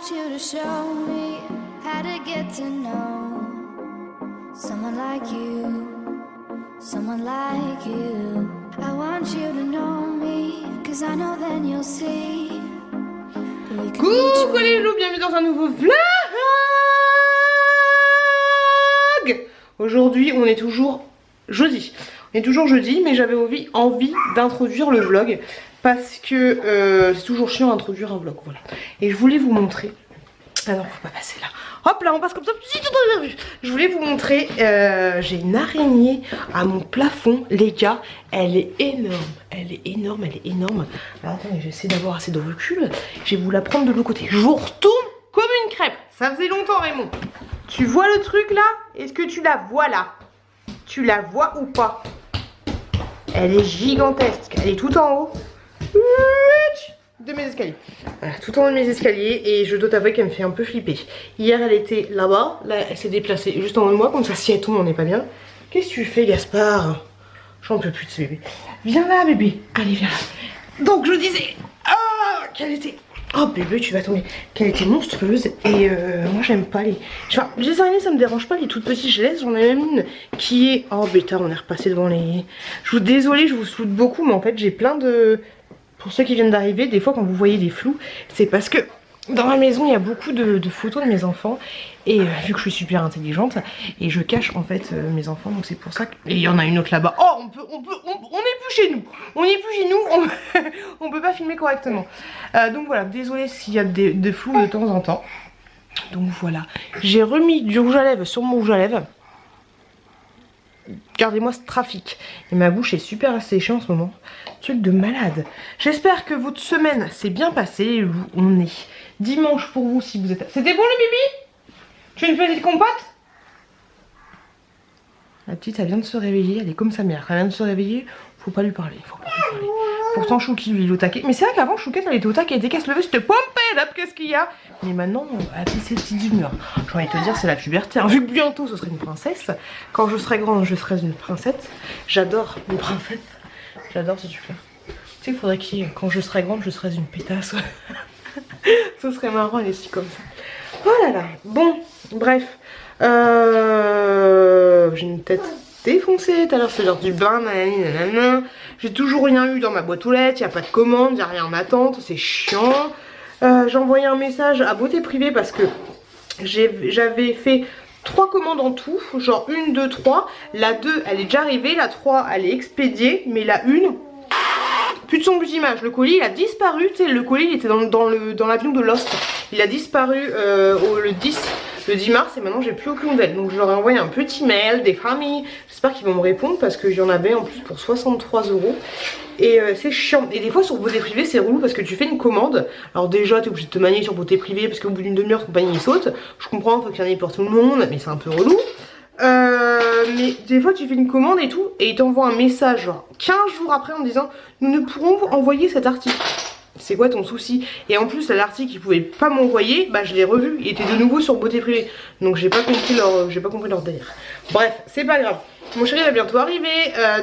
want you to show me how to get to know someone like you, someone like you. I want you to know me, cause I know then you'll see. Coucou les loulous, bienvenue dans un nouveau vlog. Aujourd'hui on est toujours jeudi. On est toujours jeudi, mais j'avais envie d'introduire le vlog parce que c'est toujours chiant d'introduire un vlog, voilà. Et je voulais vous montrer. Ah non, faut pas passer là. Hop là, on passe comme ça. Je voulais vous montrer, j'ai une araignée à mon plafond, les gars. Elle est énorme, elle est énorme, elle est énorme. Alors attendez, j'essaie d'avoir assez de recul. Je vais vous la prendre de l'autre côté. Je vous retourne comme une crêpe. Ça faisait longtemps, Raymond. Tu vois le truc là? Est-ce que tu la vois là? Tu la vois ou pas? Elle est gigantesque. Elle est tout en haut de mes escaliers. Voilà, tout en haut de mes escaliers. Et je dois t'avouer qu'elle me fait un peu flipper. Hier elle était là-bas. Là elle s'est déplacée juste en haut de moi. Comme ça si elle tombe on n'est pas bien. Qu'est-ce que tu fais Gaspard? J'en peux plus de ce bébé. Viens là bébé. Allez viens là. Donc je disais qu'elle était... Oh bébé tu vas tomber. Qu'elle était monstrueuse. Et moi j'aime pas les... Enfin les araignées ça me dérange pas. Les toutes petites je laisse. J'en ai même une qui est... Oh bêta on est repassé devant les... Désolée je vous saoule beaucoup. Mais en fait j'ai plein de... Pour ceux qui viennent d'arriver, des fois quand vous voyez des flous, c'est parce que dans ma maison il y a beaucoup de photos de mes enfants. Et vu que je suis super intelligente, et je cache en fait mes enfants, donc c'est pour ça que... Et il y en a une autre là-bas. Oh on n'est plus chez nous. On n'est plus chez nous, on peut pas filmer correctement. Donc voilà, désolée s'il y a des flous de temps en temps. Donc voilà, j'ai remis du rouge à lèvres sur mon rouge à lèvres. Regardez-moi ce trafic. Et ma bouche est super asséchée en ce moment. Truc de malade. J'espère que votre semaine s'est bien passée. On est dimanche pour vous si vous êtes... C'était bon le bibi? Tu veux une petite compote? La petite elle vient de se réveiller. Elle est comme sa mère. Elle vient de se réveiller. Faut pas lui parler. Faut pas lui parler. Pourtant Chouki lui il est au taquet. Mais c'est vrai qu'avant Chouquette elle était au taquet. Dès qu'elle se levait c'était pompé là. Qu'est-ce qu'il y a? Mais maintenant elle fait ses petites humeurs. J'ai envie de te dire c'est la puberté. Hein. Vu que bientôt ce serait une princesse. Quand je serai grande je serai une princesse. J'adore une princesse. J'adore ce truc là. Tu sais il faudrait qu'il quand je serai grande je serai une pétasse. Ce serait marrant elle est si comme ça. Oh là là. Bon bref. J'ai une tête défoncée. Tout à l'heure c'est l'heure du bain. Nanana. J'ai toujours rien eu dans ma boîte aux lettres. Il n'y a pas de commande. Il n'y a rien en attente. C'est chiant. J'ai envoyé un message à Beauté Privée parce que j'avais fait 3 commandes en tout, genre 1, 2, 3. La 2 elle est déjà arrivée, la 3 elle est expédiée, mais la 1, plus de son but d'image. Le colis il a disparu, tu sais le colis il était dans l'avion de Lost. Il a disparu le 10 mars et maintenant j'ai plus aucune nouvelle. Donc je leur ai envoyé un petit mail des familles. J'espère qu'ils vont me répondre parce qu'il y en avait en plus pour 63 €. Et c'est chiant. Et des fois sur Beauté Privée c'est relou parce que tu fais une commande. Alors déjà t'es obligé de te manier sur Beauté Privée parce qu'au bout d'une demi-heure ton panier il saute. Je comprends, faut qu'il y en ait pour tout le monde, mais c'est un peu relou. Mais des fois tu fais une commande et tout et ils t'envoient un message genre 15 jours après en disant nous ne pourrons vous envoyer cet article. C'est quoi ton souci? Et en plus l'article qu'ils pouvaient pas m'envoyer, bah je l'ai revu, il était de nouveau sur Beauté Privée. Donc j'ai pas compris leur délire. Bref, c'est pas grave. Mon chéri va bientôt arriver,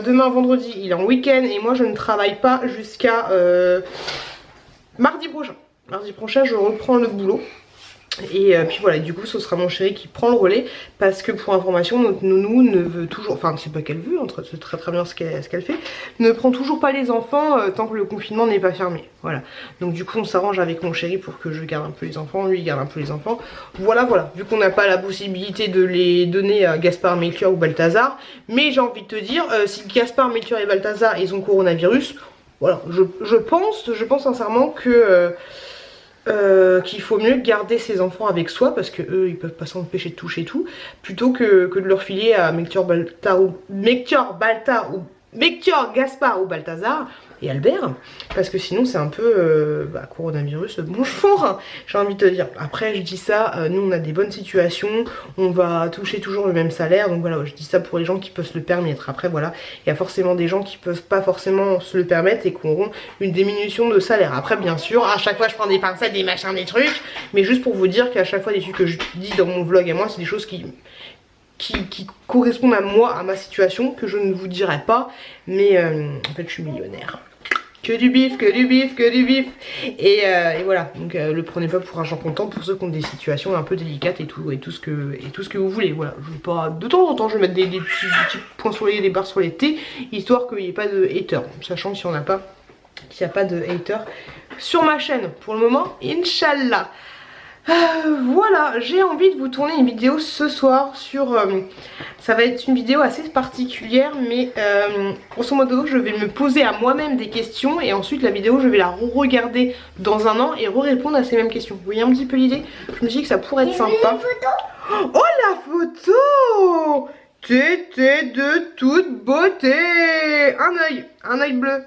demain vendredi il est en week-end et moi je ne travaille pas jusqu'à mardi prochain. Mardi prochain je reprends le boulot. Et puis voilà, du coup ce sera mon chéri qui prend le relais parce que pour information notre nounou ne veut toujours, enfin c'est pas qu'elle veut, c'est très bien ce qu'elle fait, ne prend toujours pas les enfants tant que le confinement n'est pas fermé, voilà. Donc du coup on s'arrange avec mon chéri pour que je garde un peu les enfants, lui il garde un peu les enfants, voilà, vu qu'on n'a pas la possibilité de les donner à Gaspard, Melchior ou Balthazar, mais j'ai envie de te dire, si Gaspard, Melchior et Balthazar ils ont coronavirus, voilà, je pense sincèrement que... qu'il faut mieux garder ses enfants avec soi parce que eux ils peuvent pas s'empêcher de toucher tout plutôt que de leur filer à Melchior, Gaspard ou Balthazar et Albert parce que sinon c'est un peu coronavirus bonjour j'ai envie de te dire. Après je dis ça, nous on a des bonnes situations, on va toucher toujours le même salaire donc voilà je dis ça pour les gens qui peuvent se le permettre. Après voilà il y a forcément des gens qui peuvent pas forcément se le permettre et qui auront une diminution de salaire. Après bien sûr à chaque fois je prends des pincettes, des machins, des trucs, mais juste pour vous dire qu'à chaque fois des trucs que je dis dans mon vlog à moi c'est des choses qui correspondent à moi, à ma situation, que je ne vous dirai pas, mais en fait je suis millionnaire. que du bif, que du bif, que du bif. Et voilà, donc le prenez pas pour un gens content pour ceux qui ont des situations un peu délicates et tout ce que vous voulez. Voilà, je vais pas, de temps en temps je vais mettre des petits points sur les, des barres sur les T, histoire qu'il n'y ait pas de haters, sachant qu'il n'y en a pas, qu'il n'y a pas de haters sur ma chaîne pour le moment, Inch'Allah. Voilà, j'ai envie de vous tourner une vidéo ce soir sur... ça va être une vidéo assez particulière, mais grosso modo je vais me poser à moi-même des questions et ensuite la vidéo je vais la regarder dans un an et répondre à ces mêmes questions. Vous voyez un petit peu l'idée? Je me dis que ça pourrait être sympa. Oh la photo! T'étais de toute beauté! Un œil bleu.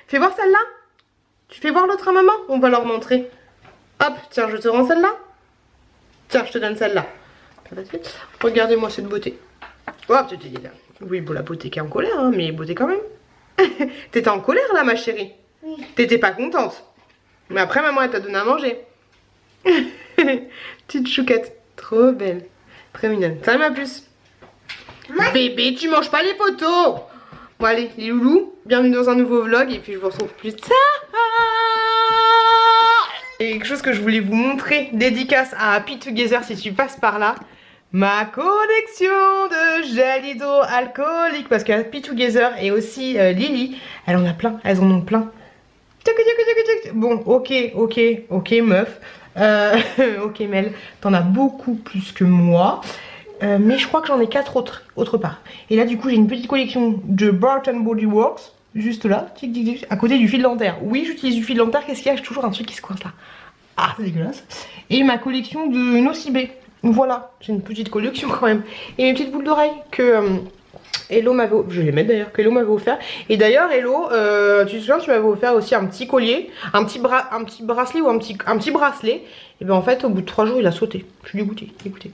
Fais voir celle-là. Tu fais voir l'autre à maman? On va leur montrer. Hop, tiens, je te rends celle-là. Tiens, je te donne celle-là. Regardez-moi cette beauté. Hop, oui, bon, la beauté qui est en colère, hein, mais beauté quand même. T'étais en colère là, ma chérie? Oui. T'étais pas contente. Mais après, maman, elle t'a donné à manger. Petite chouquette. Trop belle. Très mignonne. Salut ma puce. Bébé, tu manges pas les photos. Bon, allez, les loulous, bienvenue dans un nouveau vlog et puis je vous retrouve plus tard. Et quelque chose que je voulais vous montrer, dédicace à Happy Together si tu passes par là. Ma collection de gel hydroalcoolique. Parce que Happy Together et aussi Lily, elles en a plein, elles en ont plein. Bon, ok meuf. Ok Mel, t'en as beaucoup plus que moi. Mais je crois que j'en ai 4 autre part. Et là du coup j'ai une petite collection de Bath & Body Works. Juste là, tic, tic, tic, à côté du fil dentaire. Oui, j'utilise du fil dentaire. Qu'est-ce qu'il y a? J'ai toujours un truc qui se coince là. Ah, c'est dégueulasse. Et ma collection de Nocibé. Voilà, j'ai une petite collection quand même. Et mes petites boules d'oreilles que Hello m'avait... Je vais les mettre d'ailleurs, que Hello m'avait offert. Et d'ailleurs, Hello, tu te souviens, tu m'avais offert aussi un petit collier, un petit bracelet ou un petit bracelet. Et ben en fait, au bout de 3 jours, il a sauté. Je suis dégoûtée, dégoûtée.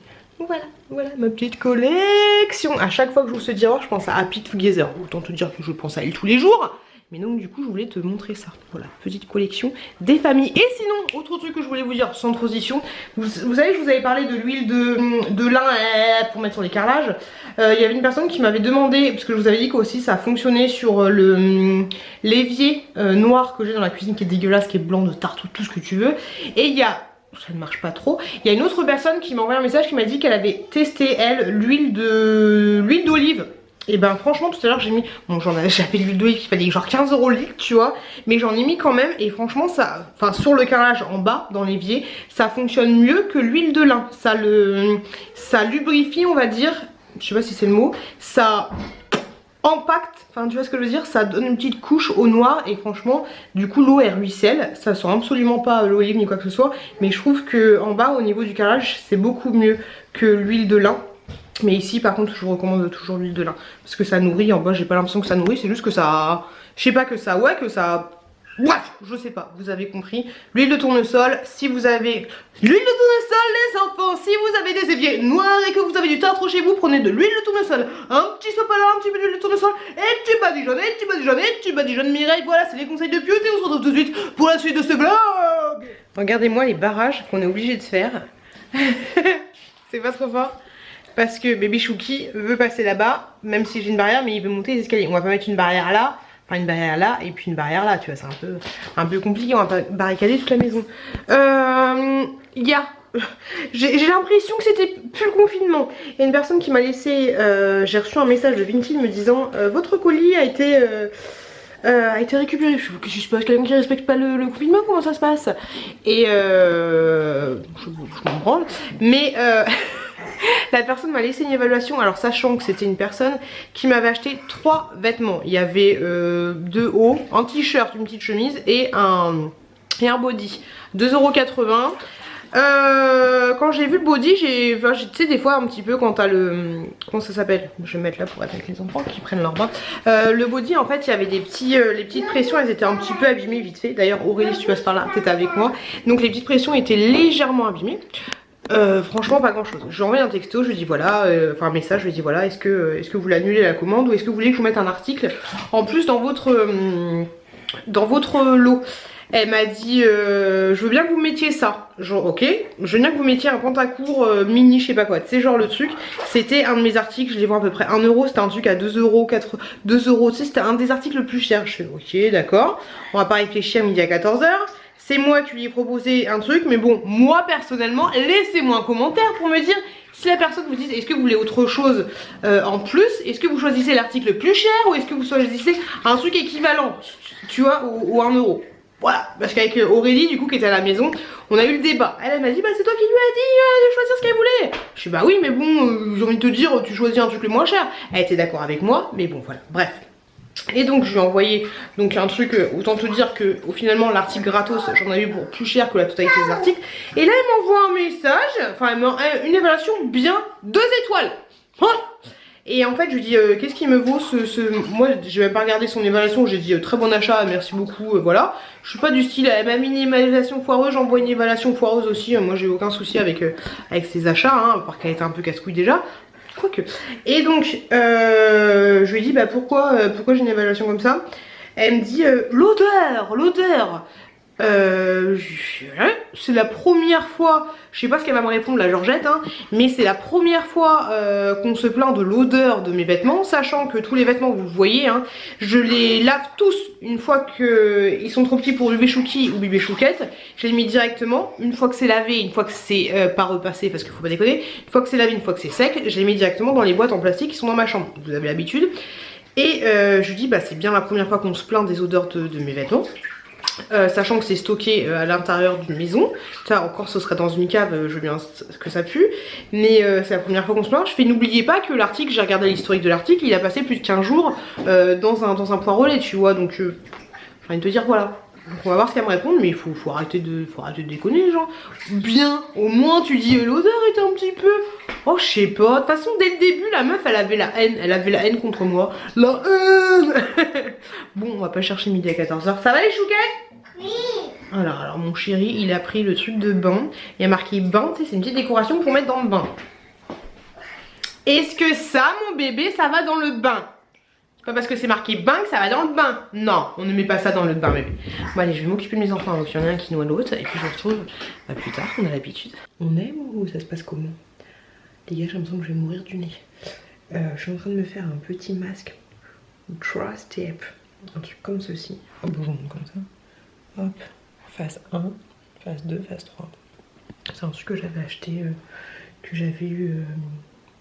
Voilà ma petite collection. À chaque fois que je vous ce tiroir, je pense à Happy Together. Autant te dire que je pense à elle tous les jours. Mais donc du coup je voulais te montrer ça. Voilà, petite collection des familles. Et sinon, autre truc que je voulais vous dire sans transition. Vous savez, je vous avais parlé de l'huile de lin pour mettre sur les carrelages. Il y avait une personne qui m'avait demandé, parce que je vous avais dit qu'aussi ça fonctionnait sur l'évier noir que j'ai dans la cuisine qui est dégueulasse, qui est blanc de tarte ou tout ce que tu veux. Et il y a... ça ne marche pas trop. Il y a une autre personne qui m'a envoyé un message qui m'a dit qu'elle avait testé elle l'huile d'olive. Et ben franchement tout à l'heure j'ai mis, bon j'avais l'huile d'olive qui fallait genre 15 € le litre tu vois, mais j'en ai mis quand même et franchement ça, enfin sur le carrelage en bas dans l'évier, ça fonctionne mieux que l'huile de lin. Ça lubrifie on va dire, je sais pas si c'est le mot, ça impacte, enfin tu vois ce que je veux dire, ça donne une petite couche au noir et franchement du coup l'eau elle ruisselle, ça sent absolument pas l'olive ni quoi que ce soit, mais je trouve que en bas au niveau du carrelage c'est beaucoup mieux que l'huile de lin. Mais ici par contre je vous recommande toujours l'huile de lin parce que ça nourrit, en bas j'ai pas l'impression que ça nourrit, c'est juste que ça, je sais pas que ça, ouais que ça, bref je sais pas, vous avez compris. L'huile de tournesol, si vous avez l'huile de tournesol les enfants, si vous avez des éviers noirs et que vous avez du tartre chez vous, prenez de l'huile de tournesol, un petit sopalin, un petit peu d'huile de tournesol et tu badigeonnes, et tu badigeonnes, et tu badigeonnes Mireille. Voilà c'est les conseils de Piot et on se retrouve tout de suite pour la suite de ce vlog. Regardez-moi les barrages qu'on est obligé de faire. C'est pas trop fort. Parce que bébé Chouki veut passer là-bas, même si j'ai une barrière, mais il veut monter les escaliers. On va pas mettre une barrière là, enfin une barrière là, et puis une barrière là, tu vois, c'est un peu compliqué, on va pas barricader toute la maison. J'ai l'impression que c'était plus le confinement. Il y a une personne qui m'a laissé, j'ai reçu un message de Vinted me disant votre colis a été récupéré. Je sais pas, qu'est-ce qui se passe, quelqu'un qui respecte pas le confinement, comment ça se passe? Et je m'en branle, mais la personne m'a laissé une évaluation, alors sachant que c'était une personne qui m'avait acheté 3 vêtements. Il y avait 2 hauts, un t-shirt, une petite chemise et un body. 2,80 €. Quand j'ai vu le body, tu sais des fois un petit peu quand t'as le... Comment ça s'appelle? Je vais me mettre là pour être avec les enfants qui prennent leur bain. Le body en fait il y avait des les petites pressions, elles étaient un petit peu abîmées vite fait. D'ailleurs Aurélie si tu passes par là, t'es avec moi. Donc les petites pressions étaient légèrement abîmées. Franchement pas grand chose. Je lui ai envoyé un texto, je lui ai dit voilà, enfin un message, je lui ai dit voilà, est-ce que vous voulez annuler la commande ou est-ce que vous voulez que je vous mette un article en plus dans votre lot. Elle m'a dit je veux bien que vous mettiez ça. Genre ok, je veux bien que vous mettiez un pantacourt mini je sais pas quoi. C'est genre le truc, c'était un de mes articles, je les vends à peu près 1 euro, c'était un truc à 2 euros, 2 euros, tu sais, c'était un des articles le plus cher. Je fais ok d'accord, on va pas réfléchir midi à 14h. C'est moi qui lui ai proposé un truc, mais bon, moi personnellement, laissez-moi un commentaire pour me dire si la personne vous dit est-ce que vous voulez autre chose en plus, est-ce que vous choisissez l'article le plus cher ou est-ce que vous choisissez un truc équivalent, tu vois, ou 1 euro. Voilà, parce qu'avec Aurélie du coup qui était à la maison, on a eu le débat. Elle m'a dit bah c'est toi qui lui as dit de choisir ce qu'elle voulait. Je suis bah oui mais bon j'ai envie de te dire tu choisis un truc le moins cher. Elle était d'accord avec moi mais bon voilà, bref. Et donc je lui ai envoyé donc un truc, autant te dire que finalement l'article gratos j'en ai eu pour plus cher que la totalité des articles. Et là elle m'envoie un message, enfin une évaluation bien 2 étoiles. Hein, et en fait je lui dis qu'est-ce qui me vaut moi je vais pas regarder son évaluation, j'ai dit très bon achat, merci beaucoup, voilà. Je suis pas du style, elle m'a mis une évaluation foireuse, j'envoie une évaluation foireuse aussi, moi j'ai aucun souci avec ses achats, hein, à part qu'elle était un peu casse-couille déjà. Quoique. Et donc je lui ai dit bah pourquoi j'ai une évaluation comme ça. Elle me dit l'odeur. C'est la première fois, je sais pas ce qu'elle va me répondre la Georgette hein, mais c'est la première fois qu'on se plaint de l'odeur de mes vêtements, sachant que tous les vêtements vous voyez hein, je les lave tous une fois qu'ils sont trop petits pour bébé Chouki ou bébé Chouquette. Je les mets directement, une fois que c'est lavé, une fois que c'est pas repassé parce qu'il faut pas déconner, une fois que c'est lavé, une fois que c'est sec, je les mets directement dans les boîtes en plastique qui sont dans ma chambre, vous avez l'habitude. Et je lui dis bah c'est bien la première fois qu'on se plaint des odeurs de mes vêtements. Sachant que c'est stocké à l'intérieur d'une maison, ça encore ce serait dans une cave, je veux bien que ça pue, mais c'est la première fois qu'on se plaint. Je fais n'oubliez pas que l'article, j'ai regardé l'historique de l'article, il a passé plus de 15 jours dans un point relais, tu vois, donc j'ai envie de te dire voilà. Donc on va voir ce qu'elle me répond, mais il faut arrêter de déconner les gens. Bien, au moins tu dis l'odeur était un petit peu... Oh je sais pas, de toute façon dès le début la meuf elle avait la haine contre moi. La haine. Bon on va pas chercher midi à 14h, ça va les chouquettes? Oui. Alors mon chéri il a pris le truc de bain, il y a marqué bain, tu sais c'est une petite décoration pour mettre dans le bain. Est-ce que ça mon bébé ça va dans le bain? Pas parce que c'est marqué bain que ça va dans le bain. Non, on ne met pas ça dans le bain bébé. Bon allez, je vais m'occuper de mes enfants. Donc il y en a un qui noie l'autre. Et puis je vous retrouve plus tard, on a l'habitude. On aime ou ça se passe comment? Les gars, j'ai l'impression que je vais mourir du nez. Je suis en train de me faire un petit masque. Trust tape. Un truc comme ceci. Hop, comme ça. Hop. Phase 1, phase 2, phase 3. C'est un truc que j'avais acheté, que j'avais eu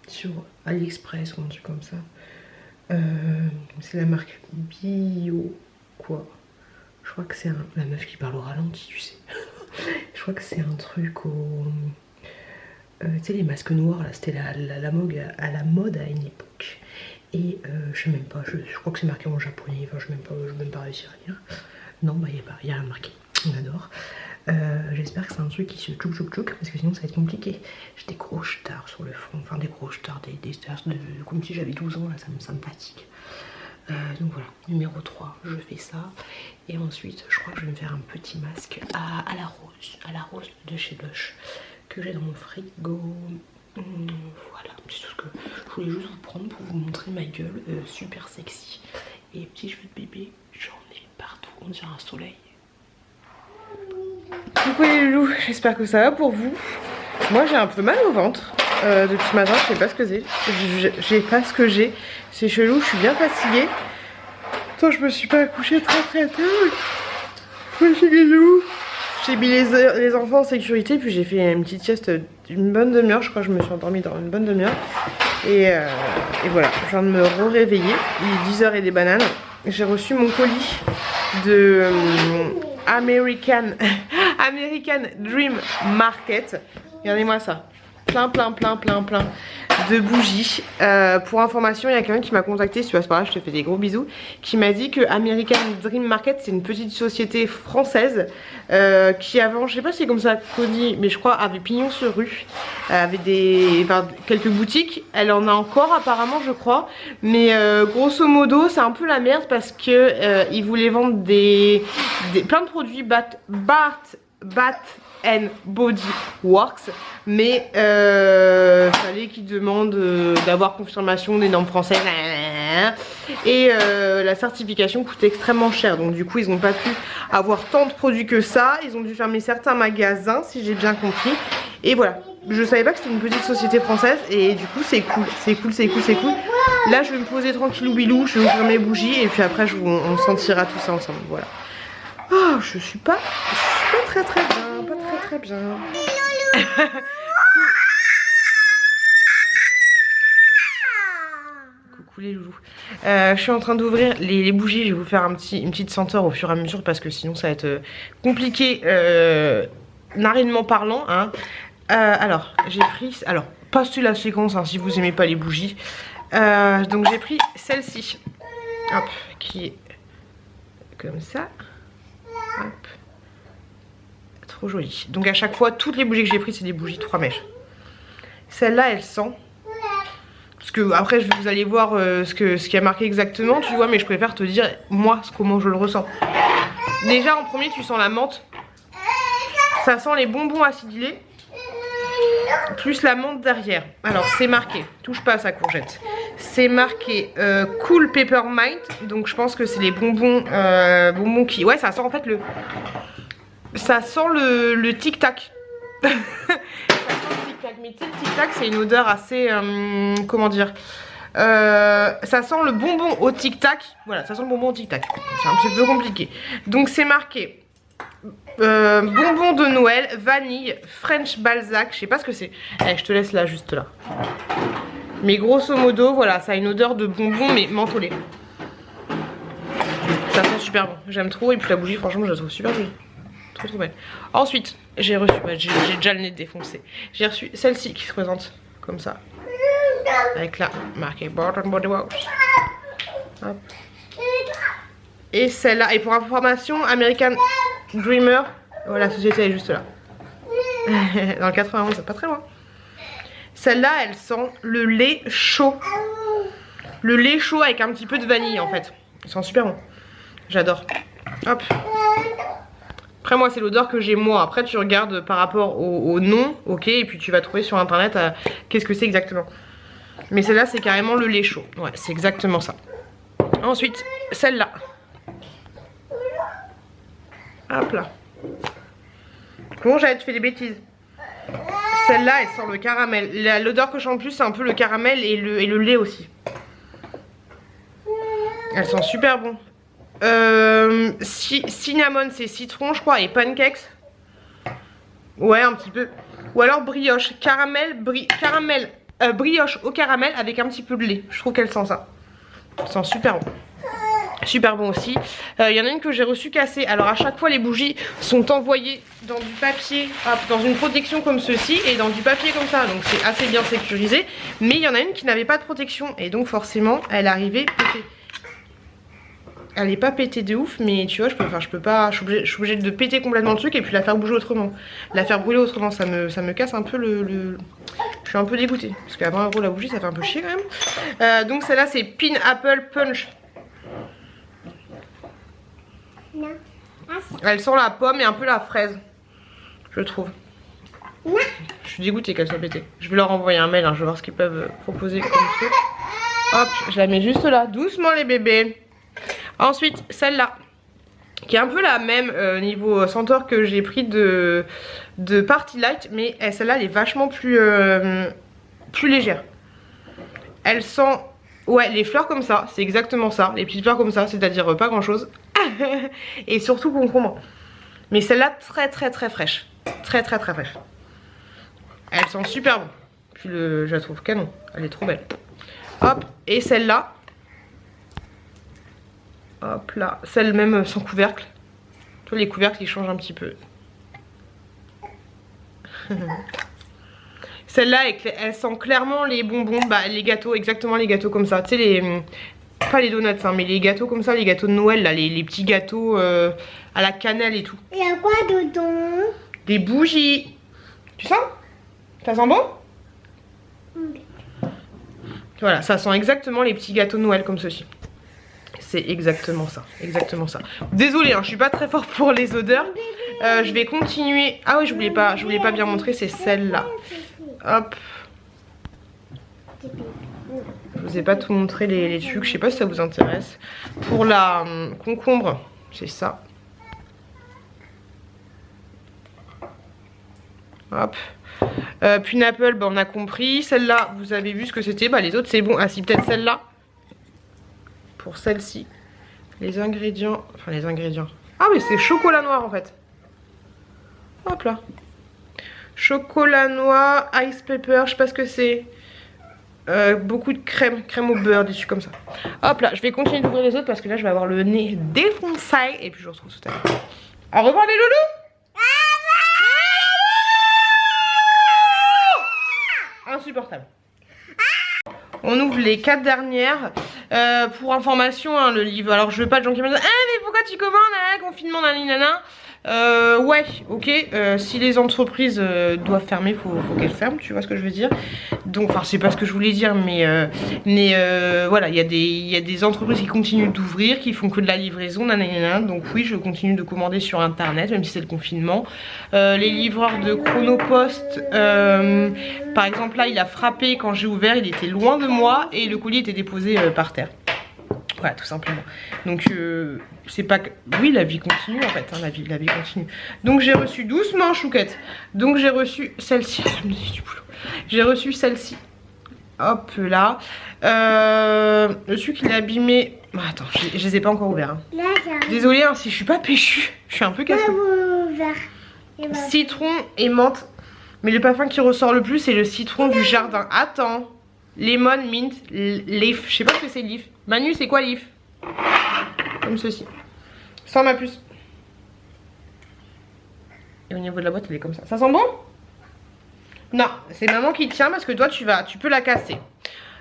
sur AliExpress ou un truc comme ça. C'est la marque Bio quoi. Je crois que c'est la meuf qui parle au ralenti tu sais. Je crois que c'est un truc au... tu sais les masques noirs là, c'était la mode à la mode à une époque. Et je sais même pas, je crois que c'est marqué en japonais, enfin je vais même pas réussir à lire. Non bah il y a rien marqué, on adore. J'espère que c'est un truc qui se tchouk parce que sinon ça va être compliqué. J'ai des gros stars sur le front, enfin des gros stars, des stars comme si j'avais 12 ans là, ça me fatigue. Donc voilà, numéro 3, je fais ça. Et ensuite je crois que je vais me faire un petit masque à la rose de chez Lush que j'ai dans mon frigo. Voilà, c'est tout ce que je voulais juste vous prendre pour vous montrer ma gueule super sexy. Et petits cheveux de bébé, j'en ai partout, on dirait un soleil. Coucou les loulous, j'espère que ça va pour vous. Moi j'ai un peu mal au ventre depuis ce matin, je sais pas ce que c'est. C'est chelou, je suis bien fatiguée. Attends, je me suis pas couchée très tôt. J'ai mis les enfants en sécurité, puis j'ai fait une petite sieste d'une bonne demi-heure. Je crois que je me suis endormie dans une bonne demi-heure. Et voilà, je viens de me réveiller. Il est 10h et des bananes. J'ai reçu mon colis de American Dream Market. Regardez-moi ça. Plein de bougies. Pour information, il y a quelqu'un qui m'a contacté, si tu passes par là, je te fais des gros bisous, qui m'a dit que American Dream Market, c'est une petite société française qui avant, je sais pas si c'est comme ça qu'on dit, mais je crois avait pignon sur rue, avait quelques boutiques. Elle en a encore apparemment, je crois, mais grosso modo, c'est un peu la merde parce que ils voulaient vendre plein de produits Bath and Body Works, mais fallait qu'ils demandent d'avoir confirmation des normes françaises. Et la certification coûte extrêmement cher. Donc du coup ils n'ont pas pu avoir tant de produits que ça. Ils ont dû fermer certains magasins si j'ai bien compris. Et voilà. Je savais pas que c'était une petite société française. Et du coup c'est cool. C'est cool, c'est cool, c'est cool. Là je vais me poser tranquillou bilou. Je vais ouvrir mes bougies. Et puis après on sentira tout ça ensemble. Voilà. Oh, je suis pas très bien. Pas très bien. Coucou les loulous. Je suis en train d'ouvrir les bougies. Je vais vous faire une petite senteur au fur et à mesure parce que sinon ça va être compliqué narinement parlant. Hein. Alors, j'ai pris... Alors, pas sur la séquence hein, si vous aimez pas les bougies. Donc j'ai pris celle-ci. Hop, qui est comme ça. Hop. Trop jolie. Donc à chaque fois, toutes les bougies que j'ai prises, c'est des bougies 3 mèches. Celle-là, elle sent... Parce que après, vous allez voir ce qui a marqué exactement, tu vois, mais je préfère te dire, moi, comment je le ressens. Déjà, en premier, tu sens la menthe. Ça sent les bonbons acidulés. Plus la menthe derrière. Alors, c'est marqué, touche pas à sa courgette. C'est marqué Cool Peppermint. Donc, je pense que c'est les bonbons, bonbons qui... Ouais, ça sent en fait le... Ça sent le tic-tac. Ça sent le tic-tac. Mais tu sais, le tic-tac, c'est une odeur assez... comment dire ça sent le bonbon au tic-tac. Voilà, ça sent le bonbon au tic-tac. C'est un petit peu compliqué. Donc, c'est marqué... bonbon de Noël, vanille, French Balzac, je sais pas ce que c'est. Eh, je te laisse là, juste là. Mais grosso modo, voilà, ça a une odeur de bonbon mais mentholé. Ça sent super bon, j'aime trop. Et puis la bougie, franchement, je la trouve super jolie. Trop belle. Ensuite, j'ai reçu, j'ai déjà le nez défoncé. J'ai reçu celle-ci qui se présente comme ça. Avec la marquée Bath & Body Works. Hop. Et celle-là, et pour information, American Dreamer, voilà, la société est juste là. Dans le 91, c'est pas très loin. Celle-là, elle sent le lait chaud. Le lait chaud avec un petit peu de vanille en fait. Il sent super bon. J'adore. Hop. Après moi, c'est l'odeur que j'ai moi. Après, tu regardes par rapport au nom, ok, et puis tu vas trouver sur internet qu'est-ce que c'est exactement. Mais celle-là, c'est carrément le lait chaud. Ouais, c'est exactement ça. Ensuite, celle-là. Hop là. Bon, j'avais fait des bêtises. Celle-là, elle sent le caramel. L'odeur que je sens le plus, c'est un peu le caramel et le lait aussi. Elle sent super bon. Cinnamon, c'est citron, je crois, et pancakes. Ouais, un petit peu. Ou alors brioche. Brioche au caramel avec un petit peu de lait. Je trouve qu'elle sent ça. Elle sent super bon. Super bon aussi. Il y en a une que j'ai reçue cassée. Alors à chaque fois les bougies sont envoyées dans du papier, dans une protection comme ceci et dans du papier comme ça. Donc c'est assez bien sécurisé. Mais il y en a une qui n'avait pas de protection et donc forcément elle arrivait pétée. Elle n'est pas pétée de ouf, mais tu vois, je suis obligée de péter complètement le truc et puis la faire bouger autrement. La faire brûler autrement, ça me casse un peu le... Je suis un peu dégoûtée. Parce qu'à 20 € la bougie, ça fait un peu chier quand même. Donc celle-là c'est Pineapple Punch. Elle sent la pomme et un peu la fraise, je trouve. Je suis dégoûtée qu'elle soit pétée. Je vais leur envoyer un mail, hein, je vais voir ce qu'ils peuvent proposer comme truc. Hop, je la mets juste là, doucement les bébés. Ensuite, celle-là, qui est un peu la même niveau senteur que j'ai pris de Party Light, mais celle-là, elle est vachement plus légère. Elle sent, ouais, les fleurs comme ça, c'est exactement ça, les petites fleurs comme ça, c'est-à-dire pas grand-chose. Et surtout concombre. Mais celle-là, très fraîche. Très fraîche. Elle sent super bon. Puis je la trouve canon. Elle est trop belle. Hop, et celle-là. Hop là. Celle même sans couvercle. Tu vois, les couvercles, ils changent un petit peu. Celle-là, elle sent clairement les bonbons, bah, les gâteaux, exactement les gâteaux comme ça. Tu sais, les... Pas les donuts, hein, mais les gâteaux comme ça, les gâteaux de Noël, là, les petits gâteaux à la cannelle et tout. Il y a quoi dedans? Des bougies. Tu sens? Ça sent bon? Voilà, ça sent exactement les petits gâteaux de Noël comme ceci. C'est exactement ça, exactement ça. Désolée, hein, je suis pas très fort pour les odeurs. Je vais continuer. Ah oui, je voulais pas bien montrer, c'est celle-là. Hop. Je vous ai pas tout montré les trucs, je sais pas si ça vous intéresse. Pour la concombre, c'est ça. Hop. Pineapple, bah, on a compris. Celle-là, vous avez vu ce que c'était. Bah, les autres, c'est bon. Ah si, peut-être celle-là. Pour celle-ci. Les ingrédients. Enfin, les ingrédients. Ah, mais c'est chocolat noir, en fait. Hop là. Chocolat noir, ice pepper, je sais pas ce que c'est. Beaucoup de crème au beurre, des trucs comme ça. Hop là, je vais continuer d'ouvrir les autres parce que là, je vais avoir le nez défoncé. Et puis, je vous retrouve tout à l'heure. Au revoir, les loulous! Insupportable. On ouvre les 4 dernières. Pour information, hein, le livre. Alors, je veux pas de gens qui me disent ah, mais pourquoi tu commandes, confinement, nanana. Ouais, ok. Si les entreprises doivent fermer, faut qu'elles ferment. Tu vois ce que je veux dire? Donc, enfin, c'est pas ce que je voulais dire, mais voilà, il y a des entreprises qui continuent d'ouvrir, qui font que de la livraison, nanana. Donc oui, je continue de commander sur internet, même si c'est le confinement. Les livreurs de Chronopost, par exemple, là, il a frappé quand j'ai ouvert, il était loin de moi et le colis était déposé par terre. Voilà, tout simplement. Donc, c'est pas que... Oui, la vie continue, en fait. Hein, la vie continue. Donc, j'ai reçu doucement, chouquette. Donc, j'ai reçu celle-ci. J'ai reçu celle-ci. Hop, là. Le sucre, il est abîmé. Bah, attends, je les ai pas encore ouverts. Hein. Désolée, hein, si je suis pas péchue. Je suis un peu cassée. Citron et menthe. Mais le parfum qui ressort le plus, c'est le citron du jardin. Attends. Lemon, mint, leaf. Je sais pas ce que c'est leaf. Manu, c'est quoi leaf? Comme ceci. Sans ma puce. Et au niveau de la boîte, elle est comme ça. Ça sent bon? Non, c'est maman qui tient parce que toi, tu peux la casser.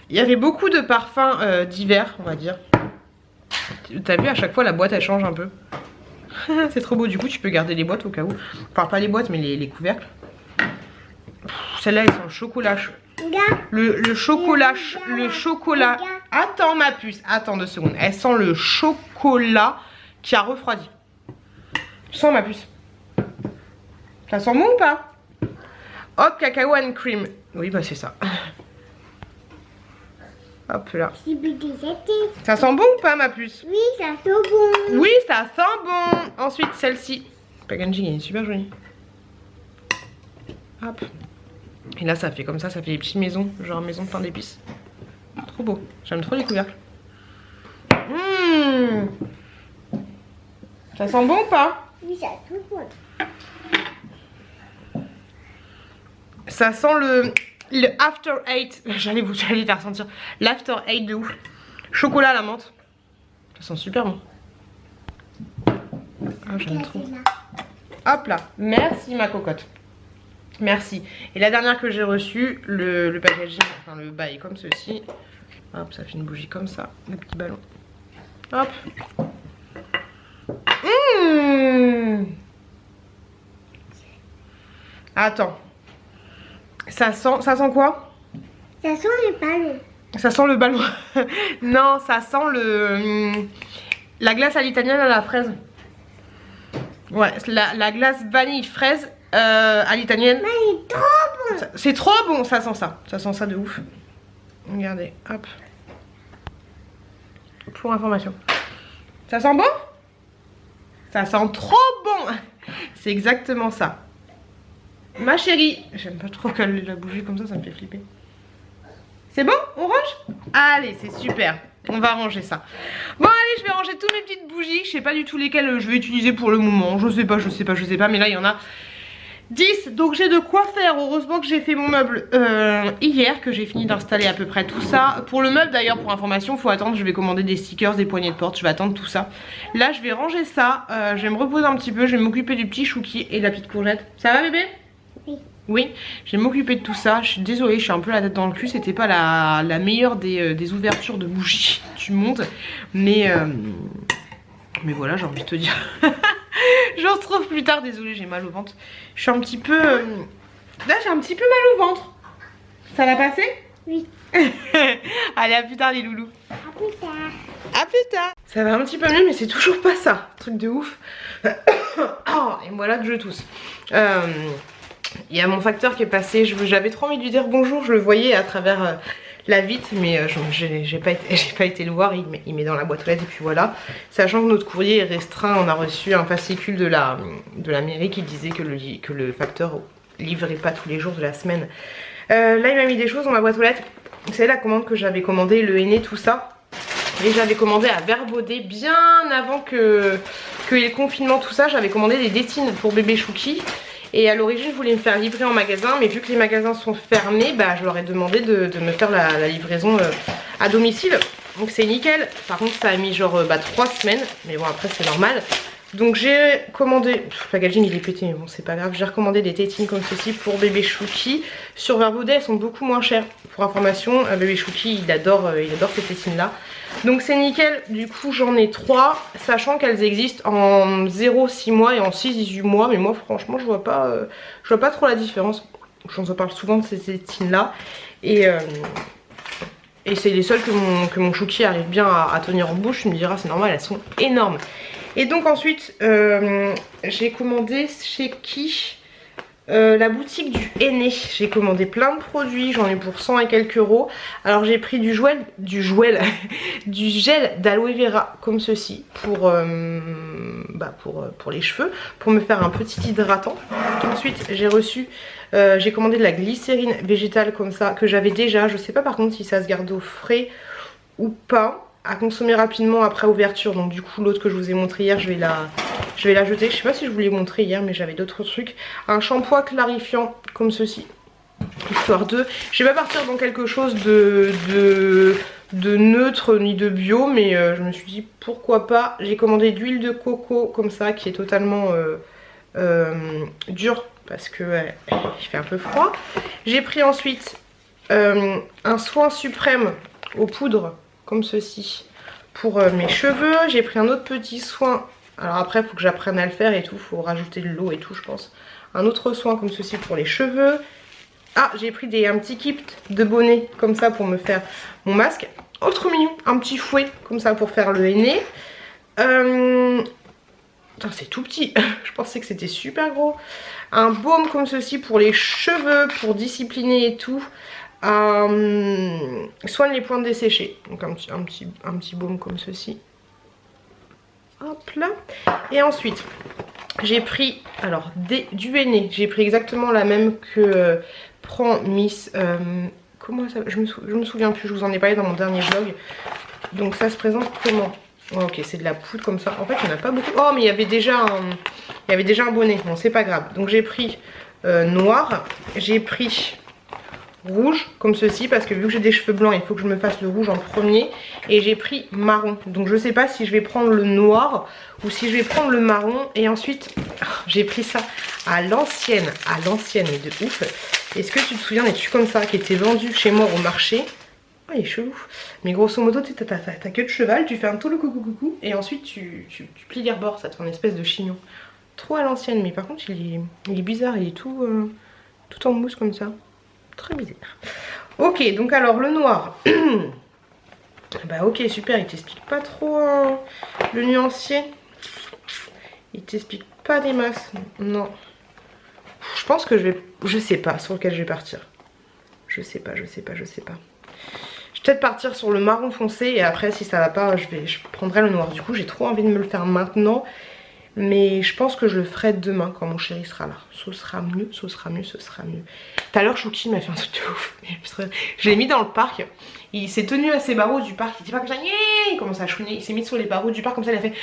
Il y avait beaucoup de parfums d'hiver, on va dire. T'as vu, à chaque fois, la boîte, elle change un peu. C'est trop beau. Du coup, tu peux garder les boîtes au cas où. Enfin, pas les boîtes, mais les couvercles. Celle-là, elle sent le chocolat chaud. Le chocolat. Attends ma puce, attends 2 secondes. Elle sent le chocolat qui a refroidi. Sens ma puce. Ça sent bon ou pas? Hop, cacao and cream. Oui, bah c'est ça. Hop là. Ça sent bon ou pas ma puce? Oui, ça sent bon. Oui, ça sent bon. Ensuite, celle-ci. Packaging, elle est super jolie. Hop. Et là, ça fait comme ça fait des petites maisons, genre maison de pain d'épices. Trop beau. J'aime trop les couvercles. Ça sent bon ou pas? Oui, ça sent bon. Ça sent le After Eight. J'allais faire sentir l'After Eight de ouf. Chocolat à la menthe. Ça sent super bon. Ah, j'aime trop. Hop là. Merci ma cocotte. Merci. Et la dernière que j'ai reçue, le packaging, enfin le bas est comme ceci. Hop, ça fait une bougie comme ça, le petit ballon. Hop. Attends. Ça sent quoi? Ça sent le ballon. Ça sent le ballon. Non, ça sent la glace à l'italienne à la fraise. Ouais, la glace vanille fraise. À l'italienne. Mais il est trop bon. C'est trop bon, ça sent ça. Ça sent ça de ouf. Regardez, hop. Pour information. Ça sent bon? Ça sent trop bon. C'est exactement ça. Ma chérie. J'aime pas trop qu'elle la bougie comme ça me fait flipper. C'est bon? On range? Allez, c'est super. On va ranger ça. Bon allez, je vais ranger toutes mes petites bougies. Je sais pas du tout lesquelles je vais utiliser pour le moment. Je sais pas. Mais là, il y en a 10, donc j'ai de quoi faire. Heureusement que j'ai fait mon meuble hier, que j'ai fini d'installer à peu près tout ça. Pour le meuble d'ailleurs, pour information, faut attendre. Je vais commander des stickers, des poignées de porte. Je vais attendre tout ça. Là je vais ranger ça, je vais me reposer un petit peu. Je vais m'occuper du petit chouki et de la petite courgette. Ça va bébé? Oui. Oui, je vais m'occuper de tout ça. Je suis désolée, je suis un peu la tête dans le cul. C'était pas la meilleure des ouvertures de bougies du monde. Mais voilà, j'ai envie de te dire. Je vous retrouve plus tard, désolée, j'ai mal au ventre. Je suis un petit peu... Là, j'ai un petit peu mal au ventre. Ça va passer? Oui. Allez, à plus tard les loulous. À plus tard. À plus tard. Ça va un petit peu mieux, mais c'est toujours pas ça. Truc de ouf. Oh, et voilà que je tousse. Il y a mon facteur qui est passé. J'avais trop envie de lui dire bonjour. Je le voyais à travers la vitre, mais j'ai pas été le voir, il met dans la boîte aux lettres et puis voilà. Sachant que notre courrier est restreint, on a reçu un fascicule de la mairie qui disait que le facteur livrait pas tous les jours de la semaine. Là il m'a mis des choses dans ma boîte aux lettres. Vous savez la commande que j'avais commandé, le henné, tout ça. Et j'avais commandé à Verbaudet bien avant que y ait le confinement, tout ça. J'avais commandé des détines pour bébé Chouki. Et à l'origine je voulais me faire livrer en magasin, mais vu que les magasins sont fermés, bah je leur ai demandé de me faire la livraison à domicile. Donc c'est nickel. Par contre ça a mis genre 3 semaines, mais bon après c'est normal. Donc j'ai commandé, le packaging il est pété mais bon c'est pas grave, j'ai recommandé des tétines comme ceci pour bébé Chouki. Sur Verbaudet elles sont beaucoup moins chères. Pour information, bébé Chouki il adore ces tétines là. Donc c'est nickel, du coup j'en ai 3, sachant qu'elles existent en 0-6 mois et en 6-18 mois. Mais moi franchement je vois pas trop la différence. J'en parle souvent de ces tétines là. Et c'est les seules que mon Chouki arrive bien à tenir en bouche. Tu me diras c'est normal, elles sont énormes. Et donc ensuite j'ai commandé chez qui la boutique du henné. J'ai commandé plein de produits, j'en ai pour 100 et quelques euros. Alors j'ai pris du gel d'aloe vera comme ceci pour les cheveux, pour me faire un petit hydratant. Ensuite j'ai commandé de la glycérine végétale comme ça que j'avais déjà. Je sais pas par contre si ça se garde au frais ou pas, à consommer rapidement après ouverture. Donc du coup l'autre que je vous ai montré hier je vais la jeter. Je sais pas si je vous l'ai montré hier mais j'avais d'autres trucs. Un shampoing clarifiant comme ceci, histoire de... Je vais pas partir dans quelque chose de neutre ni de bio, mais je me suis dit pourquoi pas. J'ai commandé d'huile de coco comme ça qui est totalement dure parce que il fait un peu froid. J'ai pris ensuite un soin suprême aux poudres comme ceci pour mes cheveux. J'ai pris un autre petit soin, alors après il faut que j'apprenne à le faire et tout, il faut rajouter de l'eau et tout je pense. Un autre soin comme ceci pour les cheveux. Ah j'ai pris un petit kit de bonnet comme ça pour me faire mon masque. Oh trop mignon, un petit fouet comme ça pour faire le henné. C'est tout petit, je pensais que c'était super gros. Un baume comme ceci pour les cheveux, pour discipliner et tout. Soigne les pointes desséchées. Donc un petit baume comme ceci. Hop là. Et ensuite j'ai pris alors du henné. J'ai pris exactement la même que prend Miss comment ça, je me souviens plus, je vous en ai parlé dans mon dernier vlog. Donc ça se présente comment? Oh, ok, c'est de la poudre comme ça. En fait il n'y en a pas beaucoup. Oh mais il y avait déjà un bonnet. Bon c'est pas grave. Donc j'ai pris noir. J'ai pris rouge comme ceci parce que vu que j'ai des cheveux blancs il faut que je me fasse le rouge en premier. Et j'ai pris marron. Donc je sais pas si je vais prendre le noir ou si je vais prendre le marron. Et ensuite j'ai pris ça à l'ancienne mais de ouf. Est-ce que tu te souviens des trucs comme ça qui étaient vendus chez moi au marché? Oh il est chelou. Mais grosso modo tu as ta queue de cheval, tu fais un tout le coucou et ensuite tu plies les rebords, ça te fait une espèce de chignon. Trop à l'ancienne, mais par contre il est bizarre, il est tout en mousse comme ça. Très bizarre. Ok, donc alors le noir. Bah ok, super, il t'explique pas trop le nuancier. Il t'explique pas des masses. Non. Je pense que je sais pas sur lequel je vais partir. Je sais pas. Je vais peut-être partir sur le marron foncé et après si ça va pas, je prendrai le noir. Du coup j'ai trop envie de me le faire maintenant. Mais je pense que je le ferai demain quand mon chéri sera là. Ce sera mieux. Tout à l'heure Chouki m'a fait un truc de ouf. Je l'ai mis dans le parc. Il s'est tenu à ses barreaux du parc. Il dit pas comme ça. Il commence à chouiner. Il s'est mis sur les barreaux du parc comme ça. Il a fait.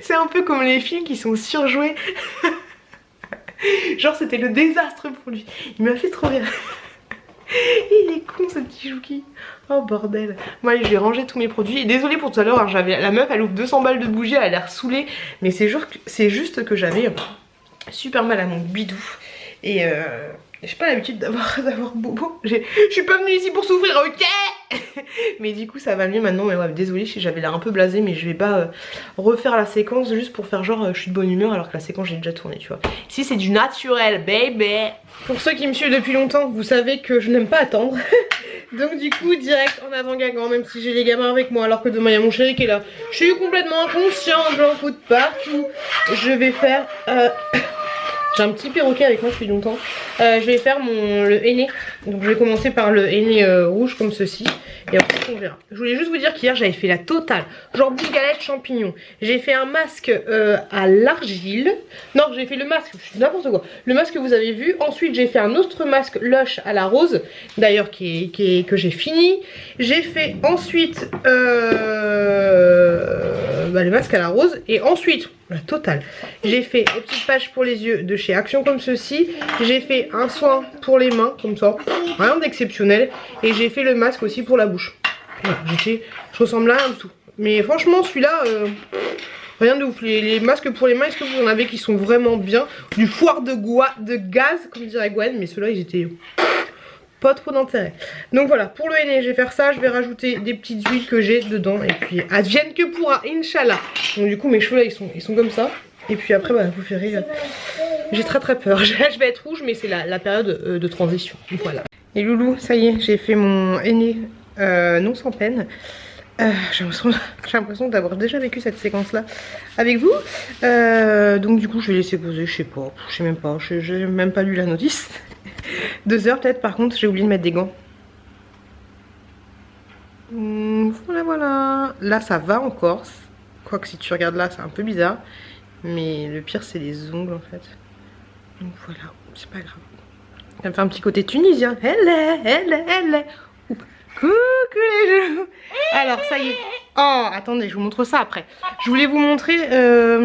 C'est un peu comme les films qui sont surjoués. Genre c'était le désastre pour lui. Il m'a fait trop rire. Il est con ce petit Chouki. Oh bordel. Bon allez je vais ranger tous mes produits. Et désolée pour tout à l'heure hein, la meuf elle ouvre 200 balles de bougies. Elle a l'air saoulée. Mais c'est juste que j'avais super mal à mon bidou. Et j'ai pas l'habitude d'avoir bobo. Je suis pas venue ici pour souffrir, ok. Mais du coup ça va mieux maintenant. Mais ouais désolée si j'avais l'air un peu blasée. Mais je vais pas refaire la séquence juste pour faire genre je suis de bonne humeur. Alors que la séquence j'ai déjà tourné tu vois. Ici c'est du naturel baby. Pour ceux qui me suivent depuis longtemps vous savez que je n'aime pas attendre. Donc du coup direct en avant Guingamp. Même si j'ai les gamins avec moi. Alors que demain il y a mon chéri qui est là. Je suis complètement inconsciente, j'en fous de partout. Je vais faire J'ai un petit perroquet avec moi depuis longtemps. Je vais faire le henné. Donc je vais commencer par le henné rouge comme ceci. Et ensuite on verra. Je voulais juste vous dire qu'hier j'avais fait la totale. Genre boule galette champignon. J'ai fait un masque à l'argile. Non, j'ai fait le masque, n'importe quoi. Le masque que vous avez vu. Ensuite j'ai fait un autre masque Lush à la rose. D'ailleurs que j'ai fini. J'ai fait ensuite le masque à la rose. Et ensuite, la totale. J'ai fait des petites pages pour les yeux de chez Action comme ceci. J'ai fait un soin pour les mains comme ça. Rien d'exceptionnel. Et j'ai fait le masque aussi pour la bouche. Voilà, je ressemble à rien du tout. Mais franchement celui-là, rien de ouf. Les masques pour les mains, est-ce que vous en avez qui sont vraiment bien? Du foire de gaz, comme dirait Gwen. Mais ceux-là, ils étaient pas trop d'intérêt. Donc voilà, pour le henné, je vais faire ça. Je vais rajouter des petites huiles que j'ai dedans. Et puis, advienne que pourra, Inch'Allah. Donc du coup, mes cheveux là, ils sont comme ça. Et puis après, bah, vous verrez, j'ai très peur. Je vais être rouge, mais c'est la période de transition. Donc voilà. Et loulou, ça y est, j'ai fait mon henné non sans peine. J'ai l'impression d'avoir déjà vécu cette séquence là avec vous. Donc du coup je vais laisser poser, je sais même pas, j'ai même pas lu la notice. 2 heures peut-être. Par contre j'ai oublié de mettre des gants. Voilà. Là ça va encore. Quoique si tu regardes là c'est un peu bizarre. Mais le pire c'est les ongles en fait. Donc voilà, c'est pas grave. Ça me fait un petit côté tunisien. Elle est. Coucou les genoux. Alors ça y est. Oh attendez, je vous montre ça après. Je voulais vous montrer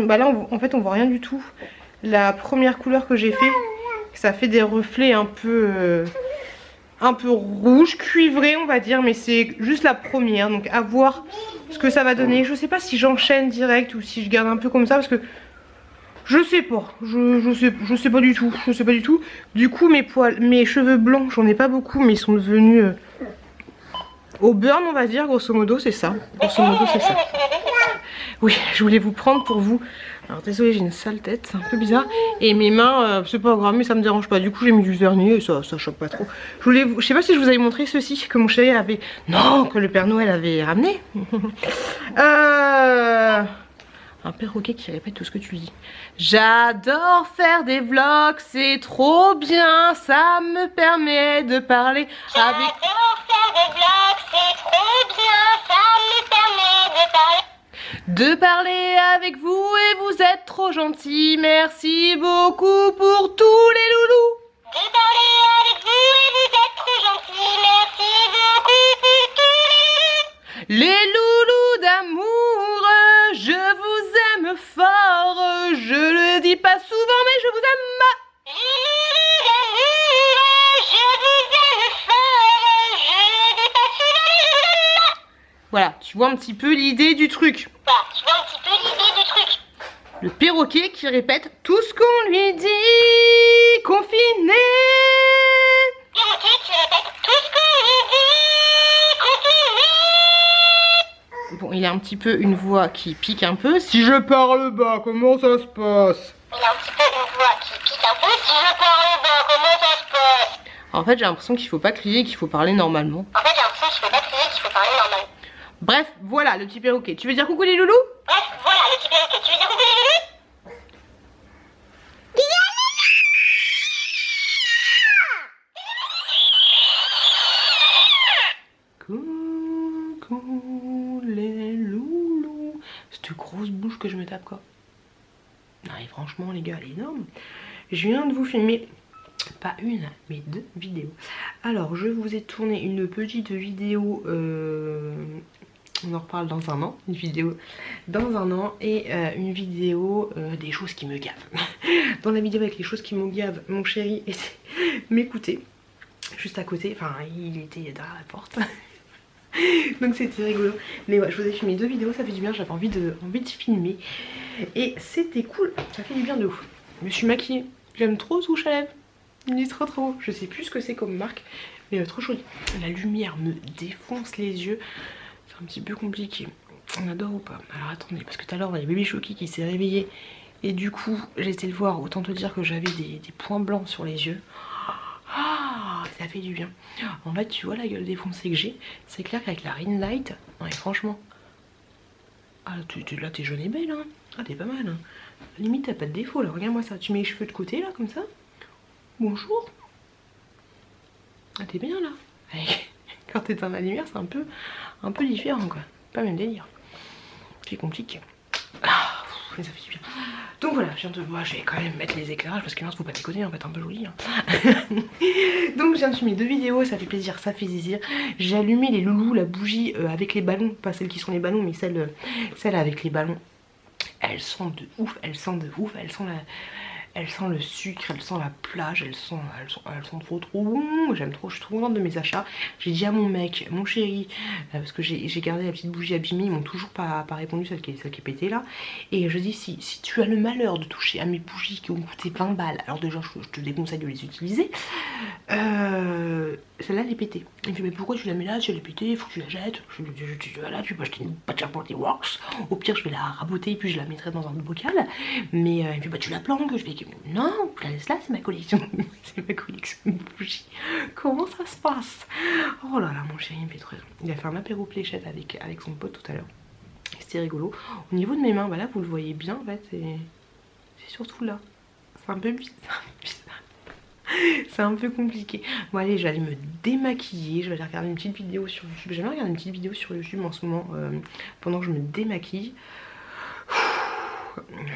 bah là en fait on voit rien du tout. La première couleur que j'ai fait, ça fait des reflets un peu rouge, cuivré on va dire. Mais c'est juste la première. Donc à voir ce que ça va donner. Je sais pas si j'enchaîne direct ou si je garde un peu comme ça. Parce que je sais pas. Je sais pas du tout. Je sais pas du tout. Du coup mes cheveux blancs, j'en ai pas beaucoup. Mais ils sont devenus au burn on va dire, grosso modo c'est ça. Grosso modo c'est ça. Oui, je voulais vous prendre pour vous. Alors désolé, j'ai une sale tête, c'est un peu bizarre. Et mes mains, c'est pas grave mais ça me dérange pas. Du coup j'ai mis du vernis et ça choque pas trop. Je sais pas si je vous avais montré ceci que mon chéri avait... Non, que le Père Noël avait ramené. Un perroquet qui répète tout ce que tu dis. J'adore faire des vlogs, c'est trop bien, ça me permet de parler avec... J'adore faire des vlogs, c'est trop bien, ça me permet de parler avec vous et vous êtes trop gentils. Merci beaucoup pour tous les loulous. De parler avec vous et vous êtes trop gentils, merci beaucoup pour tous Les loulous d'amour, je vous aime fort. Je le dis pas souvent mais je vous aime. Voilà, tu vois un petit peu l'idée du truc. Le perroquet qui répète tout ce qu'on lui dit. Confiné. Bon, il a un petit peu une voix qui pique un peu. Si je parle bas, comment ça se passe? En fait, j'ai l'impression qu'il faut pas crier, qu'il faut parler normalement. Bref, voilà le petit perroquet. Tu veux dire coucou les loulous? Coucou les loulous. Cette grosse bouche que je me tape quoi. Non et franchement les gars, elle est énorme. Je viens de vous filmer pas une mais 2 vidéos. Alors je vous ai tourné une petite vidéo, on en reparle dans un an, une vidéo dans un an et une vidéo des choses qui me gavent. Dans la vidéo avec les choses qui me gavent, mon chéri m'écoutait juste à côté, enfin il était derrière la porte. Donc c'était rigolo. Mais ouais, je vous ai filmé 2 vidéos, ça fait du bien, j'avais envie de filmer. Et c'était cool, ça fait du bien de ouf. Je me suis maquillée, j'aime trop ce rouge à lèvres. Il est trop beau. Je sais plus ce que c'est comme marque, mais trop joli. La lumière me défonce les yeux. C'est un petit peu compliqué. On adore ou pas? Alors attendez, parce que tout à l'heure il y a Baby Shoki qui s'est réveillé. Et du coup j'ai été le voir, autant te dire que j'avais des points blancs sur les yeux. Ah, ça fait du bien. En fait tu vois la gueule défoncée que j'ai. C'est clair qu'avec la ring light, ouais franchement. Ah là t'es jeune et belle hein. Ah t'es pas mal hein. Limite t'as pas de défaut là, regarde-moi ça. Tu mets les cheveux de côté là comme ça. Bonjour. Ah t'es bien là. Quand t'es dans la lumière c'est un peu différent quoi. Pas même délire. C'est compliqué. Ah, mais ça fait du bien. Donc voilà, moi je vais quand même mettre les éclairages parce que là faut pas déconner, on va être un peu joli. Hein. Donc j'ai filmé 2 vidéos, ça fait plaisir, ça fait zizir. J'ai allumé les loulous, la bougie avec les ballons, pas celles qui sont les ballons, mais celle avec les ballons. Elles sentent de ouf, elles sentent le sucre, elles sentent la plage, elles sont trop bon. J'aime trop, je suis trop contente de mes achats. J'ai dit à mon mec, mon chéri, parce que j'ai gardé la petite bougie abîmée, ils m'ont toujours pas répondu, celle qui est pétée là. Et je dis si tu as le malheur de toucher à mes bougies qui ont coûté 20 balles, alors déjà je te déconseille de les utiliser. Celle-là elle est pétée. Il me fait mais pourquoi tu la mets là, si elle est pétée, il faut que tu la jettes. Je dis voilà, tu peux acheter une Charpentier Works. Au pire je vais la raboter puis je la mettrai dans un bocal. Mais il me fait bah tu la planques. Je fais non, je la laisse là, c'est ma collection. C'est ma collection de bougies. Comment ça se passe? Oh là là mon chéri il me fait trop raison. Il a fait un apéro pléchette avec son pote tout à l'heure. C'était rigolo. Au niveau de mes mains, bah là vous le voyez bien en fait, c'est surtout là. C'est un peu bizarre. C'est un peu compliqué. Bon allez, je vais aller me démaquiller. Je vais aller regarder une petite vidéo sur YouTube. J'aime bien regarder une petite vidéo sur YouTube en ce moment pendant que je me démaquille.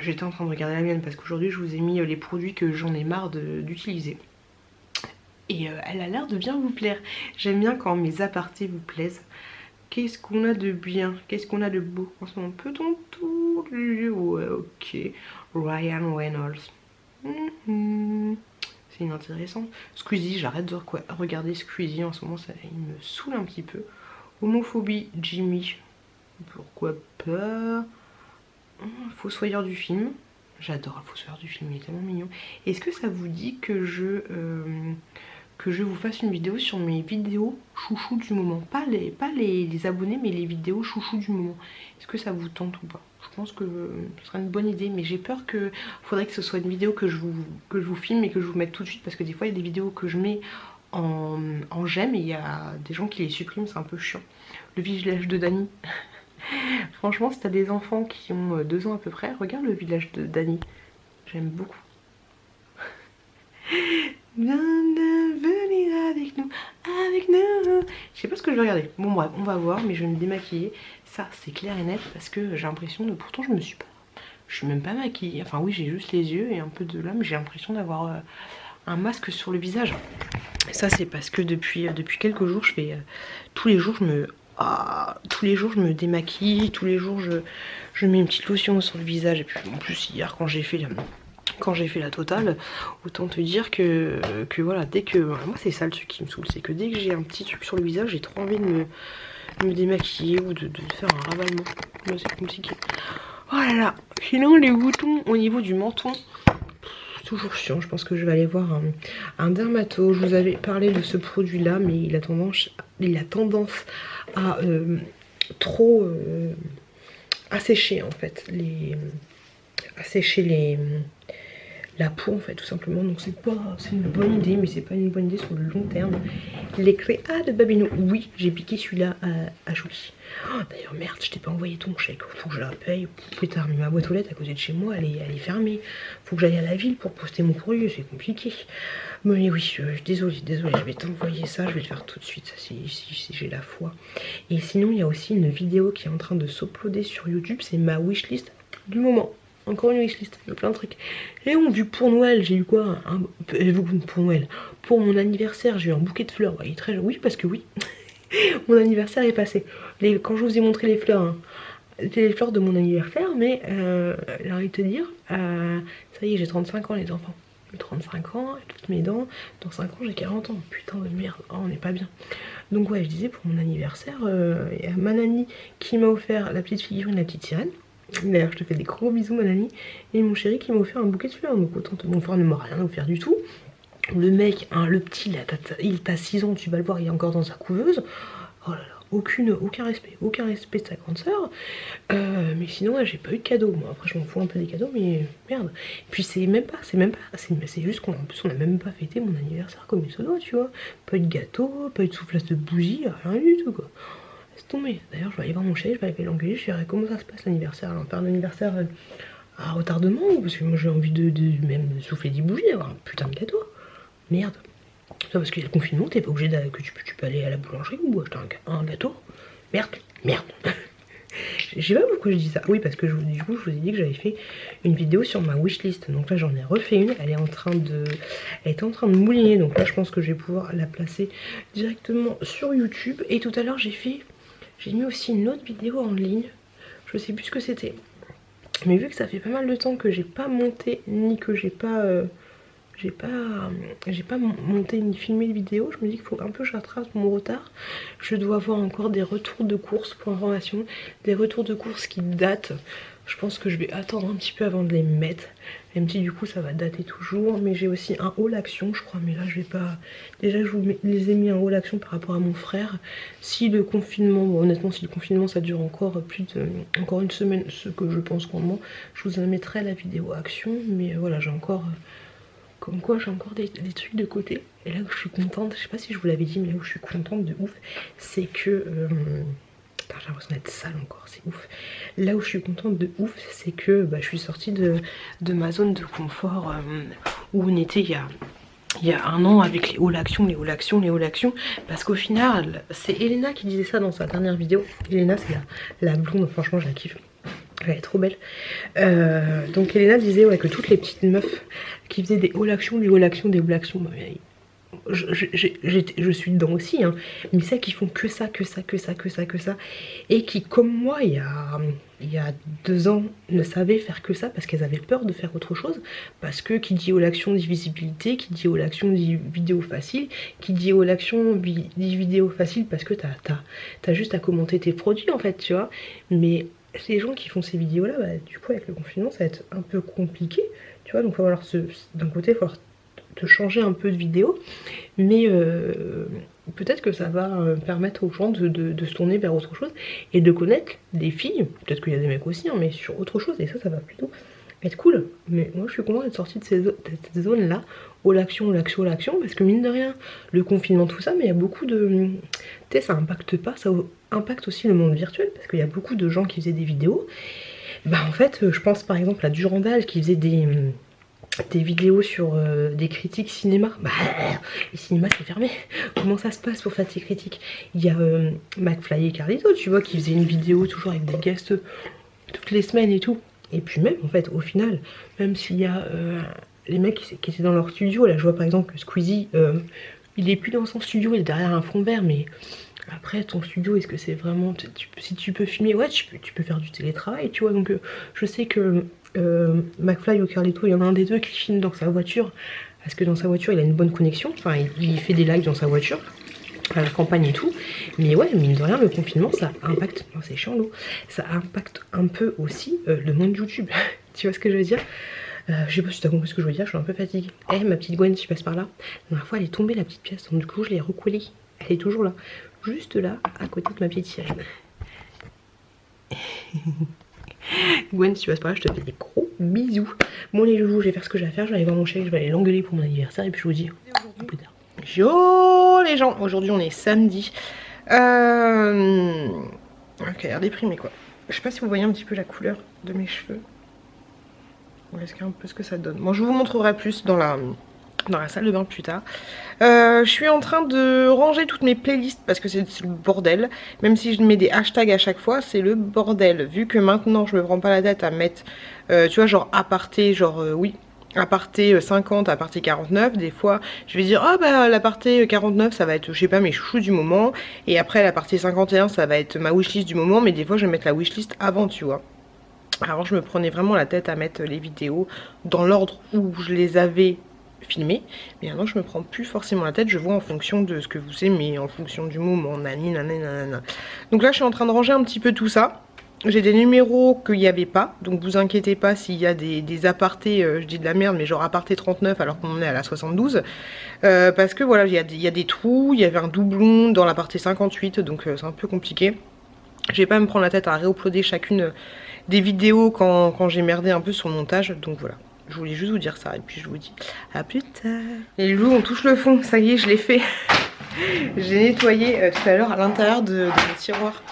J'étais en train de regarder la mienne parce qu'aujourd'hui je vous ai mis les produits que j'en ai marre d'utiliser. Et elle a l'air de bien vous plaire. J'aime bien quand mes apartés vous plaisent. Qu'est-ce qu'on a de bien? Qu'est-ce qu'on a de beau en ce moment? Peut-on tout? Ouais, ok. Ryan Reynolds. C'est inintéressant. Squeezie, j'arrête de regarder Squeezie en ce moment, il me saoule un petit peu. Homophobie, Jimmy. Pourquoi pas? Fossoyeur du film. J'adore le Fossoyeur du film, il est tellement mignon. Est-ce que ça vous dit que je vous fasse une vidéo sur mes vidéos chouchous du moment? Pas les abonnés, mais les vidéos chouchous du moment. Est-ce que ça vous tente ou pas? Je pense que ce serait une bonne idée, mais j'ai peur que faudrait que ce soit une vidéo que je vous filme et que je vous mette tout de suite, parce que des fois il y a des vidéos que je mets en j'aime et il y a des gens qui les suppriment, c'est un peu chiant. Le village de Dany. Franchement, si t'as des enfants qui ont 2 ans à peu près, regarde le village de Dany. J'aime beaucoup. Viens venir avec nous. Je sais pas ce que je vais regarder. Bon bref, on va voir, mais je vais me démaquiller. Ça, c'est clair et net parce que j'ai l'impression de... Pourtant, je suis même pas maquillée. Enfin oui, j'ai juste les yeux et un peu de là, mais j'ai l'impression d'avoir un masque sur le visage. Ça, c'est parce que depuis quelques jours, je fais... tous les jours, je me démaquille. Tous les jours, je mets une petite lotion sur le visage. Et puis en plus, hier, quand j'ai fait la totale, autant te dire que voilà, dès que... Moi c'est ça le truc qui me saoule, c'est que dès que j'ai un petit truc sur le visage, j'ai trop envie de me démaquiller ou de faire un ravalement. Là c'est compliqué. Oh là là. Sinon les boutons au niveau du menton, toujours chiant. Je pense que je vais aller voir un dermato. Je vous avais parlé de ce produit là, mais il a tendance à trop assécher en fait la peau en fait tout simplement, donc c'est une bonne idée, mais c'est pas une bonne idée sur le long terme. Les créas de Babino, oui j'ai piqué celui-là à Julie. Oh, d'ailleurs merde, je t'ai pas envoyé ton chèque, faut que je la paye plus tard, mais ma boîte aux lettres à côté de chez moi elle est fermée, faut que j'aille à la ville pour poster mon courrier, c'est compliqué. Mais oui, désolée, je vais t'envoyer ça, je vais le faire tout de suite si j'ai la foi. Et sinon il y a aussi une vidéo qui est en train de s'uploader sur YouTube, c'est ma wishlist du moment. Encore une wishlist, il y a plein de trucs. Et on vu pour Noël, j'ai eu quoi? Pour Noël. Pour mon anniversaire, j'ai eu un bouquet de fleurs. Il est très... Oui, parce que oui. Mon anniversaire est passé. Quand je vous ai montré les fleurs, hein, c'était les fleurs de mon anniversaire, mais j'ai envie de te dire, ça y est, j'ai 35 ans les enfants. J'ai 35 ans, toutes mes dents. Dans 5 ans, j'ai 40 ans. Putain de merde, oh, on n'est pas bien. Donc ouais, je disais, pour mon anniversaire, il y a ma nanny qui m'a offert la petite figurine, la petite sirène. D'ailleurs je te fais des gros bisous ma nanny. Et mon chéri qui m'a offert un bouquet de fleurs. Donc autant mon frère ne m'a rien offert du tout. Le mec, hein, le petit là, il t'a 6 ans, tu vas le voir, il est encore dans sa couveuse. Oh là là, aucun respect de sa grande sœur. Mais sinon ouais, j'ai pas eu de cadeau. Bon après je m'en fous un peu des cadeaux, mais merde. Puis c'est juste qu'en plus on a même pas fêté mon anniversaire comme il se doit, tu vois. Pas eu de gâteau, pas eu de soufflasse de bougie, rien du tout quoi. Laisse tomber. D'ailleurs je vais aller voir mon chéri, je vais aller l'engueuler, je verrai comment ça se passe l'anniversaire. Alors faire l'anniversaire un retardement ou parce que moi j'ai envie de même souffler des bougies, avoir un putain de gâteau. Merde. Ça parce qu'il y a le confinement, t'es pas obligé que tu peux aller à la boulangerie ou acheter un gâteau. Merde. Je sais pas pourquoi je dis ça. Oui, parce que du coup, je vous ai dit que j'avais fait une vidéo sur ma wishlist. Donc là, j'en ai refait une. Elle était en train de mouliner. Donc là, je pense que je vais pouvoir la placer directement sur YouTube. Et tout à l'heure, j'ai mis aussi une autre vidéo en ligne. Je sais plus ce que c'était. Mais vu que ça fait pas mal de temps que j'ai pas monté, ni que j'ai pas monté ni filmé de vidéo, je me dis qu'il faut un peu que je rattrape mon retard. Je dois avoir encore des retours de courses pour information, des retours de courses qui datent. Je pense que je vais attendre un petit peu avant de les mettre, même si du coup ça va dater toujours. Mais j'ai aussi un haul action je crois, mais là je vais pas... Déjà je vous les ai mis un haul action par rapport à mon frère. Si le confinement, bon, honnêtement si le confinement ça dure encore encore une semaine, ce que je pense grandement, je vous en mettrai la vidéo action. Mais voilà, j'ai encore... Comme quoi j'ai encore des trucs de côté. Et là où je suis contente, je sais pas si je vous l'avais dit, mais là où je suis contente de ouf, c'est que... Putain, j'ai l'impression d'être sale encore, c'est ouf. Là où je suis contente de ouf, c'est que je suis sortie de ma zone de confort où on était il y a un an avec les haul action, parce qu'au final, c'est Elena qui disait ça dans sa dernière vidéo. Elena, c'est la blonde, franchement je la kiffe. Elle est trop belle. Donc Elena disait que toutes les petites meufs qui faisaient des haul action, je suis dedans aussi, hein, mais celles qui font que ça, et qui comme moi il y a 2 ans ne savaient faire que ça parce qu'elles avaient peur de faire autre chose, parce que qui dit haul action dit visibilité, qui dit haul action dit vidéo facile, qui dit haul action dit vidéo facile parce que t'as juste à commenter tes produits en fait, tu vois. Mais les gens qui font ces vidéos là, du coup avec le confinement ça va être un peu compliqué, tu vois. Donc il va falloir d'un côté il va falloir te changer un peu de vidéo, mais peut-être que ça va permettre aux gens de se tourner vers autre chose et de connaître des filles, peut-être qu'il y a des mecs aussi, hein, mais sur autre chose, et ça va plutôt être cool. Mais moi je suis contente d'être sortie de cette zone là, haul action, parce que mine de rien, le confinement tout ça, mais il y a beaucoup de... Tu sais, ça impacte pas, ça impacte aussi le monde virtuel, parce qu'il y a beaucoup de gens qui faisaient des vidéos. En fait, je pense par exemple à Durandal qui faisait des vidéos sur des critiques cinéma. Les cinémas c'est fermé. Comment ça se passe pour faire ces critiques? Il y a McFly et Carlito, tu vois, qui faisaient une vidéo toujours avec des guests toutes les semaines et tout. Et puis même en fait au final, même s'il y a les mecs qui étaient dans leur studio, là je vois par exemple Squeezie, il est plus dans son studio, il est derrière un fond vert, mais après ton studio, est-ce que c'est vraiment... Si tu peux filmer, ouais tu peux faire du télétravail, tu vois. Donc je sais que McFly ou Carlito, il y en a un des deux qui filme dans sa voiture, parce que dans sa voiture il a une bonne connexion, enfin il fait des lives dans sa voiture à la campagne et tout. Mais ouais, mine de rien, le confinement ça impacte, oh, c'est chiant l'eau, ça impacte un peu aussi le monde YouTube. Tu vois ce que je veux dire? Je sais pas si t'as compris ce que je veux dire, je suis un peu fatiguée. Ma petite Gwen, tu passes par là. La dernière fois elle est tombée la petite pièce, donc du coup je l'ai recollée. Elle est toujours là, juste là, à côté de ma petite sirène. Gwen, si tu passes par là, je te fais des gros bisous. Bon les loulous, je vais faire ce que j'ai à faire, je vais aller voir mon chéri, je vais aller l'engueuler pour mon anniversaire et puis je vous dis à plus tard. Yo les gens, aujourd'hui on est samedi. Ok, l'air déprimé quoi. Je sais pas si vous voyez un petit peu la couleur de mes cheveux. On va regarder un peu ce que ça donne. Bon, je vous montrerai plus dans la salle de bain plus tard. Je suis en train de ranger toutes mes playlists parce que c'est le bordel. Même si je mets des hashtags à chaque fois, c'est le bordel. Vu que maintenant je me prends pas la tête à mettre, tu vois, genre aparté, genre oui, aparté 50, aparté 49. Des fois je vais dire, ah bah l'aparté 49 ça va être, je sais pas, mes chouchous du moment. Et après l'aparté 51 ça va être ma wishlist du moment. Mais des fois je vais mettre la wishlist avant, tu vois. Avant je me prenais vraiment la tête à mettre les vidéos dans l'ordre où je les avais filmé, mais maintenant je me prends plus forcément la tête, je vois en fonction de ce que vous aimez, en fonction du moment, nanana. Donc là je suis en train de ranger un petit peu tout ça. J'ai des numéros qu'il n'y avait pas, donc vous inquiétez pas s'il y a des apartés, je dis de la merde, mais genre aparté 39 alors qu'on est à la 72, parce que voilà, il y a des trous, il y avait un doublon dans l'aparté 58, donc c'est un peu compliqué. Je vais pas me prendre la tête à réuploader chacune des vidéos quand j'ai merdé un peu sur le montage, donc voilà. Je voulais juste vous dire ça et puis je vous dis à plus tard. Les loups, on touche le fond, ça y est, je l'ai fait. J'ai nettoyé tout à l'heure à l'intérieur de mon tiroir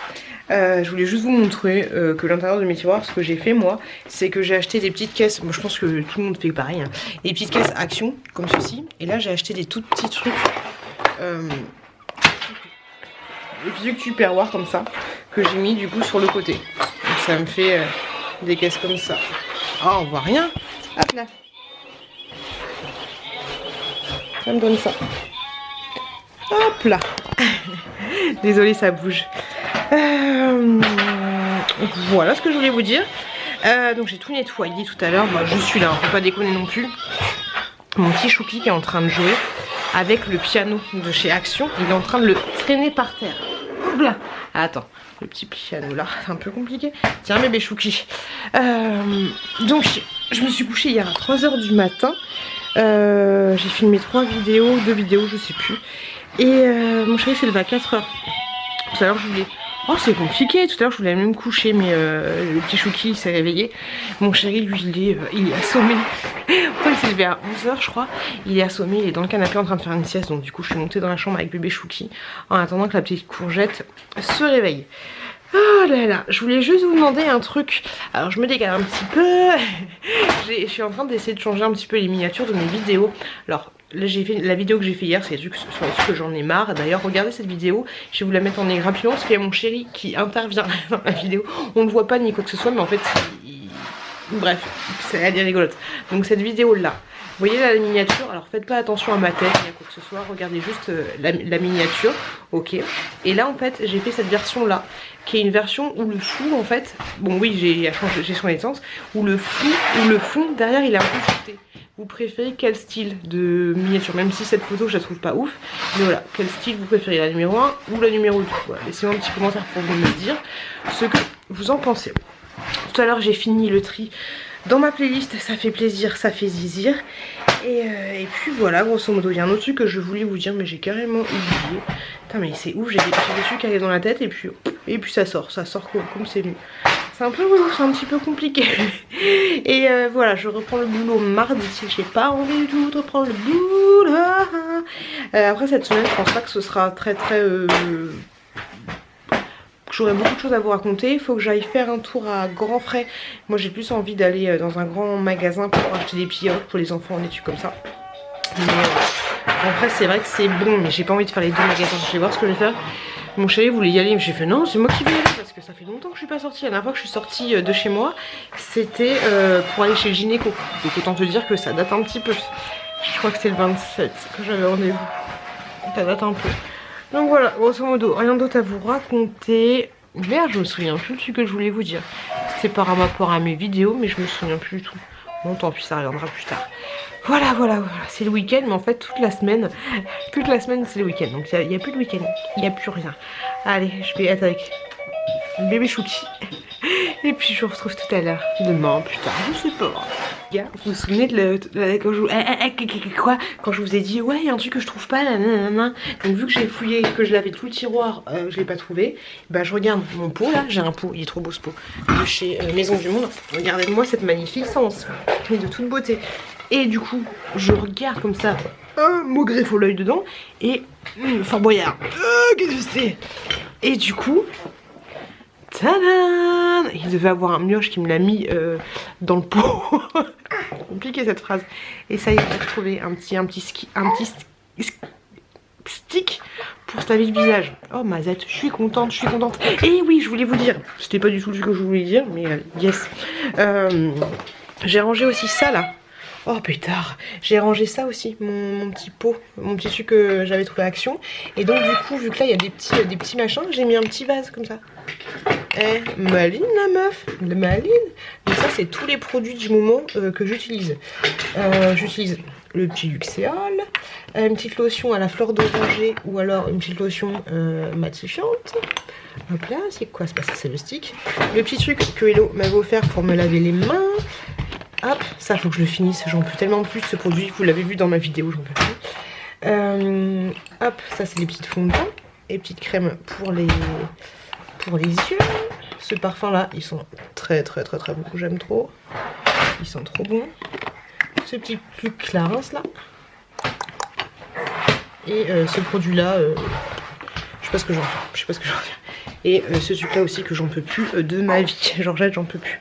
Je voulais juste vous montrer que l'intérieur de mes tiroirs, ce que j'ai fait moi, c'est que j'ai acheté des petites caisses. Moi je pense que tout le monde fait pareil, hein. Des petites caisses Action comme ceci. Et là j'ai acheté des tout petits trucs, des petits tupperwares comme ça, que j'ai mis du coup sur le côté. Donc ça me fait des caisses comme ça. Oh, on voit rien. Hop là. Ça me donne ça. Hop là. Désolée, ça bouge. Voilà ce que je voulais vous dire. Donc j'ai tout nettoyé tout à l'heure. Moi je suis là, on peut pas déconner non plus. Mon petit Chouki qui est en train de jouer avec le piano de chez Action. Il est en train de le traîner par terre. Hop là. Attends, le petit piano là, c'est un peu compliqué. Tiens bébé Chouki. Donc je me suis couchée hier à 3 h du matin. J'ai filmé 2 vidéos, je sais plus. Et mon chéri s'est levé à 4 h. Tout à l'heure je voulais... Oh c'est compliqué, tout à l'heure je voulais même me coucher, mais le petit Chouki s'est réveillé. Mon chéri lui il est assommé. Il s'est levé à 11 h je crois. Il est assommé, il est dans le canapé en train de faire une sieste. Donc du coup je suis montée dans la chambre avec bébé Chouki en attendant que la petite courgette se réveille. Oh là là, je voulais juste vous demander un truc. Alors je me dégale un petit peu. Je suis en train d'essayer de changer un petit peu les miniatures de mes vidéos. Alors là j'ai fait la vidéo que j'ai fait hier, c'est sur les trucs que j'en ai marre. D'ailleurs regardez cette vidéo, je vais vous la mettre en écran rapidement parce qu'il y a mon chéri qui intervient dans la vidéo. On ne voit pas ni quoi que ce soit, mais en fait bref, elle est rigolote. Donc cette vidéo là, vous voyez la miniature, alors faites pas attention à ma tête ni à quoi que ce soit, regardez juste la miniature, ok. Et là en fait j'ai fait cette version là, qui est une version où le flou en fait, bon oui j'ai changé de sens, où le flou, où le fond derrière il est un peu flouté. Vous préférez quel style de miniature? Même si cette photo je la trouve pas ouf, mais voilà, quel style vous préférez, la numéro 1 ou la numéro 2? Voilà, laissez-moi un petit commentaire pour vous me dire ce que vous en pensez. Tout à l'heure j'ai fini le tri dans ma playlist, ça fait plaisir, ça fait zizir. Et puis voilà, grosso modo, il y a un autre truc que je voulais vous dire mais j'ai carrément oublié. Putain mais c'est ouf, j'ai des trucs qui arrivent dans la tête et puis ça sort comme c'est mieux. C'est un peu relou, c'est un petit peu compliqué. Et voilà, je reprends le boulot mardi, j'ai pas envie du tout de reprendre le boulot. Après cette semaine, je pense pas que ce sera très j'aurai beaucoup de choses à vous raconter. Il faut que j'aille faire un tour à grands frais. Moi j'ai plus envie d'aller dans un grand magasin pour acheter des petits pour les enfants, des trucs comme ça. Mais en vrai c'est vrai que c'est bon, mais j'ai pas envie de faire les 2 magasins. Je vais voir ce que je vais faire. Mon chéri voulait y aller, mais j'ai fait non, c'est moi qui vais y aller parce que ça fait longtemps que je suis pas sortie. La dernière fois que je suis sortie de chez moi, c'était pour aller chez le gynéco. Donc autant te dire que ça date un petit peu. Je crois que c'est le 27 que j'avais rendez-vous. Ça date un peu. Donc voilà, grosso modo, rien d'autre à vous raconter. Merde, je me souviens plus de ce que je voulais vous dire. C'était par rapport à mes vidéos, mais je me souviens plus du tout. Bon, tant pis, ça reviendra plus tard. Voilà, c'est le week-end, mais en fait, toute la semaine c'est le week-end. Donc il n'y a plus de week-end, il n'y a plus rien. Allez, je vais être avec bébé Chouki. Et puis je vous retrouve tout à l'heure, demain, plus tard, je sais pas. Vous vous souvenez de quand je vous ai dit ouais il y a un truc que je trouve pas, nanana. Donc vu que j'ai fouillé, que je l'avais tout le tiroir, je l'ai pas trouvé. Bah je regarde mon pot là, j'ai un pot, il est trop beau ce pot, de chez Maison du Monde. Regardez-moi cette magnifique sens, il est de toute beauté. Et du coup je regarde comme ça, un mot greffe au l'œil dedans et Fort Boyard, qu'est-ce que c'est? Et du coup tadam, il devait avoir un mioche qui me l'a mis dans le pot. Compliqué cette phrase. Et ça y est, j'ai trouvé un petit stick pour se laver le visage. Oh Mazette, je suis contente, Et oui, je voulais vous dire, c'était pas du tout ce que je voulais dire, mais yes. J'ai rangé aussi ça là. Oh pétard, j'ai rangé ça aussi, mon petit pot, mon petit truc que j'avais trouvé à Action. Et donc du coup, vu que là il y a des petits machins, j'ai mis un petit vase comme ça. Eh, maline la meuf, maline. Mais ça c'est tous les produits du moment que j'utilise. J'utilise le petit Luxéol, une petite lotion à la fleur d'oranger ou alors une petite lotion matifiante. Hop là, c'est quoi? Ça c'est le stick. Le petit truc que Hello m'avait offert pour me laver les mains. Hop, ça faut que je le finisse, j'en peux tellement plus ce produit, vous l'avez vu dans ma vidéo, j'en peux plus. Hop, ça c'est les petites fonds de teint et petites crèmes pour les yeux. Ce parfum là, ils sont très bons, j'aime trop. Ils sont trop bons. Ce petit truc Clarins là. Et ce produit là, je sais pas ce que j'en fais, Et ce truc là aussi que j'en peux plus de ma vie. Georgette, j'en peux plus.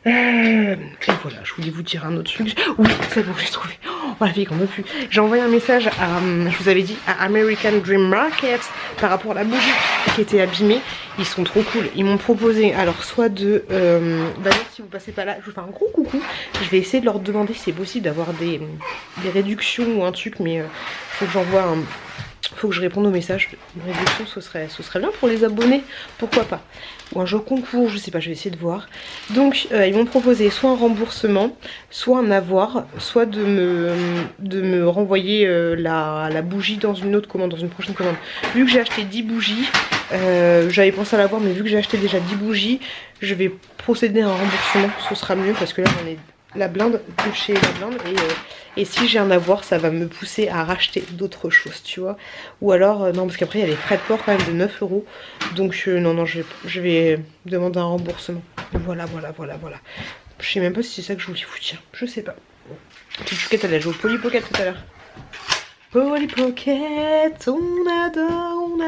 Et voilà, je voulais vous dire un autre truc. Oui, c'est bon, j'ai trouvé. Oh la fille qu'on peut plus. J'ai envoyé un message à, je vous avais dit, à American Dream Market par rapport à la bougie qui était abîmée. Ils sont trop cool. Ils m'ont proposé, alors soit de... d'ailleurs, si vous passez pas là, je vous fais un gros coucou. Je vais essayer de leur demander si c'est possible d'avoir des réductions ou un truc, mais faut que j'envoie un... Faut que je réponde aux messages. Une réduction, ce serait bien pour les abonnés, pourquoi pas. Ou un jeu concours, je sais pas, je vais essayer de voir. Donc ils m'ont proposé soit un remboursement, soit un avoir, soit de me renvoyer la bougie dans une autre commande, dans une prochaine commande. Vu que j'ai acheté 10 bougies, j'avais pensé à l'avoir, mais vu que j'ai acheté déjà 10 bougies, je vais procéder à un remboursement, ce sera mieux parce que là j'en ai la blinde de chez la blinde et si j'ai un avoir ça va me pousser à racheter d'autres choses, tu vois, ou alors non, parce qu'après il y a les frais de port quand même de 9 €, donc non je vais demander un remboursement. Voilà. Je sais même pas si c'est ça que je voulais vous dire, je sais pas. Petite chouquette, elle a joué au Polly Pocket tout à l'heure. Polly Pocket, on adore.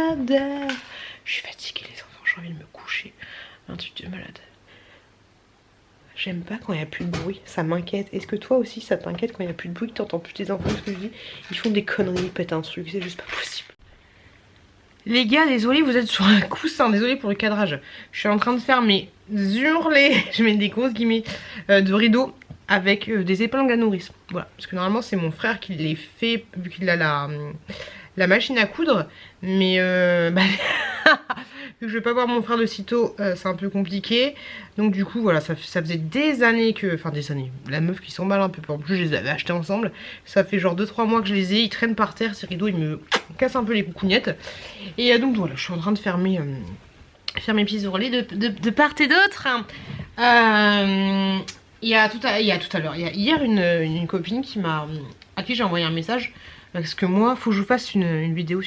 Je suis fatiguée les enfants, j'ai envie de me coucher, un truc de malade. J'aime pas quand il n'y a plus de bruit, ça m'inquiète. Est-ce que toi aussi ça t'inquiète quand il n'y a plus de bruit, que t'entends plus tes enfants, ce que je dis? Ils font des conneries, ils pètent un truc, c'est juste pas possible. Les gars, désolé, vous êtes sur un coussin, désolé pour le cadrage. Je suis en train de faire mes hurlés, je mets des grosses guillemets, de rideaux avec des épingles à nourrice. Voilà, parce que normalement c'est mon frère qui les fait, vu qu'il a la machine à coudre. Mais vu que je vais pas voir mon frère de sitôt, c'est un peu compliqué. Donc du coup voilà, ça faisait des années que... Enfin des années, la meuf qui s'emballe un peu. En plus je les avais achetés ensemble. Ça fait genre 2-3 mois que je les ai. Ils traînent par terre, ces rideaux, ils me cassent un peu les coucougnettes. Et donc voilà, je suis en train de faire mes petits ourlets de part et d'autre. Il y a tout à l'heure, il y a hier une copine à qui j'ai envoyé un message. Parce que moi, faut que je vous fasse une vidéo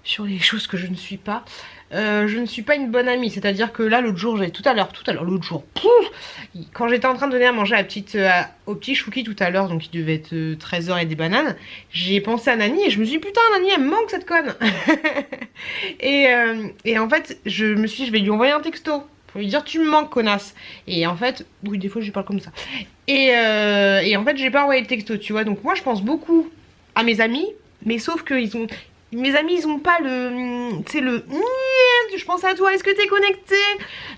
sur les choses que je ne suis pas. Je ne suis pas une bonne amie, c'est-à-dire que là l'autre jour, l'autre jour, quand j'étais en train de donner à manger au petit Chouki tout à l'heure, donc il devait être 13 h et des bananes, j'ai pensé à Nani et je me suis dit putain Nani elle me manque cette conne. et en fait je me suis dit je vais lui envoyer un texto pour lui dire tu me manques connasse. Et en fait, oui des fois je lui parle comme ça. Et en fait j'ai pas envoyé le texto, tu vois, donc moi je pense beaucoup à mes amis, mais sauf que mes amis ils ont pas tu sais je pense à toi, est-ce que t'es connecté?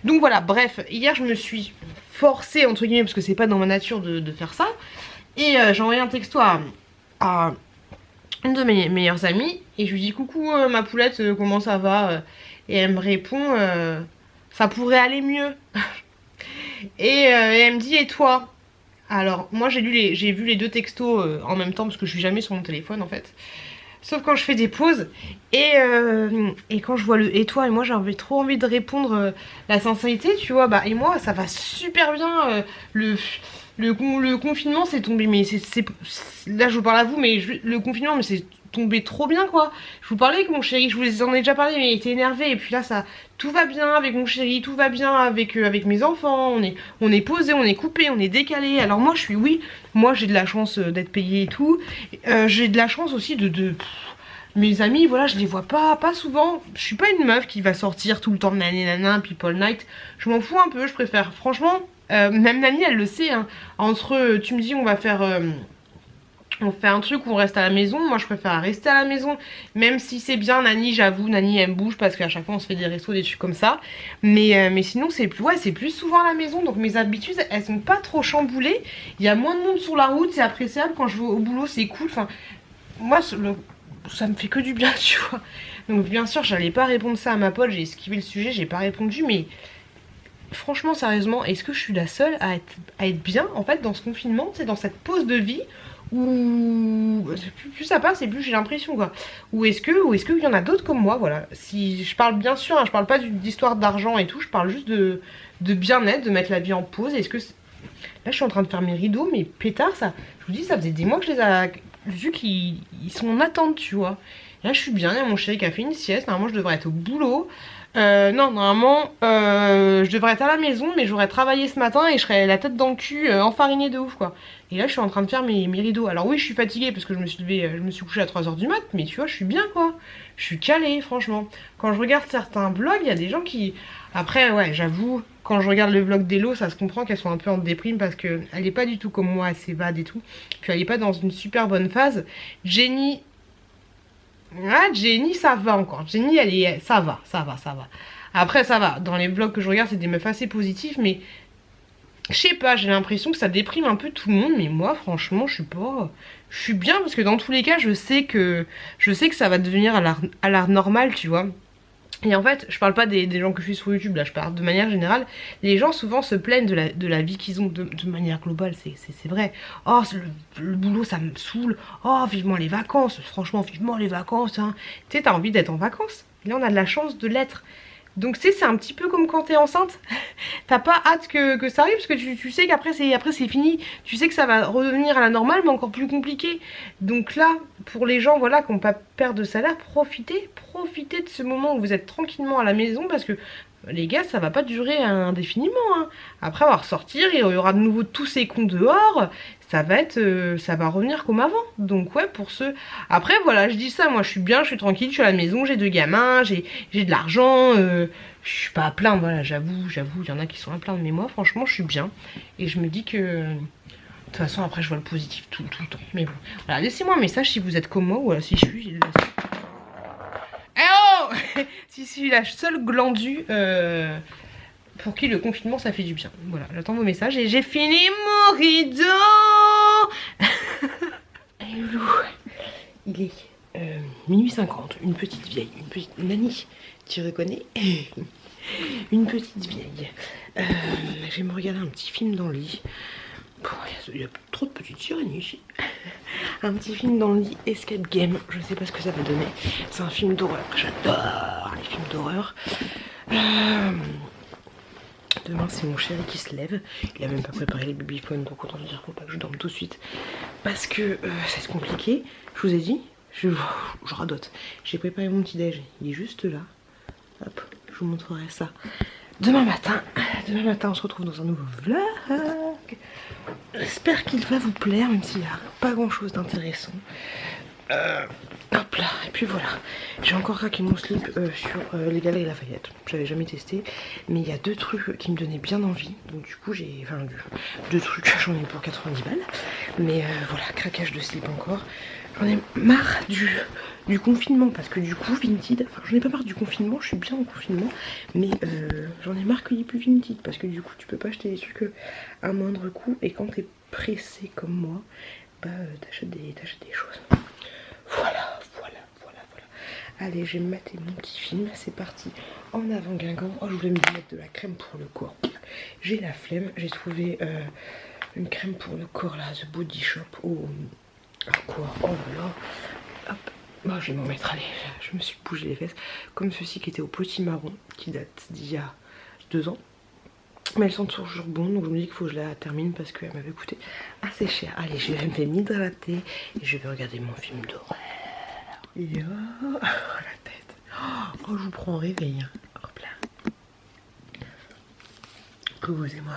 Donc voilà, bref, hier je me suis forcée entre guillemets parce que c'est pas dans ma nature de faire ça. Et j'ai envoyé un texto à une de mes meilleures amies et je lui dis coucou ma poulette, comment ça va? Et elle me répond ça pourrait aller mieux. et elle me dit et toi? Alors moi j'ai vu les deux textos en même temps parce que je suis jamais sur mon téléphone en fait. Sauf quand je fais des pauses et quand je vois le et toi, et moi j'ai trop envie de répondre la sincérité, tu vois, et moi ça va super bien, le confinement c'est tombé, mais là je vous parle à vous, mais le confinement mais c'est tombé trop bien quoi. Je vous parlais avec mon chéri, je vous en ai déjà parlé mais il était énervé et puis là tout va bien avec mon chéri, tout va bien avec mes enfants, on est posé, on est coupé, on est décalé. Alors moi moi j'ai de la chance d'être payée et tout, j'ai de la chance aussi mes amis, voilà, je les vois pas souvent. Je suis pas une meuf qui va sortir tout le temps de nanana, people night. Je m'en fous un peu, je préfère, franchement, même Nani elle le sait, hein, entre tu me dis on fait un truc où on reste à la maison, moi je préfère rester à la maison, même si c'est bien Nani, j'avoue, Nani elle me bouge parce qu'à chaque fois on se fait des restos, des trucs comme ça, mais sinon c'est plus souvent à la maison, donc mes habitudes elles sont pas trop chamboulées, il y a moins de monde sur la route, c'est appréciable, quand je vais au boulot c'est cool, enfin moi ça me fait que du bien tu vois, donc bien sûr j'allais pas répondre ça à ma pote, j'ai esquivé le sujet, j'ai pas répondu, mais franchement sérieusement, est-ce que je suis la seule à être bien en fait dans ce confinement, c'est dans cette pause de vie ou plus ça passe et plus j'ai l'impression quoi, ou est-ce qu'il y en a d'autres comme moi, voilà. Si je parle bien sûr, hein, je parle pas d'histoire d'argent et tout, je parle juste de bien-être, de mettre la vie en pause. Est-ce que là je suis en train de faire mes rideaux, mais pétard, ça, je vous dis ça faisait des mois que je les ai vus qu'ils sont en attente tu vois. Et là je suis bien, il y a mon chéri qui a fait une sieste, normalement je devrais être au boulot. Non, normalement, je devrais être à la maison, mais j'aurais travaillé ce matin et je serais la tête dans le cul, enfarinée de ouf, quoi. Et là, je suis en train de faire mes rideaux. Alors oui, je suis fatiguée parce que je me suis levée, je me suis couchée à 3h du mat, mais tu vois, je suis bien, quoi. Je suis calée, franchement. Quand je regarde certains vlogs, il y a des gens qui... Après, ouais, j'avoue, quand je regarde le vlog d'Hello, ça se comprend qu'elles sont un peu en déprime parce que elle est pas du tout comme moi, elle s'évade et tout. Puis elle est pas dans une super bonne phase. Jenny... Ah, Jenny, ça va encore. Jenny, elle est... Ça va. Après, ça va. Dans les vlogs que je regarde, c'est des meufs assez positives, mais... Je sais pas, j'ai l'impression que ça déprime un peu tout le monde, mais moi, franchement, je suis pas... Je suis bien, parce que dans tous les cas, je sais que ça va devenir à l'art normal, tu vois. Et en fait, je parle pas des gens que je suis sur YouTube, là, je parle de manière générale. Les gens souvent se plaignent de la vie qu'ils ont de manière globale, c'est vrai. Oh, le boulot, ça me saoule. Oh, vivement les vacances, franchement, vivement les vacances. Hein. Tu sais, t'as envie d'être en vacances. Là, on a de la chance de l'être. Donc, tu sais, c'est un petit peu comme quand t'es enceinte. T'as pas hâte que ça arrive, parce que tu sais qu'après c'est fini. Tu sais que ça va redevenir à la normale, mais encore plus compliqué. Donc là, pour les gens, voilà, qui n'ont pas peur de salaire, profitez de ce moment où vous êtes tranquillement à la maison, parce que les gars, ça va pas durer indéfiniment. Hein. Après, on va ressortir, il y aura de nouveau tous ces cons dehors. Ça va revenir comme avant. Donc ouais, pour ceux... Après, voilà, je dis ça, moi je suis bien, je suis tranquille, je suis à la maison, j'ai 2 gamins, j'ai de l'argent, je suis pas à plaindre, voilà, j'avoue, il y en a qui sont à plaindre, mais moi, franchement, je suis bien. Et je me dis que... De toute façon, après, je vois le positif tout le temps. Mais bon, voilà, laissez-moi un message si vous êtes comme moi, ou si je suis... Eh oh si je suis la seule glandue... pour qui le confinement ça fait du bien. Voilà, j'attends vos messages et j'ai fini mon rideau. Hello. Il est minuit 50, une petite vieille, une petite Nani, tu reconnais? Une petite vieille. Je vais me regarder un petit film dans le lit. Bon, il y a trop de petites sirènes ici. Un petit film dans le lit, Escape Game. Je sais pas ce que ça va donner. C'est un film d'horreur. J'adore les films d'horreur. Demain c'est mon chéri qui se lève. Il a même pas préparé les babyphones, donc autant dire faut pas que je dorme tout de suite. Parce que c'est compliqué. Je vous ai dit, je radote. J'ai préparé mon petit déj. Il est juste là. Hop, je vous montrerai ça. Demain matin, on se retrouve dans un nouveau vlog. J'espère qu'il va vous plaire, même s'il n'y a pas grand chose d'intéressant. Hop là, et puis voilà. J'ai encore craqué mon slip sur les Galeries Lafayette. J'avais jamais testé, mais il y a 2 trucs qui me donnaient bien envie. Donc du coup j'ai, enfin 2 trucs, j'en ai pour 90 balles. Mais voilà, craquage de slip encore. J'en ai marre du confinement, parce que du coup Vinted, enfin j'en ai pas marre du confinement, je suis bien en confinement, mais j'en ai marre qu'il n'y ait plus Vinted, parce que du coup tu peux pas acheter des trucs à moindre coût, et quand t'es pressé comme moi, bah t'achètes des choses. Voilà. Allez, je vais me mater mon petit film, c'est parti. En avant Guingamp. Oh, je voulais me mettre de la crème pour le corps. J'ai la flemme, j'ai trouvé une crème pour le corps là, The Body Shop. Oh, quoi. Oh là là. Hop. Bon, je vais m'en mettre, allez, je me suis bougé les fesses. Comme ceci qui était au potimarron, qui date d'il y a 2 ans. Mais elles sont toujours bonnes, donc je me dis qu'il faut que je la termine parce qu'elle m'avait coûté assez cher. Allez, je vais m'hydrater et je vais regarder mon film d'horreur. Et oh, la tête. Oh, je vous prends en réveil. Hein. Hop là. Excusez-moi.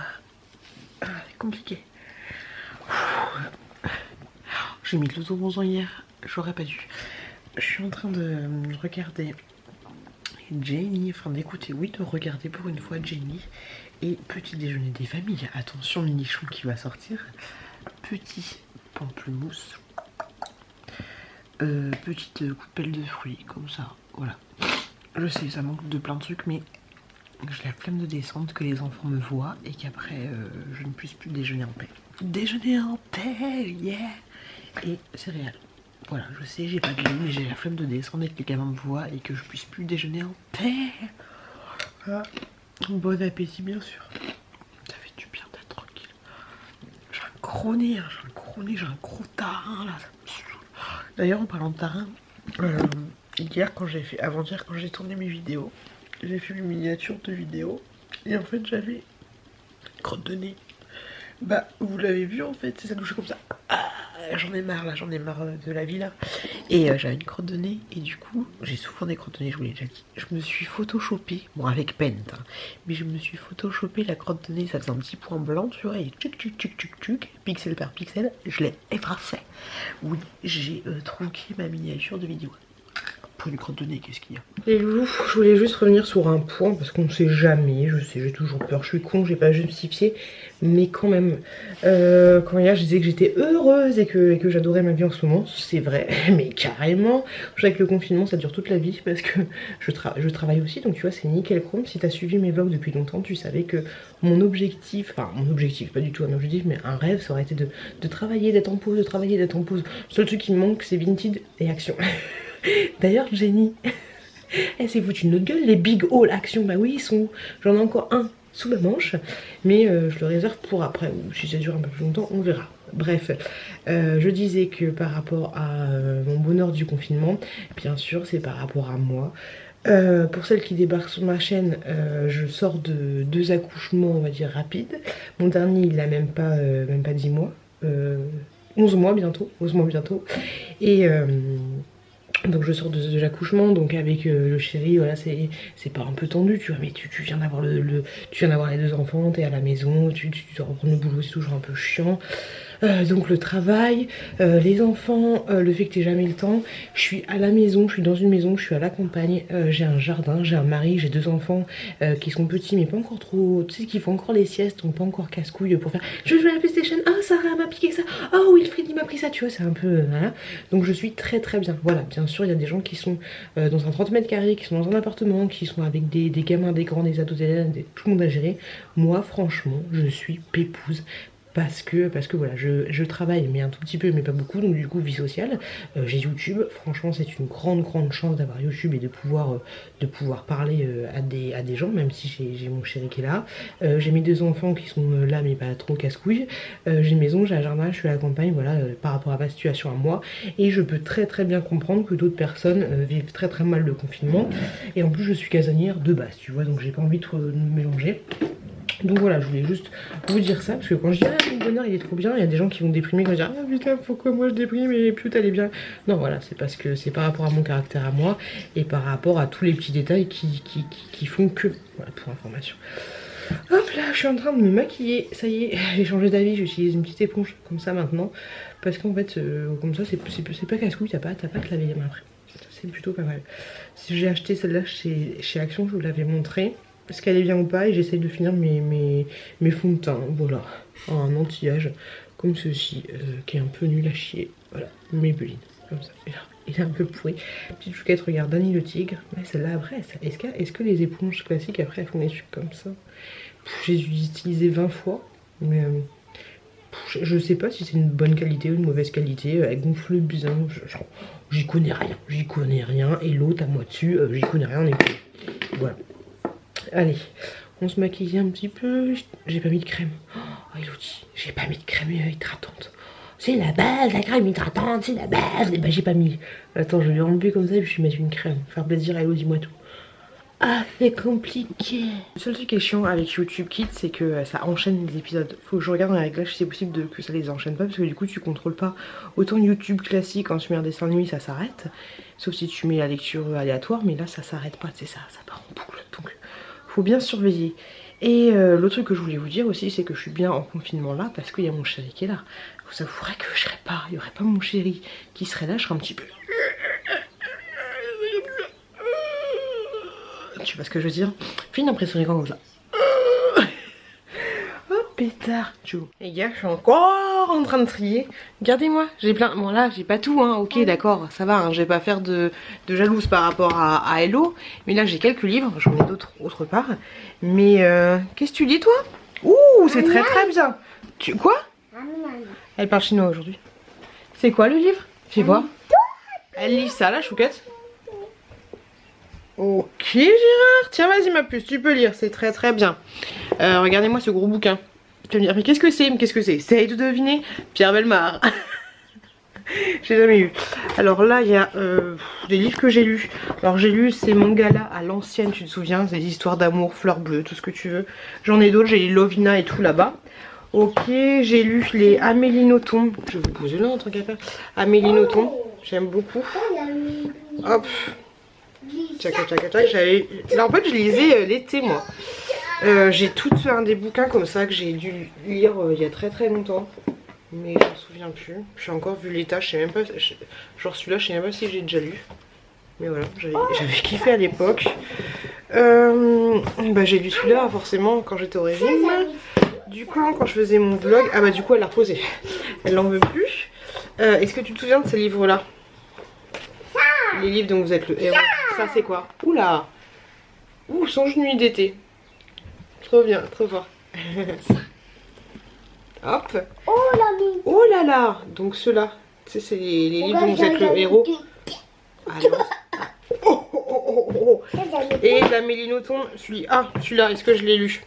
Ah, c'est compliqué. J'ai mis de l'autobronzant hier. J'aurais pas dû. Je suis en train de regarder Jenny. Enfin d'écouter, oui, de regarder pour une fois Jenny. Et petit déjeuner des familles. Attention, minichon qui va sortir. Petit pamplemousse. Petite coupelle de fruits, comme ça, voilà. Je sais, ça manque de plein de trucs, mais j'ai la flemme de descendre, que les enfants me voient et qu'après je ne puisse plus déjeuner en paix. Déjeuner en paix, yeah. Et céréales. Voilà, je sais, j'ai pas de lait, mais j'ai la flemme de descendre et que les gamins me voient et que je puisse plus déjeuner en paix. Ah, bon appétit, bien sûr. Ça fait du bien d'être tranquille. J'ai un gros nez, j'ai un gros tarin là, ça me saoule. D'ailleurs, en parlant de tarin, avant-hier quand j'ai tourné mes vidéos, j'ai fait une miniature de vidéo et en fait j'avais crotte de nez. Bah vous l'avez vu en fait, c'est ça touché comme ça. Ah, j'en ai marre là, j'en ai marre de la vie là. Et j'avais une crotte de nez et du coup, j'ai souvent des crottes de nez, je vous l'ai déjà dit. Je me suis photoshopé, bon avec peine, hein, mais je me suis photoshopé la crotte de nez, ça faisait un petit point blanc, tu vois, et tchuc, pixel par pixel, je l'ai effacé. Oui, j'ai tronqué ma miniature de vidéo. Pour une crotte de nez, qu'est-ce qu'il y a? Les loulous, je voulais juste revenir sur un point parce qu'on ne sait jamais, je sais, j'ai toujours peur, je suis con, j'ai pas justifié, mais quand même, quand hier je disais que j'étais heureuse et que j'adorais ma vie en ce moment, c'est vrai, mais carrément. Je sais que le confinement ça dure toute la vie parce que je travaille aussi, donc tu vois, c'est nickel chrome. Si t'as suivi mes vlogs depuis longtemps, tu savais que mon objectif, pas du tout un objectif, mais un rêve, ça aurait été de travailler, d'être en pause, de travailler, d'être en pause. Le seul truc qui me manque, c'est Vinted et Action. D'ailleurs, Jenny, elle s'est foutue une autre gueule, les Big Haul Action, bah oui, ils sont où? J'en ai encore un sous la manche, mais je le réserve pour après, ou si ça dure un peu plus longtemps, on verra. Bref, je disais que par rapport à mon bonheur du confinement, bien sûr, c'est par rapport à moi. Pour celles qui débarquent sur ma chaîne, je sors de 2 accouchements, on va dire, rapides. Mon dernier, il a même pas 10 mois, 11 mois bientôt, et... donc je sors de l'accouchement, donc avec le chéri, voilà, c'est pas un peu tendu, tu vois, mais tu viens d'avoir tu viens d'avoir les 2 enfants, t'es à la maison, tu dois reprendre le boulot, c'est toujours un peu chiant. Donc le travail, les enfants, le fait que t'aies jamais le temps. Je suis à la maison, je suis dans une maison, je suis à la campagne, j'ai un jardin, j'ai un mari, j'ai 2 enfants qui sont petits mais pas encore trop, tu sais, qui font encore les siestes, donc pas encore casse-couille pour faire je veux jouer à la PlayStation, ah Sarah m'a piqué ça, oh Wilfried il m'a pris ça, tu vois, c'est un peu voilà. Donc je suis très bien, voilà. Bien sûr il y a des gens qui sont dans un 30 mètres carrés, qui sont dans un appartement, qui sont avec des gamins, des grands, des ados, tout le monde à gérer. Moi franchement je suis pépouse. Parce que voilà, je travaille, mais un tout petit peu, mais pas beaucoup, donc du coup vie sociale. J'ai YouTube, franchement c'est une grande chance d'avoir YouTube et de pouvoir parler à des gens, même si j'ai mon chéri qui est là. J'ai mes 2 enfants qui sont là mais pas trop casse-couilles. J'ai une maison, j'ai un jardin, je suis à la campagne, voilà, par rapport à ma situation à moi. Et je peux très bien comprendre que d'autres personnes vivent très mal le confinement. Et en plus je suis casanière de base, tu vois, donc j'ai pas envie de me mélanger. Donc voilà, je voulais juste vous dire ça, parce que quand je dis ah mon bonheur il est trop bien, il y a des gens qui vont déprimer, qui vont dire ah putain pourquoi moi je déprime et putain elle est bien. Non voilà, c'est parce que c'est par rapport à mon caractère à moi et par rapport à tous les petits détails qui font que, voilà, pour information. Hop là, je suis en train de me maquiller, ça y est, j'ai changé d'avis, j'utilise une petite éponge comme ça maintenant, parce qu'en fait comme ça c'est pas casse-couille, t'as pas à te laver les mains après, c'est plutôt pas mal. Si j'ai acheté celle-là chez Action, je vous l'avais montré. Est-ce qu'elle est bien ou pas, et j'essaye de finir mes fonds de teint, voilà, un anti-âge comme ceci, qui est un peu nul à chier, voilà, Maybelline, comme ça, il est un peu pourri. Petite chouquette, regarde, Dany le tigre, mais celle-là après, est-ce que les éponges classiques après elles font des trucs comme ça? J'ai utilisé 20 fois, mais je sais pas si c'est une bonne qualité ou une mauvaise qualité, elle gonfle bien, j'y connais rien, et l'autre à moi dessus, j'y connais rien, on est cool. Voilà. Allez, on se maquille un petit peu. J'ai pas mis de crème. Oh Elodie, j'ai pas mis de crème hydratante. C'est la base, la crème hydratante, c'est la base. Et bah j'ai pas mis. Attends, je vais enlever comme ça et puis je vais mettre une crème. Faire plaisir à Elodie, dis-moi tout. Ah, c'est compliqué. Le seul truc qui est chiant avec YouTube Kids, c'est que ça enchaîne les épisodes. Faut que je regarde dans la réglage si c'est possible que ça les enchaîne pas, parce que du coup tu contrôles pas. Autant YouTube classique, quand tu mets un dessin animé, ça s'arrête. Sauf si tu mets la lecture aléatoire, mais là ça s'arrête pas, c'est ça part en boucle. Donc faut bien surveiller. Et l'autre truc que je voulais vous dire aussi, c'est que je suis bien en confinement là parce qu'il y a mon chéri qui est là. Vous avouerez que je serais pas, il y aurait pas mon chéri qui serait là, je serais un petit peu. Tu vois ce que je veux dire? Fais une impression d'écran comme ça. Oh pétard, tchou. Les gars, je suis encore en train de trier. Regardez-moi, j'ai plein. Bon là, j'ai pas tout, hein. Ok, d'accord, ça va. Hein. Je vais pas faire de jalouse par rapport à Hello. Mais là, j'ai quelques livres. J'en ai d'autres autre part. Mais qu'est-ce que tu dis, toi? Ouh, c'est très bien. Quoi? Elle parle chinois aujourd'hui. C'est quoi le livre? Fais voir. Elle lit ça, la chouquette. Ok Gérard, tiens vas-y ma puce, tu peux lire, c'est très bien. Regardez-moi ce gros bouquin. Tu vas me dire mais qu'est-ce que c'est? Essaye de deviner. Pierre Bellemare. J'ai jamais eu. Alors là il y a des livres que j'ai lus. Alors j'ai lu ces mangas-là à l'ancienne, tu te souviens, des histoires d'amour, fleurs bleues, tout ce que tu veux. J'en ai d'autres, j'ai les Lovina et tout là-bas. Ok, j'ai lu les Amélie Nothomb. Je vais vous poser là en tant qu'à faire. Amélie Nothomb, j'aime beaucoup. Hop. Tchac, tchac, tchac. Là en fait je lisais l'été moi. J'ai tout un des bouquins comme ça que j'ai dû lire il y a très très longtemps. Mais je me souviens plus. J'ai encore vu l'état, je sais même pas. Genre celui-là, je sais même pas si j'ai déjà lu. Mais voilà, j'avais kiffé à l'époque. Bah, j'ai lu celui-là forcément quand j'étais au régime. Du coup, quand je faisais mon vlog, ah bah du coup elle l'a reposé. Elle n'en veut plus. Est-ce que tu te souviens de ces livres-là? Les livres dont vous êtes le héros. Ça c'est quoi? Oula. Ouh, Songe nuit d'été. Trop bien, trop fort. Hop. Oh là là. Donc ceux-là, tu sais, c'est les livres dont vous êtes le héros. Alors. Oh, oh, oh, oh, oh. Et l'Amélie Nothomb, celui-là, est-ce que je l'ai lu?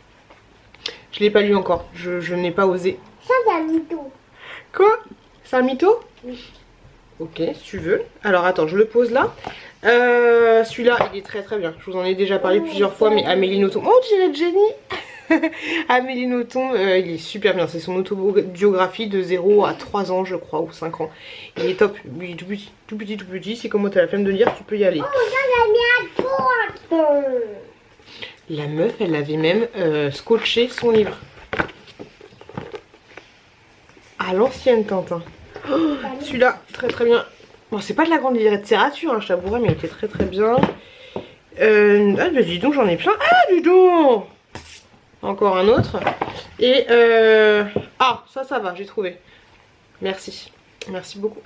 Je l'ai pas lu encore, je n'ai pas osé. Ça, c'est un mytho. Quoi? C'est un mytho? Oui. Ok, si tu veux. Alors attends, je le pose là. Celui-là, il est très très bien. Je vous en ai déjà parlé plusieurs fois, mais Amélie Nothomb. Oh, je dirais Jenny. Amélie Nothomb, il est super bien. C'est son autobiographie de 0 à 3 ans, je crois, ou 5 ans. Il est top. Il est tout petit, tout petit, tout petit. C'est comme tu as la flemme de lire, tu peux y aller. Oh, ça, j'ai mis à porte. La meuf, elle avait même scotché son livre. À l'ancienne Tintin. Oh, celui-là, très très bien. Bon, c'est pas de la grande littérature, hein, je t'avouerai, mais il était très très bien. Ah, bah dis donc, j'en ai plein. Ah, dis donc. Encore un autre. Et ah, ça va, j'ai trouvé. Merci. Merci beaucoup.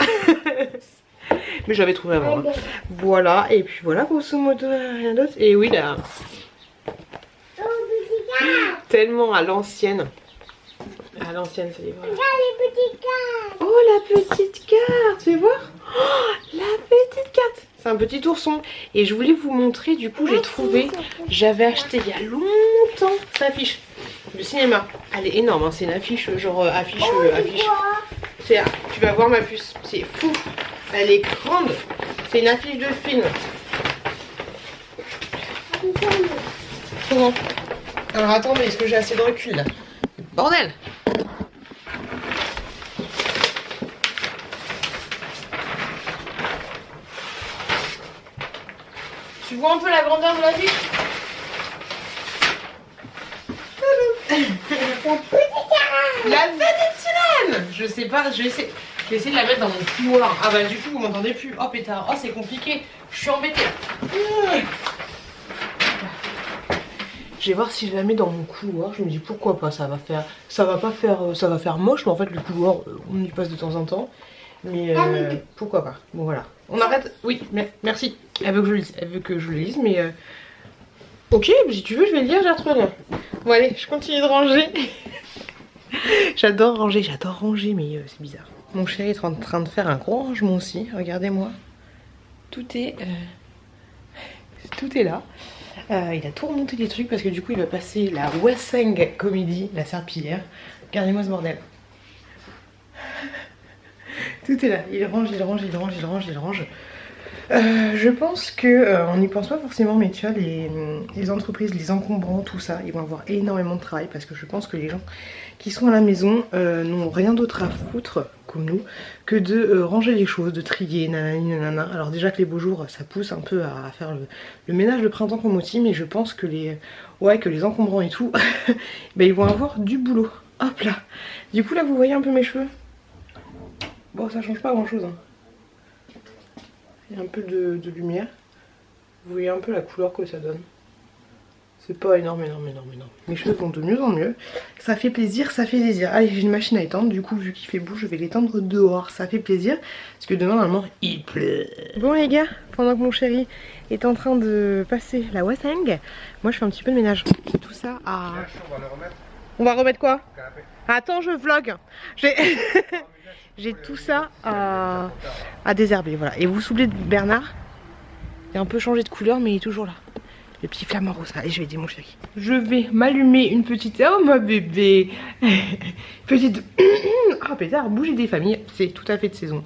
Mais j'avais trouvé avant. Hein. Voilà, et puis voilà, grosso modo, rien d'autre. Et oui, là. Tellement à l'ancienne. À l'ancienne, ce livre. Regarde les petites cartes. Oh, la petite carte. Tu veux voir? Oh, la petite carte. C'est un petit ourson. Et je voulais vous montrer, du coup, j'ai trouvé. J'avais acheté il y a longtemps cette affiche du cinéma. Elle est énorme, hein. C'est une affiche, genre affiche. Tu vas voir ma puce. C'est fou. Elle est grande. C'est une affiche de film. Comment? Alors attends, mais est-ce que j'ai assez de recul là? Bordel! Tu vois un peu la grandeur de la vie? La petite sirène! Je sais pas, je vais essayer de la mettre dans mon couloir. Ah bah du coup vous m'entendez plus. Oh pétard, oh c'est compliqué. Je suis embêtée. Je vais voir si je la mets dans mon couloir. Je me dis pourquoi pas, ça va faire moche, mais en fait le couloir on y passe de temps en temps. Mais pourquoi pas. Bon voilà. On arrête. Oui, merci. Elle veut que je le lise, mais ok, si tu veux je vais le lire, j'ai retrouvé. Bon allez, je continue de ranger. J'adore ranger, mais c'est bizarre. Mon chéri est en train de faire un gros rangement aussi, regardez-moi. Tout est là. Il a tout remonté des trucs parce que du coup il va passer la Wesseng Comédie, la serpillière. Regardez-moi ce bordel. Tout est là, il range. Je pense que on n'y pense pas forcément, mais tu vois, les entreprises, les encombrants, tout ça, ils vont avoir énormément de travail parce que je pense que les gens qui sont à la maison n'ont rien d'autre à foutre, comme nous, que de ranger les choses, de trier, nanana. Alors déjà que les beaux jours, ça pousse un peu à faire le ménage de printemps comme aussi, mais je pense que les encombrants et tout, ben, ils vont avoir du boulot. Hop là. Du coup là, vous voyez un peu mes cheveux. Bon, ça change pas grand chose. Hein. Il y a un peu de lumière. Vous voyez un peu la couleur que ça donne. C'est pas énorme. Mes cheveux vont de mieux en mieux. Ça fait plaisir, ça fait désir. Allez, j'ai une machine à étendre. Du coup, vu qu'il fait beau, je vais l'étendre dehors. Ça fait plaisir. Parce que demain, normalement, il pleut. Bon, les gars, pendant que mon chéri est en train de passer la Wesseng, moi, je fais un petit peu de ménage. Tout ça à... On va le remettre. On va remettre quoi? Attends, je vlog. J'ai tout ça à désherber, voilà. Et vous vous souvenez de Bernard? Il a un peu changé de couleur, mais il est toujours là. Le petit flamant rose. Allez, je vais aider mon chéri. Je vais m'allumer une petite... Oh, ma bébé. Petite... Ah, pétard, bougie des familles. C'est tout à fait de saison.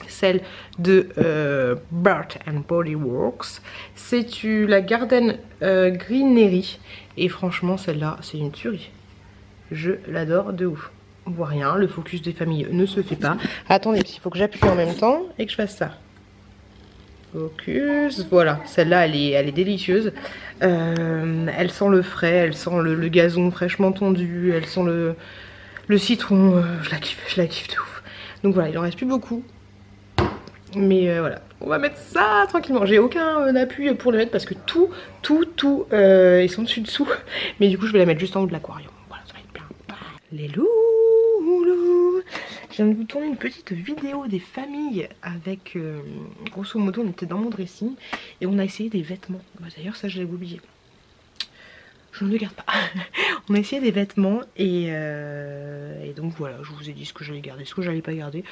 Celle de Bath & Body Works. C'est la Garden Greenery. Et franchement, celle-là, c'est une tuerie. Je l'adore de ouf. On voit rien, le focus des familles ne se fait pas. Attendez, il faut que j'appuie en même temps et que je fasse ça. Focus, voilà, celle-là elle est délicieuse. Elle sent le frais, elle sent le gazon fraîchement tondu, elle sent le citron, je la kiffe de ouf. Donc voilà, il en reste plus beaucoup. Mais voilà, on va mettre ça tranquillement. J'ai aucun appui pour le mettre parce que tout, ils sont dessus-dessous. Mais du coup, je vais la mettre juste en haut de l'aquarium. Voilà, ça va être bien. Les loulous. Je viens de vous tourner une petite vidéo des familles avec, grosso modo, on était dans mon dressing et on a essayé des vêtements. Bah, d'ailleurs, ça, je l'avais oublié. Je ne le garde pas. On a essayé des vêtements et donc voilà, je vous ai dit ce que j'allais garder, ce que j'allais pas garder.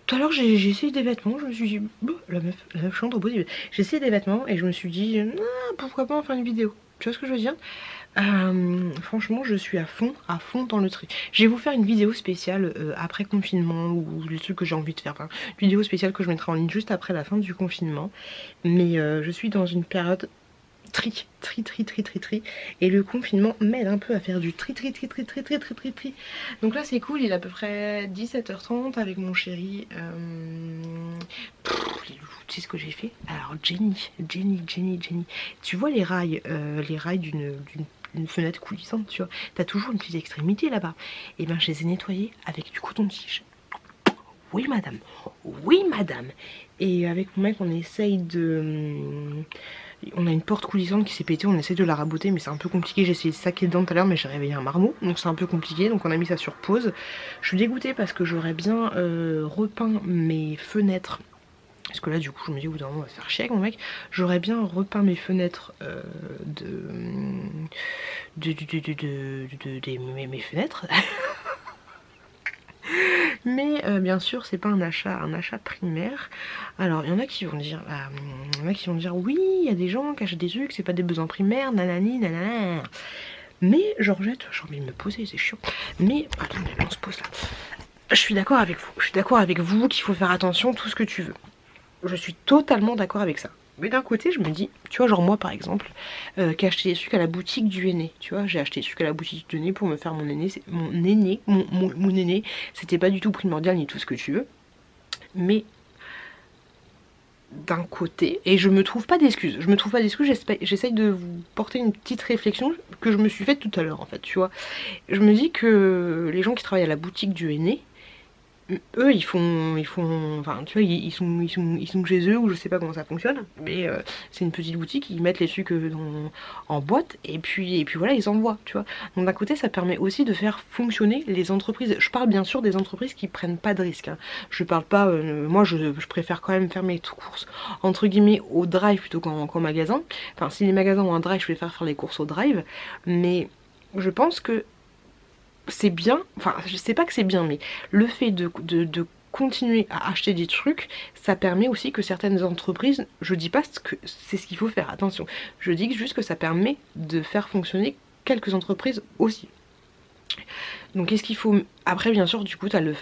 Tout à l'heure j'ai essayé des vêtements, je me suis dit, la meuf chante au beau début. J'ai essayé des vêtements et je me suis dit, pourquoi pas en faire une vidéo. Tu vois ce que je veux dire? Franchement je suis à fond dans le tri. Je vais vous faire une vidéo spéciale après confinement ou les trucs que j'ai envie de faire. Enfin, une vidéo spéciale que je mettrai en ligne juste après la fin du confinement. Mais je suis dans une période tri. Et le confinement m'aide un peu à faire du tri. Donc là c'est cool, il est à peu près 17h30 avec mon chéri. Tu sais ce que j'ai fait? Alors Jenny. Tu vois les rails d'une fenêtre coulissante, tu vois. T'as toujours une petite extrémité là-bas. Et ben je les ai nettoyés avec du coton-tige. Oui madame. Et avec mon mec on essaye de... On a une porte coulissante qui s'est pétée, on essaie de la raboter mais c'est un peu compliqué. J'ai essayé de saquer dedans tout à l'heure mais j'ai réveillé un marmot, donc c'est un peu compliqué, donc on a mis ça sur pause. Je suis dégoûtée parce que j'aurais bien repeint mes fenêtres. Parce que là du coup je me dis au bout d'un moment on va se faire chier avec mon mec. J'aurais bien repeint mes fenêtres mes fenêtres. Mais bien sûr c'est pas un achat primaire. Alors il y en a qui vont dire oui il y a des gens qui achètent des trucs, c'est pas des besoins primaires, nanani nanana. Mais Georgette, j'ai envie de me poser, c'est chiant. Mais attendez, on se pose là. Je suis d'accord avec vous qu'il faut faire attention, tout ce que tu veux. Je suis totalement d'accord avec ça. Mais d'un côté je me dis, tu vois genre moi par exemple, qui ai acheté des trucs à la boutique du aîné, tu vois, j'ai acheté des trucs à la boutique du aîné pour me faire mon aîné, c'était pas du tout primordial ni tout ce que tu veux, mais d'un côté, et je me trouve pas d'excuses, j'essaye de vous porter une petite réflexion que je me suis faite tout à l'heure en fait, tu vois, je me dis que les gens qui travaillent à la boutique du aîné, eux ils font enfin tu vois ils sont chez eux ou je sais pas comment ça fonctionne mais c'est une petite boutique, ils mettent les trucs en boîte et puis voilà ils envoient, tu vois. Donc d'un côté ça permet aussi de faire fonctionner les entreprises. Je parle bien sûr des entreprises qui prennent pas de risques hein. Je parle pas moi je préfère quand même faire mes courses entre guillemets au drive plutôt qu'en magasin. Enfin si les magasins ont un drive je préfère faire les courses au drive, mais je pense que c'est bien, enfin je sais pas que c'est bien mais le fait de continuer à acheter des trucs, ça permet aussi que certaines entreprises, je dis pas que c'est ce qu'il faut faire, attention, je dis juste que ça permet de faire fonctionner quelques entreprises aussi. Donc qu'est-ce qu'il faut... Après bien sûr du coup t'as le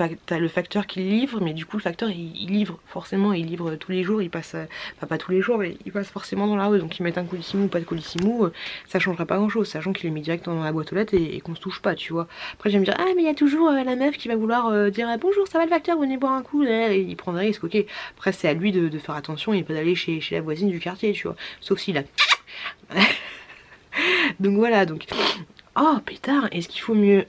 facteur qui livre, mais du coup le facteur il livre forcément, il livre tous les jours, il passe, enfin pas tous les jours mais il passe forcément dans la rue, donc ils mettent un colissimo ou pas de colissimo, ça changera pas grand chose, sachant qu'il est mis direct dans la boîte aux lettres et qu'on se touche pas, tu vois. Après j'aime dire ah mais il y a toujours la meuf qui va vouloir dire bonjour ça va le facteur, venez boire un coup, et il prend des risques, ok. Après c'est à lui de faire attention et pas d'aller chez la voisine du quartier, tu vois, sauf s'il a... Donc voilà, donc... Oh pétard, est-ce qu'il faut mieux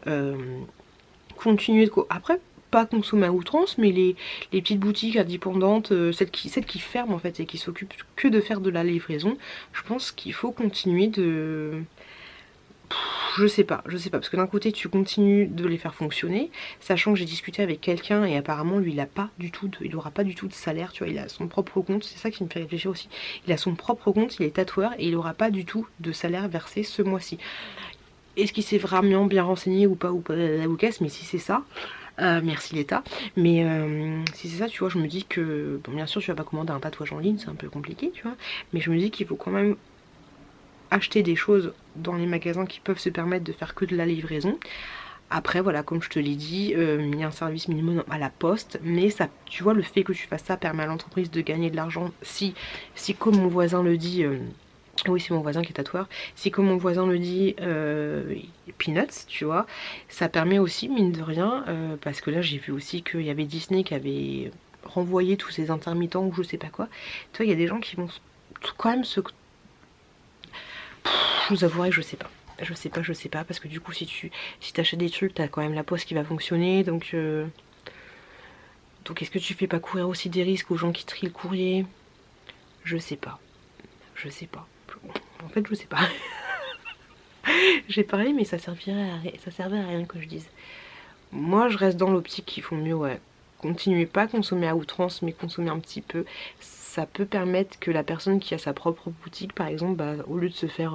continuer de... Après, pas consommer à outrance, mais les petites boutiques indépendantes, celles qui ferment en fait et qui s'occupent que de faire de la livraison, je pense qu'il faut continuer de... Je sais pas, parce que d'un côté tu continues de les faire fonctionner, sachant que j'ai discuté avec quelqu'un et apparemment lui il aura pas du tout de salaire, tu vois, il a son propre compte, c'est ça qui me fait réfléchir aussi, il a son propre compte, il est tatoueur et il aura pas du tout de salaire versé ce mois-ci. Est-ce qu'il s'est vraiment bien renseigné ou pas la boucasse, mais si c'est ça, merci l'État, mais si c'est ça, tu vois, je me dis que, bon bien sûr tu vas pas commander un tatouage en ligne, c'est un peu compliqué, tu vois, mais je me dis qu'il faut quand même acheter des choses dans les magasins qui peuvent se permettre de faire que de la livraison. Après voilà, comme je te l'ai dit, il y a un service minimum à la poste, mais ça, tu vois, le fait que tu fasses ça permet à l'entreprise de gagner de l'argent si comme mon voisin le dit, Oui, c'est mon voisin qui est tatoueur. Si comme mon voisin le dit, peanuts, tu vois, ça permet aussi, mine de rien, parce que là j'ai vu aussi qu'il y avait Disney qui avait renvoyé tous ces intermittents ou je sais pas quoi. Tu vois, il y a des gens qui vont quand même se... Je vous avouerai que je sais pas. Je sais pas, parce que du coup si t'achètes des trucs, t'as quand même la poste qui va fonctionner, donc est-ce que tu fais pas courir aussi des risques aux gens qui trient le courrier? Je sais pas. En fait je sais pas. J'ai parlé mais ça servait à rien que je dise. Moi je reste dans l'optique qu'il faut mieux, ouais, continuez pas à consommer à outrance, mais consommer un petit peu. Ça peut permettre que la personne qui a sa propre boutique par exemple, bah, au lieu de se faire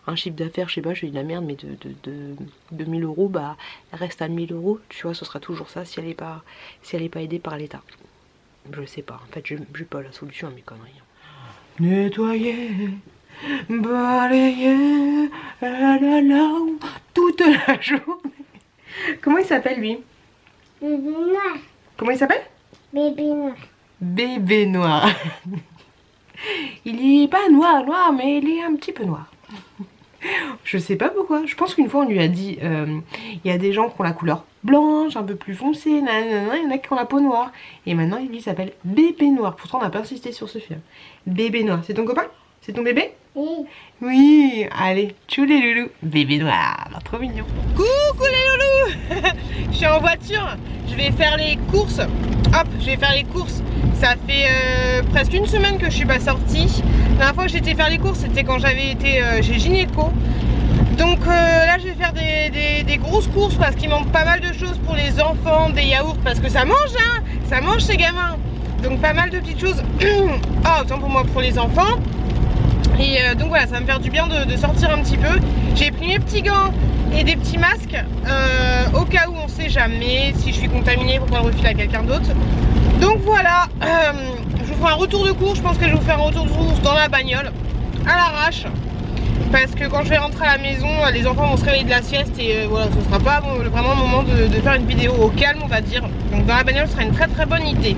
un chiffre d'affaires, je sais pas, je dis de la merde, mais de 1000 €, bah elle reste à 1000 €, tu vois, ce sera toujours ça si elle est pas aidée par l'État. Je sais pas, en fait j'ai pas la solution à mes conneries. Nettoyer, balayer, toute la journée. Comment il s'appelle lui? Bébé noir. Comment il s'appelle? Bébé noir. Bébé noir. Il est pas noir, mais il est un petit peu noir. Je sais pas pourquoi. Je pense qu'une fois on lui a dit il y a des gens qui ont la couleur blanche, un peu plus foncée, nanana, il y en a qui ont la peau noire. Et maintenant il s'appelle Bébé noir. Pourtant on n'a pas insisté sur ce film. Bébé noir. C'est ton copain? C'est ton bébé? Oui. Oui. Allez, tchou les loulous. Bébé noir. Trop mignon. Coucou les loulous. Je suis en voiture. Je vais faire les courses. Hop, je vais faire les courses. Ça fait presque une semaine que je suis pas sortie. La dernière fois que j'étais faire les courses, c'était quand j'avais été chez Gynéco. Donc là je vais faire des grosses courses parce qu'il manque pas mal de choses pour les enfants, des yaourts, parce que ça mange hein, ça mange ces gamins. Donc pas mal de petites choses. Ah, autant pour moi pour les enfants. Et donc voilà, ça va me faire du bien de sortir un petit peu. J'ai pris mes petits gants et des petits masques au cas où on sait jamais si je suis contaminée pour pas le refiler à quelqu'un d'autre. Donc voilà, je vous ferai un retour de course. Je pense que je vais vous faire un retour de course dans la bagnole, à l'arrache. Parce que quand je vais rentrer à la maison, les enfants vont se réveiller de la sieste et voilà, ce sera pas vraiment le moment de faire une vidéo au calme, on va dire. Donc dans la bagnole, ce sera une très très bonne idée.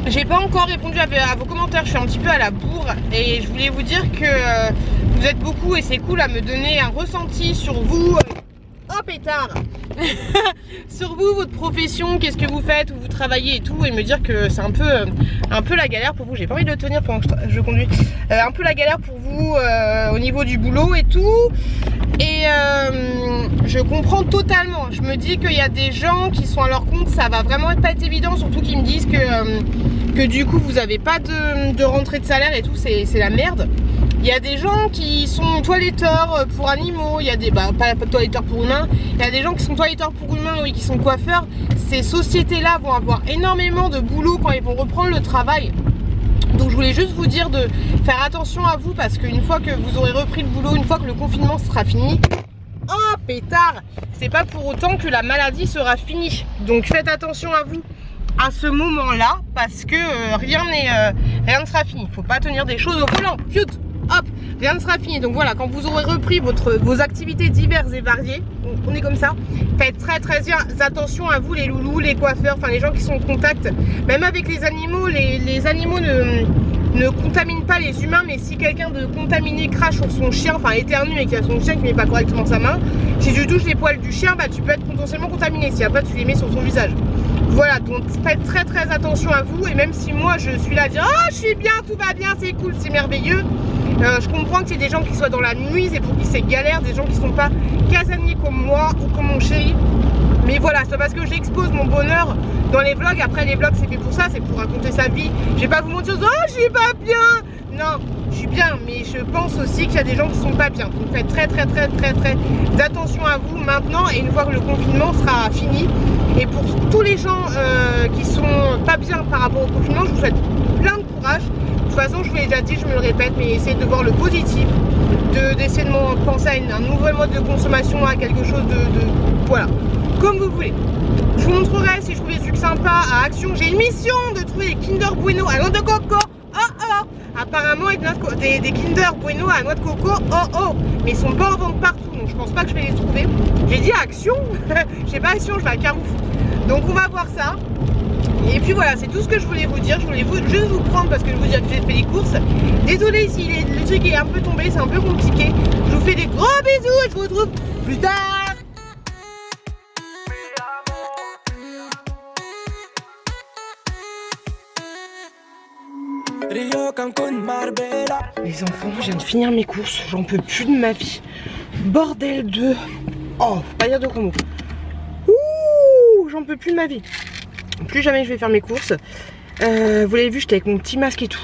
J'ai pas encore répondu à vos commentaires, je suis un petit peu à la bourre et je voulais vous dire que vous êtes beaucoup et c'est cool à me donner un ressenti sur vous. Oh pétard. Sur vous, votre profession, qu'est-ce que vous faites, où vous travaillez et tout, et me dire que c'est un peu la galère pour vous. J'ai pas envie de le tenir pendant que je conduis. Un peu la galère pour vous au niveau du boulot et tout. Et je comprends totalement. Je me dis qu'il y a des gens qui sont à leur compte, ça va vraiment pas être évident, surtout qu'ils me disent que du coup vous avez pas de rentrée de salaire et tout, c'est la merde. Il y a des gens qui sont toiletteurs pour animaux, il y a des, pas toiletteurs pour humains, il y a des gens qui sont toiletteurs pour humains, oui, qui sont coiffeurs. Ces sociétés-là vont avoir énormément de boulot quand ils vont reprendre le travail. Donc je voulais juste vous dire de faire attention à vous parce qu'une fois que vous aurez repris le boulot, une fois que le confinement sera fini, oh pétard, c'est pas pour autant que la maladie sera finie. Donc faites attention à vous à ce moment-là parce que rien ne sera fini. Faut pas tenir des choses au flanc. Hop, rien ne sera fini. Donc voilà, quand vous aurez repris vos activités diverses et variées, on est comme ça, faites très attention à vous les loulous, les coiffeurs, enfin les gens qui sont en contact, même avec les animaux. Les animaux ne contaminent pas les humains, mais si quelqu'un de contaminé crache sur son chien, enfin éternue et qu'il a son chien qui met pas correctement sa main, si tu touches les poils du chien, bah tu peux être potentiellement contaminé si après tu les mets sur son visage. Voilà, donc faites très attention à vous. Et même si moi je suis là à dire oh je suis bien, tout va bien, c'est cool, c'est merveilleux, je comprends que c'est des gens qui soient dans la nuit et pour qui c'est galère, des gens qui sont pas casaniers comme moi ou comme mon chéri. Mais voilà, c'est parce que j'expose mon bonheur dans les vlogs. Après les vlogs c'est fait pour ça, c'est pour raconter sa vie. Je vais pas vous mentir, oh je suis pas bien. Non, je suis bien, mais je pense aussi qu'il y a des gens qui sont pas bien. Donc faites très attention à vous maintenant et une fois que le confinement sera fini. Et pour tous les gens qui sont pas bien par rapport au confinement, je vous souhaite plein de courage. De toute façon, je vous l'ai déjà dit, je me le répète, mais essayez de voir le positif, d'essayer de penser à un nouvel mode de consommation, à quelque chose voilà, comme vous voulez. Je vous montrerai si je trouve des trucs sympas à Action. J'ai une mission de trouver des Kinder Bueno à noix de coco. Oh. Apparemment, des Kinder Bueno à noix de coco. Oh. Mais ils sont pas en vente partout, donc je pense pas que je vais les trouver. J'ai dit Action. Je sais pas Action, je vais à Carouf. Donc on va voir ça. Et puis puis voilà, c'est tout ce que je voulais vous dire. Je voulais juste vous prendre parce que je vous dire que j'ai fait les courses. Désolée si le truc est un peu tombé, c'est un peu compliqué. Je vous fais des gros bisous et je vous retrouve plus tard. Les enfants, je viens de finir mes courses, j'en peux plus de ma vie. Bordel de... Oh, faut pas dire de gros mots. Ouh, j'en peux plus de ma vie. Plus jamais je vais faire mes courses. Vous l'avez vu, j'étais avec mon petit masque et tout.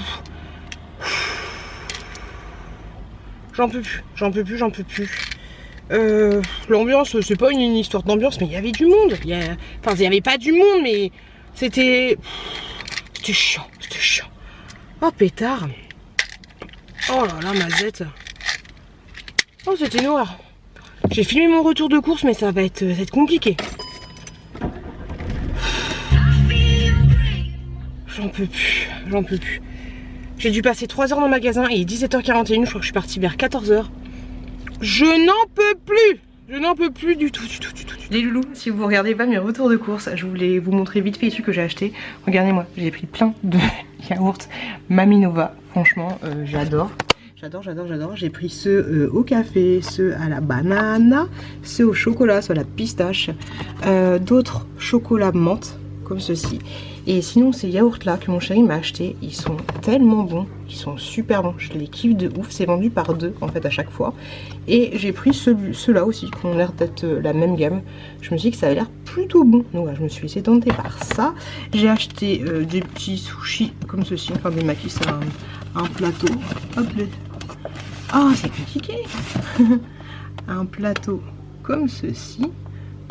J'en peux plus, j'en peux plus, j'en peux plus. L'ambiance, c'est pas une histoire d'ambiance, mais il y avait du monde. Enfin, il y avait pas du monde, mais c'était... C'était chiant, c'était chiant. Oh pétard. Oh là là, ma zette. Oh, c'était une horreur. J'ai filmé mon retour de course, mais ça va être compliqué. J'en peux plus, j'en peux plus. J'ai dû passer 3 heures dans le magasin et il est 17h41, je crois que je suis partie vers 14h. Je n'en peux plus. Je n'en peux plus du tout, du tout, du tout. Les loulous, si vous regardez pas mes retours de course, je voulais vous montrer vite fait celui que j'ai acheté. Regardez-moi, j'ai pris plein de yaourts Maminova. Franchement, j'adore. J'adore, j'adore, j'adore. J'ai pris ceux au café, ceux à la banane, ceux au chocolat, ceux à la pistache, d'autres chocolat menthe, comme ceci. Et sinon, ces yaourts là que mon chéri m'a acheté, ils sont tellement bons, ils sont super bons. Je les kiffe de ouf. C'est vendu par 2 en fait à chaque fois. Et j'ai pris ceux-là aussi qui ont l'air d'être la même gamme. Je me suis dit que ça avait l'air plutôt bon. Donc voilà, je me suis laissée tenter par ça. J'ai acheté des petits sushis comme ceci. Enfin des makis, c'est un plateau. Hop là. Ah, c'est compliqué. Un plateau comme ceci.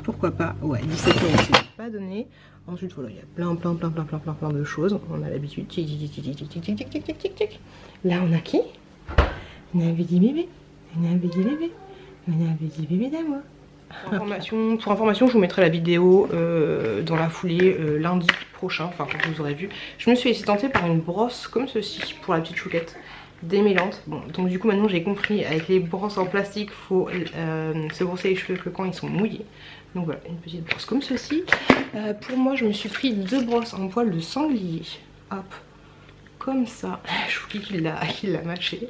Pourquoi pas. Ouais, 17 €, c'est pas donné. Ensuite, voilà, il y a plein de choses. On a l'habitude. Tic, tic, tic, tic, tic, tic, tic, tic, tic, tic, tic. Là, on a qui? On a un petit bébé. On a un petit bébé. On a un petit bébé d'amour. Pour information, je vous mettrai la vidéo dans la foulée lundi prochain. Enfin, quand vous aurez vu. Je me suis laissée tenter par une brosse comme ceci pour la petite chouquette. Démêlante. Bon, donc du coup maintenant j'ai compris, avec les brosses en plastique, faut se brosser les cheveux que quand ils sont mouillés. Donc voilà, une petite brosse comme ceci. Pour moi, je me suis pris 2 brosses en poil de sanglier. Hop, comme ça. Je vous dis qu'il l'a mâché.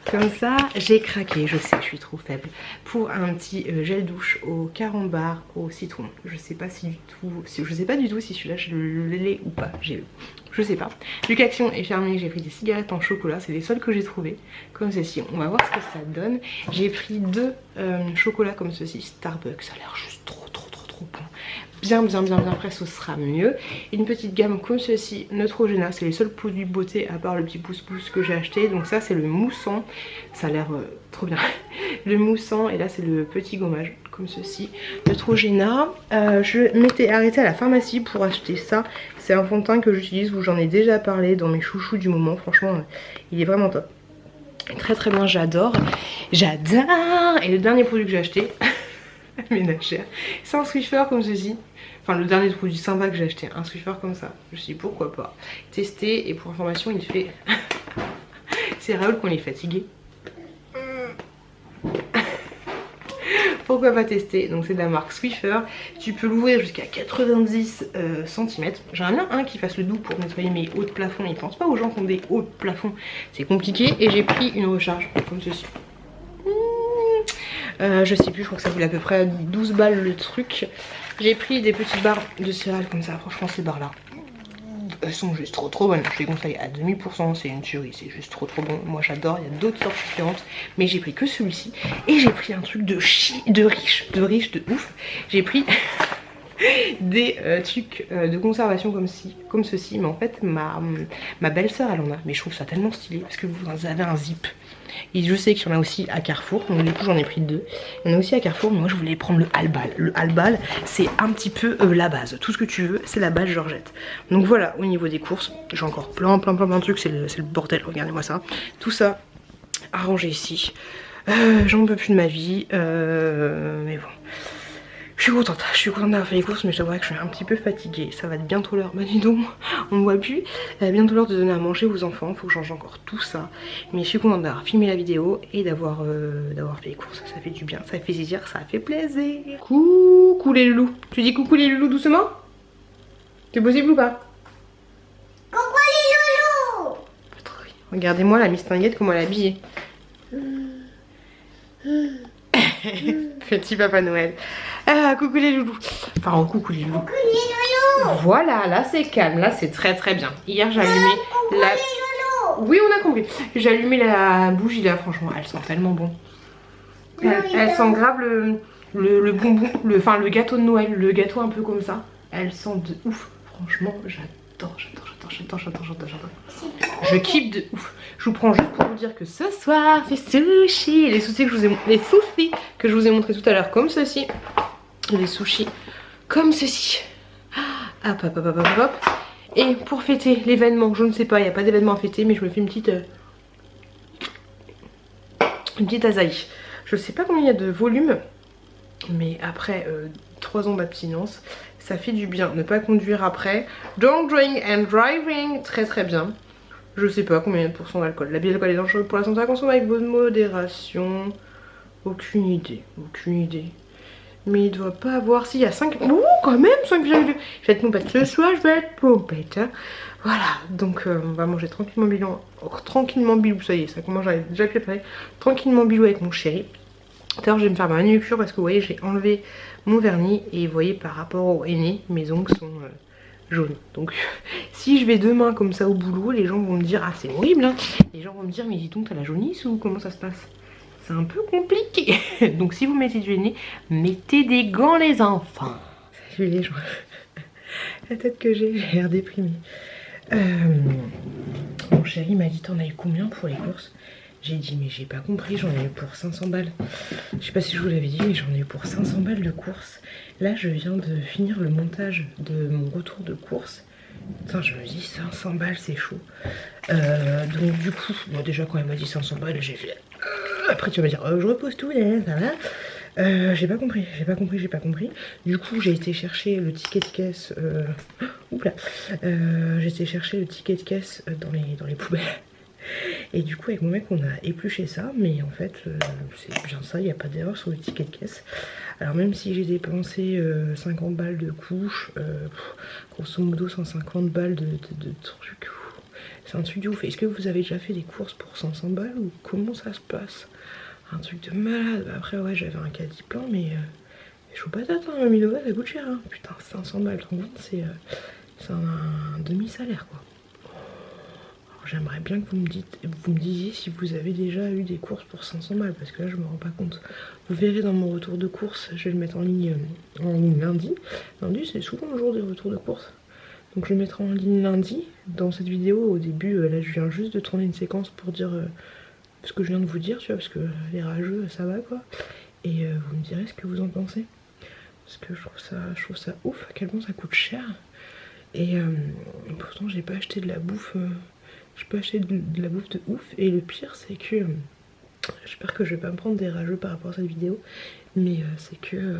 Comme ça, j'ai craqué. Je sais, je suis trop faible. Pour un petit gel douche au carambar au citron. Je sais pas si du tout, je sais pas du tout si celui-là je l'ai ou pas. Je sais pas. Vu qu'Action est fermée, j'ai pris des cigarettes en chocolat. C'est les seules que j'ai trouvées. Comme ceci. On va voir ce que ça donne. J'ai pris 2 chocolats comme ceci. Starbucks. Ça a l'air juste trop bon. Bien frais, ce sera mieux. Une petite gamme comme ceci, Neutrogena. C'est les seuls produits beauté à part le petit pouce-pouce que j'ai acheté. Donc ça, c'est le moussant. Ça a l'air trop bien. Le moussant. Et là, c'est le petit gommage comme ceci. Neutrogena. Je m'étais arrêtée à la pharmacie pour acheter ça. C'est un fond de teint que j'utilise, où j'en ai déjà parlé dans mes chouchous du moment. Franchement, il est vraiment top. Très bien, j'adore. J'adore. Et le dernier produit que j'ai acheté ménagère, c'est un Swiffer comme ceci. Enfin, le dernier produit sympa que j'ai acheté, un Swiffer comme ça. Je me suis dit pourquoi pas tester. Et pour information, il fait c'est Raoul qu'on est fatigué. Pourquoi pas tester? Donc c'est de la marque Swiffer. Tu peux l'ouvrir jusqu'à 90 cm. J'aimerais bien un qui fasse le doux pour nettoyer mes hauts de plafond. Ils pensent pas aux gens qui ont des hauts de plafond. C'est compliqué. Et j'ai pris une recharge comme ceci. Je sais plus, je crois que ça voulait à peu près 12 balles le truc. J'ai pris des petites barres de céréales comme ça. Franchement, ces barres là, elles sont juste trop bonnes. Je les conseille à 2000%, c'est une tuerie, c'est juste trop bon. Moi j'adore, il y a d'autres sortes différentes, mais j'ai pris que celui-ci. Et j'ai pris un truc de riche de ouf. J'ai pris des trucs de conservation comme ceci. Mais en fait ma belle-sœur elle en a. Mais je trouve ça tellement stylé parce que vous avez un zip. Et je sais qu'il y en a aussi à Carrefour, donc du coup j'en ai pris 2. Il y en a aussi à Carrefour, mais moi je voulais prendre le Albal. Le Albal, c'est un petit peu la base. Tout ce que tu veux, c'est la base Georgette. Donc voilà, au niveau des courses, j'ai encore plein de trucs, c'est le bordel, regardez-moi ça. Tout ça, arrangé ici. J'en peux plus de ma vie, mais bon. Je suis contente d'avoir fait les courses, mais je t'avouerai que je suis un petit peu fatiguée. Ça va être bientôt l'heure, bah dis donc, on ne voit plus. Bientôt l'heure de donner à manger aux enfants, faut que je change encore tout ça. Mais je suis contente d'avoir filmé la vidéo et d'avoir fait les courses. Ça fait du bien, ça fait plaisir, ça fait plaisir. Coucou les loulous. Tu dis coucou les loulous doucement? C'est possible ou pas? Regardez-moi la Miss Tinguette, comment elle est habillée. Petit Papa Noël. Ah, coucou les loulous. Enfin, oh, coucou les loulous. Voilà, là c'est calme, là c'est très très bien. Hier j'ai allumé la... Oui, on a compris. J'ai allumé la bougie là, franchement, elle sent tellement bon. Elle sent grave le bonbon, le gâteau de Noël, le gâteau un peu comme ça. Elle sent de ouf. Franchement, j'adore. Je kiffe de ouf. Je vous prends juste pour vous dire que ce soir, c'est sushi. Les sushis que je vous ai montré tout à l'heure, comme ceci. Les sushis comme ceci. Hop, hop, hop, hop, hop, hop. Et pour fêter l'événement, je ne sais pas, il n'y a pas d'événement à fêter, mais je me fais une petite azaï. Je sais pas combien il y a de volume, mais après 3 ans d'abstinence, ça fait du bien. Ne pas conduire après. Don't drink and driving, très très bien. Je sais pas combien il y a de pourcents d'alcool. L'abus d'alcool est dangereux pour la santé, à consommer avec bonne modération. Aucune idée, aucune idée. Mais il doit pas avoir... Si, il y a 5... Ouh, quand même 5,2. Je vais être pompette. Ce soir, je vais être pompette. Hein. Voilà, donc on va manger tranquillement bilou. Oh, tranquillement bilou, ça y est, ça commence, j'avais déjà préparé. Tranquillement bilou avec mon chéri. D'ailleurs, je vais me faire ma manucure parce que vous voyez, j'ai enlevé mon vernis. Et vous voyez, par rapport au henné, mes ongles sont jaunes. Donc, si je vais demain comme ça au boulot, les gens vont me dire... Ah, c'est horrible, hein. Les gens vont me dire, mais dis donc, t'as la jaunisse ou comment ça se passe? C'est un peu compliqué. Donc si vous mettez du henné, mettez des gants les enfants. Salut les gens. La tête que j'ai l'air déprimée. Mon chéri m'a dit t'en as eu combien pour les courses? J'ai dit mais j'ai pas compris, j'en ai eu pour 500 balles. Je sais pas si je vous l'avais dit mais j'en ai eu pour 500 balles de courses. Là je viens de finir le montage de mon retour de course. Putain, je me dis 500 balles c'est chaud. Donc du coup, bon, déjà quand elle m'a dit 500 balles j'ai fait... Après tu vas me dire je repose tout, ça va. J'ai pas compris. Du coup j'ai été chercher le ticket de caisse. J'ai été chercher le ticket de caisse dans les poubelles. Et du coup avec mon mec on a épluché ça. Mais en fait c'est bien ça, il n'y a pas d'erreur sur le ticket de caisse. Alors même si j'ai dépensé 50 balles de couches, grosso modo 150 balles de trucs. C'est un truc de ouf. Est-ce que vous avez déjà fait des courses pour 500 balles ou comment ça se passe? Un truc de malade. Après ouais j'avais un caddie plein mais chaud patate hein, 1000 euros ça coûte cher hein. Putain 500 balles, c'est un demi-salaire quoi. Alors j'aimerais bien que vous me disiez si vous avez déjà eu des courses pour 500 balles parce que là je me rends pas compte. Vous verrez dans mon retour de course, je vais le mettre en ligne lundi. Lundi c'est souvent le jour des retours de course. Donc je le mettrai en ligne lundi. Dans cette vidéo au début là je viens juste de tourner une séquence pour dire ce que je viens de vous dire tu vois parce que les rageux ça va quoi. Et vous me direz ce que vous en pensez. Parce que je trouve ça ouf à quel point ça coûte cher. Et pourtant j'ai pas acheté de la bouffe. J'ai pas acheté de la bouffe de ouf. Et le pire c'est que j'espère que je vais pas me prendre des rageux par rapport à cette vidéo. Mais c'est que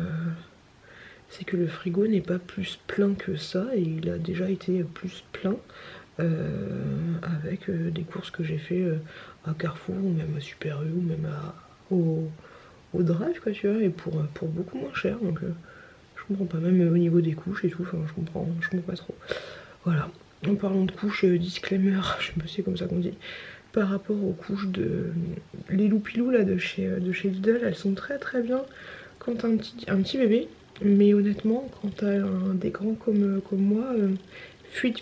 le frigo n'est pas plus plein que ça. Et il a déjà été plus plein. Avec des courses que j'ai fait à Carrefour ou même à Super U ou même au Drive quoi tu vois. Et pour beaucoup moins cher. Donc je comprends pas, même au niveau des couches et tout, enfin je comprends pas trop. Voilà, en parlant de couches, disclaimer, je sais pas si c'est comme ça qu'on dit, par rapport aux couches de les loupilous là de chez Lidl, elles sont très très bien quand t'as un petit bébé, mais honnêtement quand t'as des grands comme moi, fuite.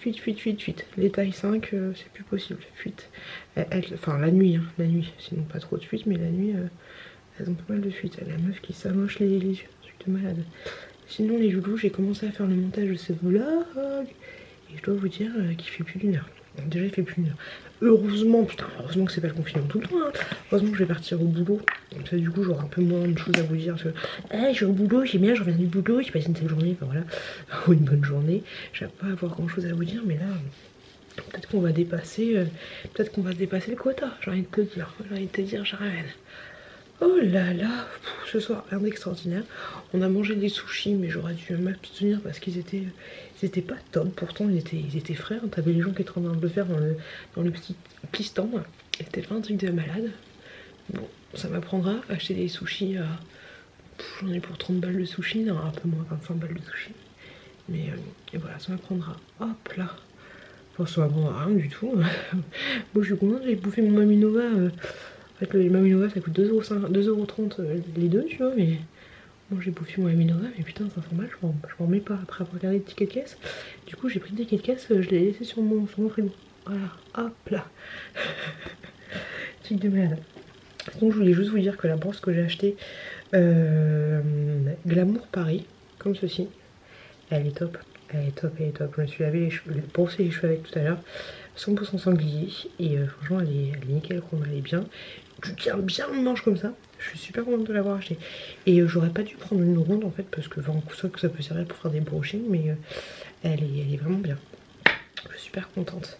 Les tailles 5 c'est plus possible, fuite. Enfin la nuit, sinon pas trop de fuite, mais la nuit elles ont pas mal de fuite. La meuf qui s'amoche les yeux, truc de malade. Sinon les loulous, j'ai commencé à faire le montage de ce vlog et je dois vous dire qu'il fait plus d'1 heure. Donc déjà il fait plus d'1 heure. Heureusement que c'est pas le confinement tout le temps hein. Heureusement que je vais partir au boulot. Comme ça du coup j'aurai un peu moins de choses à vous dire. Parce que je suis au boulot, j'aime bien, je reviens du boulot, j'ai passé une telle journée, enfin voilà. Ou une bonne journée. Je vais pas avoir grand chose à vous dire, mais là peut-être qu'on va dépasser le quota, j'ai envie de te dire, j'arrête. Oh là là, ce soir rien d'extraordinaire. On a mangé des sushis mais j'aurais dû m'abstenir parce qu'ils étaient pas top. Pourtant ils étaient frais, hein. T'avais les gens qui étaient en train de le faire dans le petit piston. C'était pas un truc de malade. Bon, ça m'apprendra à acheter des sushis à... J'en ai pour 30 balles de sushis, non un peu moins, 25 balles de sushis. Mais et voilà, ça m'apprendra. Hop là. Enfin, ça m'apprend à rien du tout. Moi, je suis contente, j'ai bouffé mon Maminova. En fait, le Maminova, ça coûte 2,30€ les deux, tu vois, mais... Bon, j'ai bouffé mon Maminova, mais putain, 500 balles, je m'en remets pas après avoir regardé le ticket de caisse. Du coup, j'ai pris le ticket de caisse, je l'ai laissé sur mon frigo. Voilà, hop là. Truc de malade. Donc, je voulais juste vous dire que la brosse que j'ai achetée, Glamour Paris, comme ceci, elle est top. Elle est top, elle est top. Je me suis lavé les cheveux, brossé les cheveux avec tout à l'heure. 100% sanglier. Et franchement, elle est nickel, elle est bien. Tu tiens bien le manche comme ça. Je suis super contente de l'avoir acheté. Et j'aurais pas dû prendre une ronde en fait, parce que soit que ça peut servir pour faire des brushings, mais elle est vraiment bien. Je suis super contente.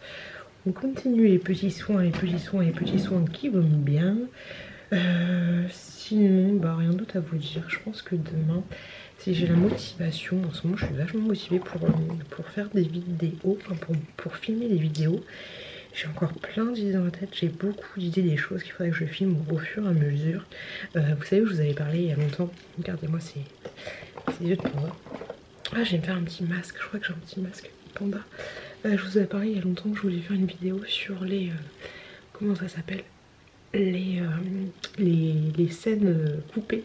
On continue les petits soins, les petits soins, les petits soins qui vont bien. Sinon, bah rien d'autre à vous dire. Je pense que demain, si j'ai la motivation, en ce moment je suis vachement motivée pour faire des vidéos, enfin pour filmer des vidéos. J'ai encore plein d'idées dans la tête, j'ai beaucoup d'idées des choses qu'il faudrait que je filme au fur et à mesure. Vous savez, je vous avais parlé il y a longtemps, regardez-moi ces yeux de panda. Ah, je vais me faire un petit masque, je crois que j'ai un petit masque panda. Je vous avais parlé il y a longtemps que je voulais faire une vidéo sur les... comment ça s'appelle, les scènes coupées.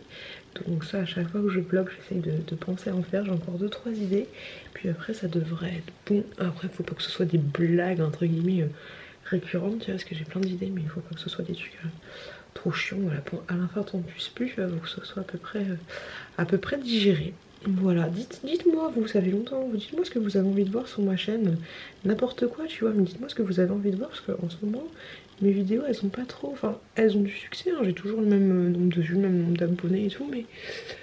Donc ça, à chaque fois que je vlog, j'essaye de penser à en faire. J'ai encore 2-3 idées. Puis après, ça devrait être bon. Après, faut pas que ce soit des blagues, entre guillemets, récurrentes, tu vois, parce que j'ai plein d'idées, mais il faut pas que ce soit des trucs trop chiants. Voilà, pour à l'infin, t'en puisse plus, faut que ce soit à peu près digéré. Voilà, dites-moi, vous savez longtemps, dites-moi ce que vous avez envie de voir sur ma chaîne, n'importe quoi, tu vois, mais dites-moi ce que vous avez envie de voir, parce qu'en ce moment, mes vidéos, elles sont pas trop, enfin, elles ont du succès, hein, j'ai toujours le même nombre de vues, le même nombre d'abonnés et tout, mais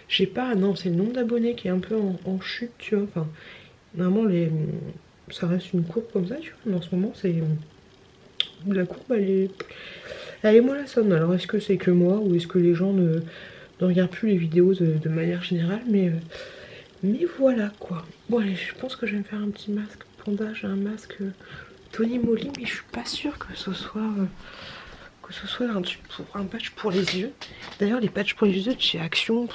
j'ai pas, non, c'est le nombre d'abonnés qui est un peu en chute, tu vois, enfin, normalement, ça reste une courbe comme ça, tu vois, mais en ce moment, c'est, la courbe, elle est mollassonne. Alors, est-ce que c'est que moi, ou est-ce que les gens ne regarde plus les vidéos de manière générale, mais voilà quoi. Bon allez, je pense que je vais me faire un petit masque panda. J'ai un masque Tony Moly, mais je suis pas sûre que ce soit un patch pour les yeux. D'ailleurs, les patchs pour les yeux de chez Action,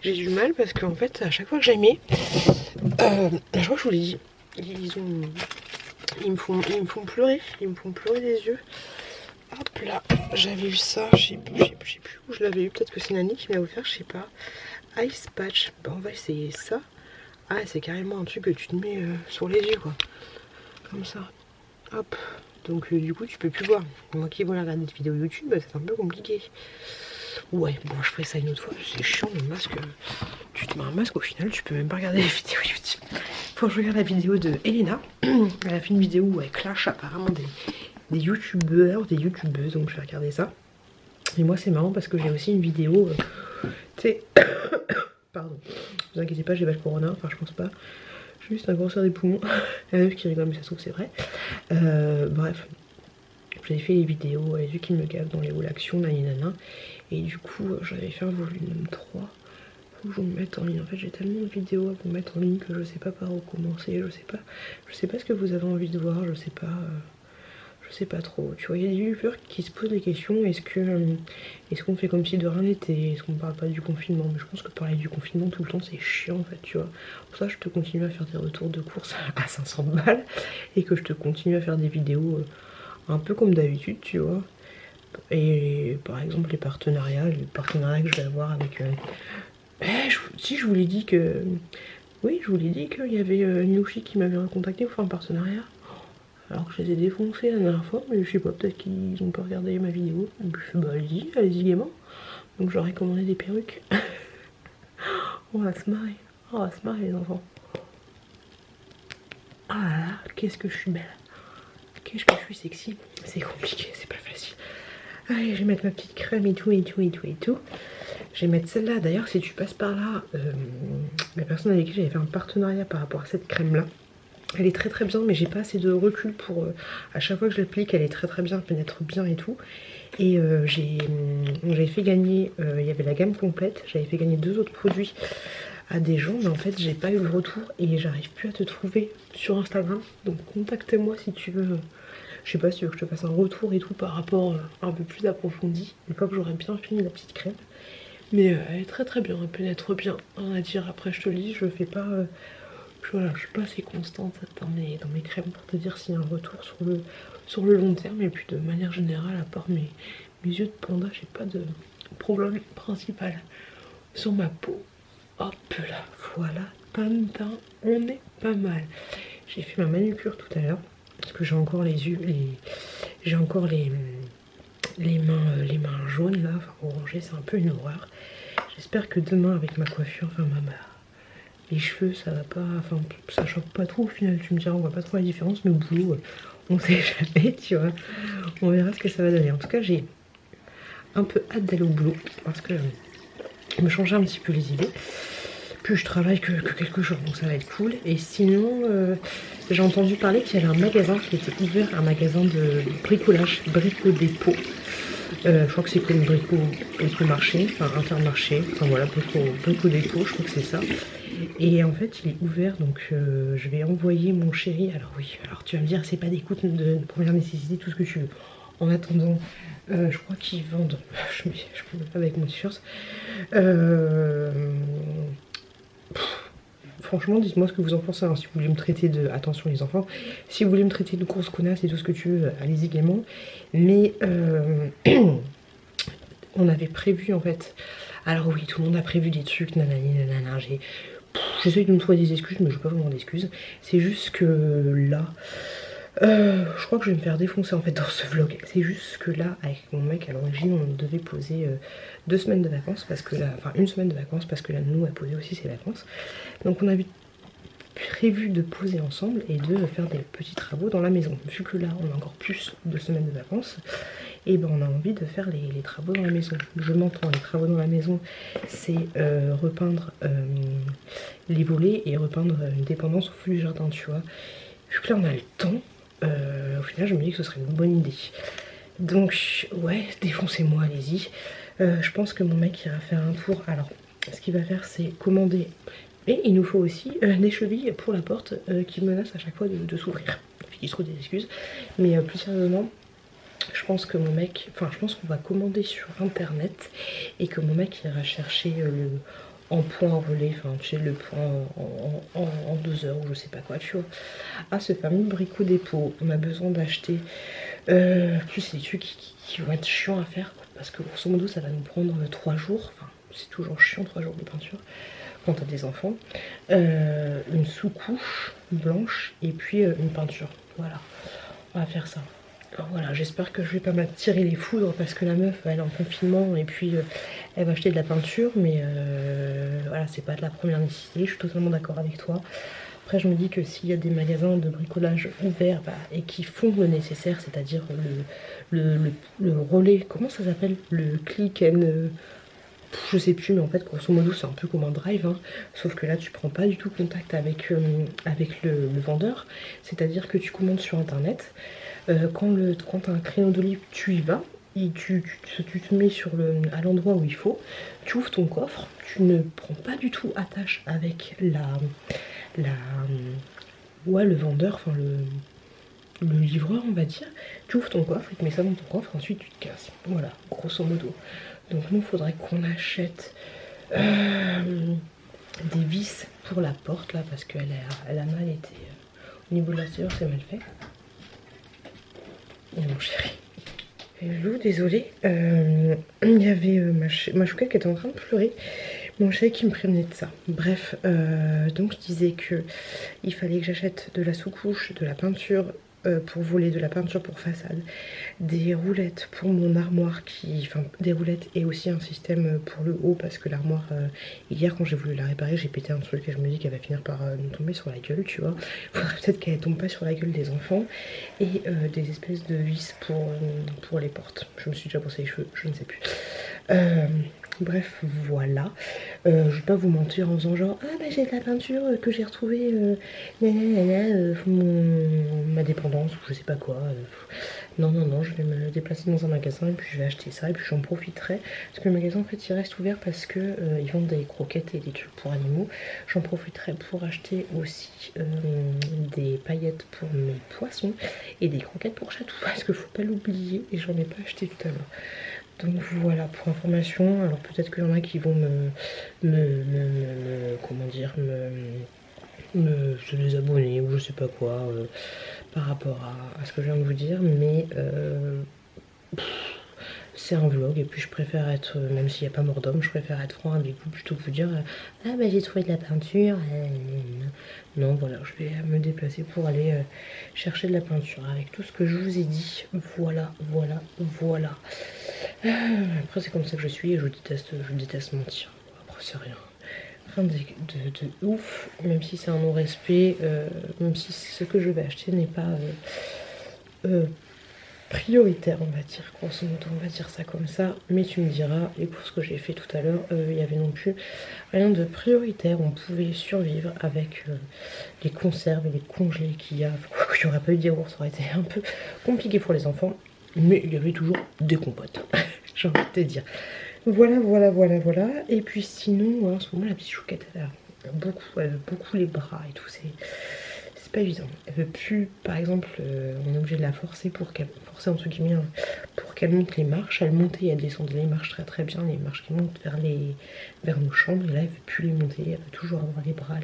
j'ai du mal parce qu'en fait, à chaque fois que j'ai mis, je crois que je vous l'ai dit, ils me font pleurer, les yeux. Hop là, j'avais eu ça, je sais plus où je l'avais eu, peut-être que c'est Nani qui m'a offert, je sais pas. Ice Patch, bah on va essayer ça. Ah, c'est carrément un truc que tu te mets sur les yeux quoi, comme ça. Hop, donc du coup tu peux plus voir. Moi qui voulais regarder des vidéos YouTube, bah, c'est un peu compliqué. Ouais, bon je ferai ça une autre fois, c'est chiant le masque. Tu te mets un masque, au final tu peux même pas regarder les vidéos YouTube. Faut que je regarde la vidéo de Elena. Elle a fait une vidéo où elle clash apparemment des youtubeurs, des youtubeuses, donc je vais regarder ça. Et moi c'est marrant parce que j'ai aussi une vidéo, tu sais, pardon, ne vous inquiétez pas, j'ai pas le corona, enfin je pense pas, juste un cancer des poumons. La meuf qui rigole mais ça se trouve c'est vrai. Bref, j'avais fait les vidéos, les yeux qui me gavent dans les halls action, naninana, et du coup j'avais fait un volume 3. Faut que je vous mette en ligne, en fait j'ai tellement de vidéos à vous mettre en ligne que je sais pas par où commencer, je sais pas ce que vous avez envie de voir, je sais pas trop, tu vois, il y a des youtubeurs qui se posent des questions, est-ce qu'on fait comme si de rien n'était, est-ce qu'on parle pas du confinement, mais je pense que parler du confinement tout le temps c'est chiant en fait, tu vois, pour ça je te continue à faire des retours de course à 500 balles, et que je te continue à faire des vidéos un peu comme d'habitude, tu vois, et par exemple les partenariats que je vais avoir avec, si je vous l'ai dit que, oui je vous l'ai dit qu'il y avait Nushi qui m'avait contacté pour faire un partenariat. Alors que je les ai défoncés la dernière fois, mais je sais pas, peut-être qu'ils ont pas regardé ma vidéo. Donc je fais bah allez-y gaiement. Donc j'aurais commandé des perruques. On va se marrer les enfants. Ah là là, qu'est-ce que je suis belle. Qu'est-ce que je suis sexy. C'est compliqué, c'est pas facile. Allez, je vais mettre ma petite crème et tout. Je vais mettre celle-là. D'ailleurs, si tu passes par là, la personne avec qui j'avais fait un partenariat par rapport à cette crème-là, elle est très très bien, mais j'ai pas assez de recul pour... à chaque fois que je l'applique, elle est très très bien, elle pénètre bien et tout. Et j'avais fait gagner, il y avait la gamme complète, j'avais fait gagner 2 autres produits à des gens, mais en fait j'ai pas eu le retour et j'arrive plus à te trouver sur Instagram. Donc contacte-moi si tu veux, je sais pas si tu veux que je te fasse un retour et tout par rapport un peu plus approfondi, une fois que j'aurai bien fini la petite crème. Mais elle est très très bien, elle pénètre bien, on va dire. Après je te le dis, je fais pas Voilà, je suis pas assez constante dans mes crèmes pour te dire s'il y a un retour sur le long terme. Et puis de manière générale, à part mes yeux de panda, j'ai pas de problème principal sur ma peau. Hop là, voilà, panda, on est pas mal. J'ai fait ma manucure tout à l'heure parce que j'ai encore j'ai encore les mains jaunes là, enfin orangées, c'est un peu une horreur. J'espère que demain avec ma coiffure, enfin les cheveux ça va pas, enfin ça choque pas trop au final, tu me diras, on voit pas trop la différence, mais au boulot on sait jamais, tu vois, on verra ce que ça va donner. En tout cas j'ai un peu hâte d'aller au boulot parce que me changer un petit peu les idées. Puis je travaille que quelques jours, donc ça va être cool. Et sinon, j'ai entendu parler qu'il y avait un magasin qui était ouvert, un magasin de bricolage, Brico Dépôt. Je crois que c'est comme Brico Marché, enfin Intermarché, enfin voilà, Brico Dépôt, je crois que c'est ça. Et en fait, il est ouvert, donc je vais envoyer mon chéri. Alors oui, alors tu vas me dire, c'est pas des coûts de première nécessité, tout ce que tu veux. En attendant, je crois qu'ils vendent, je ne pas avec mon t-shirt. Franchement, dites-moi ce que vous en pensez, hein. Si vous voulez me traiter de... Attention les enfants, si vous voulez me traiter de grosse connasse et tout ce que tu veux, allez-y gaiement. Mais on avait prévu en fait... Alors oui, tout le monde a prévu des trucs, nanani, nanana, j'essaye de me trouver des excuses, mais je n'ai pas vraiment d'excuses. C'est juste que là... je crois que je vais me faire défoncer en fait dans ce vlog. C'est juste que là, avec mon mec, à l'origine, on devait poser 2 semaines de vacances parce que là, enfin 1 semaine de vacances parce que la nounou a posé aussi ses vacances. Donc on avait prévu de poser ensemble et de faire des petits travaux dans la maison. Vu que là, on a encore plus de semaines de vacances, et ben on a envie de faire les travaux dans la maison. Je m'entends, les travaux dans la maison, c'est repeindre les volets et repeindre une dépendance au fond du jardin, tu vois. Vu que là, on a le temps. Au final je me dis que ce serait une bonne idée. Donc ouais, défoncez-moi, allez-y. Je pense que mon mec ira faire un tour. Alors ce qu'il va faire c'est commander. Et il nous faut aussi des chevilles pour la porte qui menacent à chaque fois de s'ouvrir. Il se trouve des excuses. Mais plus sérieusement, je pense que mon mec, enfin je pense qu'on va commander sur internet et que mon mec ira chercher le en point relais, enfin tu sais le point en 2 heures ou je sais pas quoi, tu vois. Ah, ce fameux Brico Dépôt, on a besoin d'acheter plus c'est des trucs qui vont être chiants à faire parce que grosso modo ça va nous prendre 3 jours, enfin c'est toujours chiant 3 jours de peinture quand t'as des enfants. Une sous-couche blanche et puis une peinture, voilà, on va faire ça. Alors voilà, j'espère que je vais pas m'attirer les foudres parce que la meuf elle est en confinement et puis elle va acheter de la peinture, mais voilà, c'est pas de la première nécessité, je suis totalement d'accord avec toi. Après je me dis que s'il y a des magasins de bricolage ouverts et qui font le nécessaire, c'est-à-dire le relais, comment ça s'appelle, le click and... je sais plus, mais en fait grosso modo c'est un peu comme un drive, hein, sauf que là tu prends pas du tout contact avec le vendeur, c'est-à-dire que tu commandes sur internet. Quand tu as un créneau de libre, tu y vas et tu te mets à l'endroit où il faut, tu ouvres ton coffre, tu ne prends pas du tout attache avec le vendeur, enfin le livreur on va dire. Tu ouvres ton coffre, il te met ça dans ton coffre, ensuite tu te casses. Voilà, grosso modo. Donc nous, il faudrait qu'on achète des vis pour la porte là, parce qu'elle a mal été... au niveau de la serrure, c'est mal fait. Et mon chéri. Hello, désolée. Il y avait ma chouquette qui était en train de pleurer. Mon chéri qui me prévenait de ça. Bref, donc je disais que il fallait que j'achète de la sous-couche, de la peinture pour voler, de la peinture pour façade, des roulettes pour mon armoire, enfin des roulettes et aussi un système pour le haut parce que l'armoire, hier quand j'ai voulu la réparer, j'ai pété un truc et je me dis qu'elle va finir par nous tomber sur la gueule, tu vois. Faudrait peut-être qu'elle tombe pas sur la gueule des enfants. Et des espèces de vis pour les portes. Je me suis déjà brossé les cheveux, je ne sais plus. Bref, voilà. Je vais pas vous mentir en disant genre, ah bah j'ai de la peinture que j'ai retrouvée ma dépendance ou je sais pas quoi. Non, je vais me déplacer dans un magasin et puis je vais acheter ça et puis j'en profiterai. Parce que le magasin en fait il reste ouvert parce que ils vendent des croquettes et des trucs pour animaux. J'en profiterai pour acheter aussi des paillettes pour mes poissons et des croquettes pour chatou parce qu'il faut pas l'oublier et j'en ai pas acheté tout à l'heure. Donc voilà, pour information, alors peut-être qu'il y en a qui vont comment dire, se désabonner ou je sais pas quoi par rapport à ce que je viens de vous dire, mais c'est un vlog et puis je préfère être, même s'il n'y a pas mort d'homme, je préfère être franc avec vous plutôt que vous dire ah bah j'ai trouvé de la peinture. Non, voilà, je vais me déplacer pour aller chercher de la peinture avec tout ce que je vous ai dit. Voilà. Après c'est comme ça que je suis et je déteste mentir. Après c'est rien de ouf, même si c'est un non-respect, même si ce que je vais acheter n'est pas prioritaire, on va dire, grosso modo, on va dire ça comme ça. Mais tu me diras, les courses que j'ai fait tout à l'heure, il y avait non plus rien de prioritaire. On pouvait survivre avec les conserves et les congelés qu'il y a. Il n'y aurait pas eu de yaourt, ça aurait été un peu compliqué pour les enfants. Mais il y avait toujours des compotes, j'ai envie de te dire. Voilà. Et puis sinon, en ce moment, la petite chouquette, elle veut beaucoup les bras et tout. C'est pas évident. Elle veut plus, par exemple, on est obligé de la forcer entre guillemets, pour qu'elle monte les marches. Elle montait et elle descendait les marches très bien, les marches qui montent vers nos chambres. Et là, elle veut plus les monter. Elle veut toujours avoir les bras.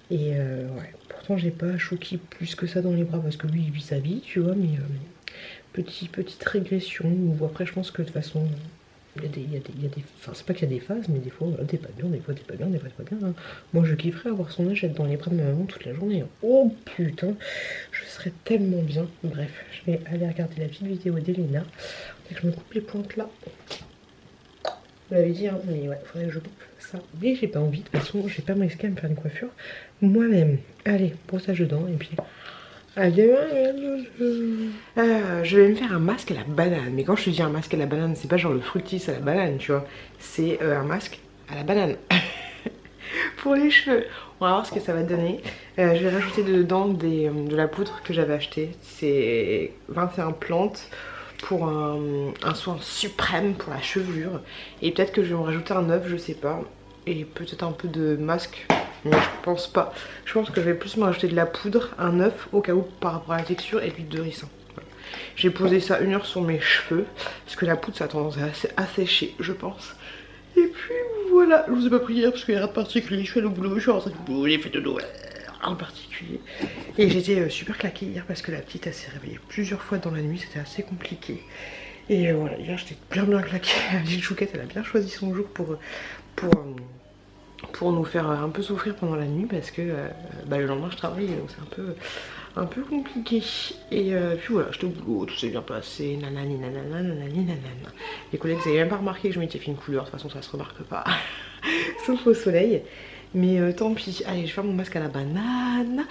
Et ouais, pourtant, j'ai pas Chouki plus que ça dans les bras parce que lui, il vit sa vie, tu vois, mais. Petite régression, ou après je pense que de toute façon il y a des enfin c'est pas qu'il y a des phases, mais des fois t'es pas bien, des fois t'es pas bien, hein. Moi je kifferais avoir son âge, être dans les bras de ma maman toute la journée, hein. Oh putain, je serais tellement bien. Bref, je vais aller regarder la petite vidéo d'Elena. Je me coupe les pointes là. Vous l'avez dit, hein, mais ouais, faudrait que je coupe ça. Mais j'ai pas envie, de toute façon j'ai pas risqué à me faire une coiffure moi-même. Allez, brossage de dents et puis... je vais me faire un masque à la banane. Mais quand je te dis un masque à la banane, c'est pas genre le fructis à la banane, tu vois. C'est un masque à la banane. Pour les cheveux. On va voir ce que ça va donner. Je vais rajouter dedans de la poudre que j'avais achetée. C'est 21 plantes pour un soin suprême pour la chevelure. Et peut-être que je vais me rajouter un œuf, je sais pas. Et peut-être un peu de masque. Mais je pense pas. Je pense que je vais plus me rajouter de la poudre, un œuf au cas où par rapport à la texture et de l'huile de ricin. Voilà. J'ai posé ça 1 heure sur mes cheveux parce que la poudre ça a tendance à sécher, je pense. Et puis voilà, je vous ai pas pris hier parce qu'il n'y a rien de particulier. Je suis allée au boulot, je suis rentrée du boulot, j'ai fait de l'eau en particulier. Et j'étais super claquée hier parce que la petite elle s'est réveillée plusieurs fois dans la nuit, c'était assez compliqué. Et voilà, hier j'étais bien claquée. La petite chouquette elle a bien choisi son jour pour nous faire un peu souffrir pendant la nuit parce que le lendemain je travaille donc c'est un peu compliqué. Et puis voilà, j'étais au boulot, tout s'est bien passé, nanani. Les collègues vous avez même pas remarqué que je m'étais fait une couleur, de toute façon ça se remarque pas, sauf au soleil. Mais tant pis, allez je vais faire mon masque à la banane.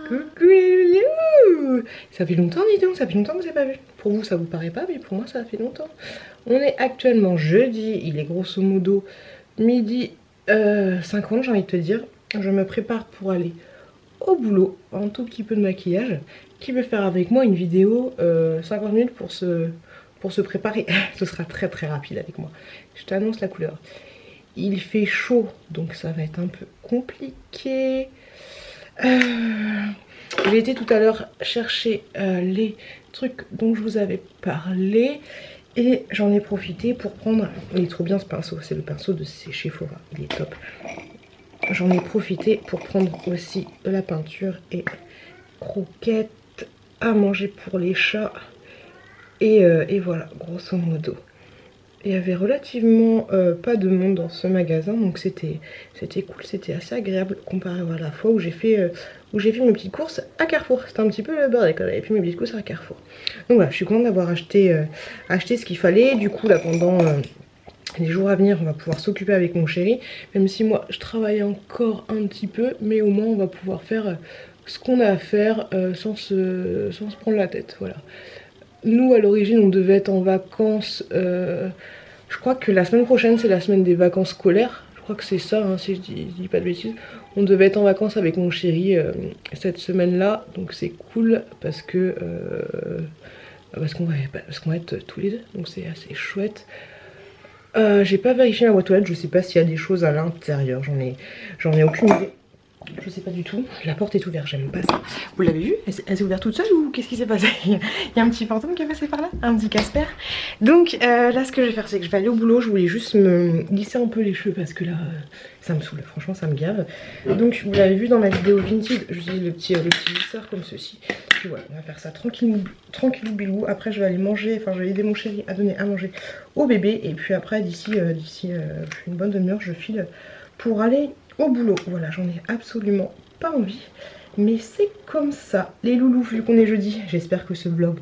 Coucou les loulous. Ça fait longtemps dis donc, ça fait longtemps que vous avez pas vu. Pour vous ça vous paraît pas, mais pour moi ça fait longtemps. On est actuellement jeudi, il est grosso modo midi 50, j'ai envie de te dire. Je me prépare pour aller au boulot, un tout petit peu de maquillage. Qui veut faire avec moi une vidéo 50 minutes pour se préparer. Ce sera très rapide avec moi. Je t'annonce la couleur. Il fait chaud, donc ça va être un peu compliqué. J'ai été tout à l'heure chercher les trucs dont je vous avais parlé. Et j'en ai profité pour prendre... Il est trop bien ce pinceau, c'est le pinceau de chez Sephora, il est top. J'en ai profité pour prendre aussi de la peinture et croquettes à manger pour les chats. Et voilà, grosso modo. Il y avait relativement pas de monde dans ce magasin, donc c'était cool, c'était assez agréable comparé à la fois où j'ai fait mes petites courses à Carrefour. C'était un petit peu le bordel quand j'avais fait mes petites courses à Carrefour. Donc voilà, je suis contente d'avoir acheté ce qu'il fallait. Du coup là pendant les jours à venir on va pouvoir s'occuper avec mon chéri. Même si moi je travaille encore un petit peu, mais au moins on va pouvoir faire ce qu'on a à faire sans se prendre la tête, voilà. Nous à l'origine on devait être en vacances, je crois que la semaine prochaine c'est la semaine des vacances scolaires. Je crois que c'est ça, hein, si je dis pas de bêtises. On devait être en vacances avec mon chéri cette semaine là. Donc c'est cool parce que qu'on va être tous les deux. Donc c'est assez chouette. J'ai pas vérifié ma boîte aux lettres, je sais pas s'il y a des choses à l'intérieur. J'en ai aucune idée. Je sais pas du tout. La porte est ouverte, j'aime pas ça. Vous l'avez vu? Elle s'est ouverte toute seule ou qu'est-ce qui s'est passé? Il y a un petit fantôme qui est passé par là, un petit Casper. Donc là, ce que je vais faire, c'est que je vais aller au boulot. Je voulais juste me lisser un peu les cheveux parce que là, ça me saoule. Franchement, ça me gave. Donc, vous l'avez vu dans ma vidéo Vinted, j'utilise le petit lisseur comme ceci. Puis voilà, on va faire ça tranquillou bilou. Après, je vais aller manger, enfin, je vais aider mon chéri à donner à manger au bébé. Et puis après, d'ici une bonne demi-heure, je file pour aller au boulot. Voilà, j'en ai absolument pas envie, mais c'est comme ça les loulous, vu qu'on est jeudi. J'espère que ce vlog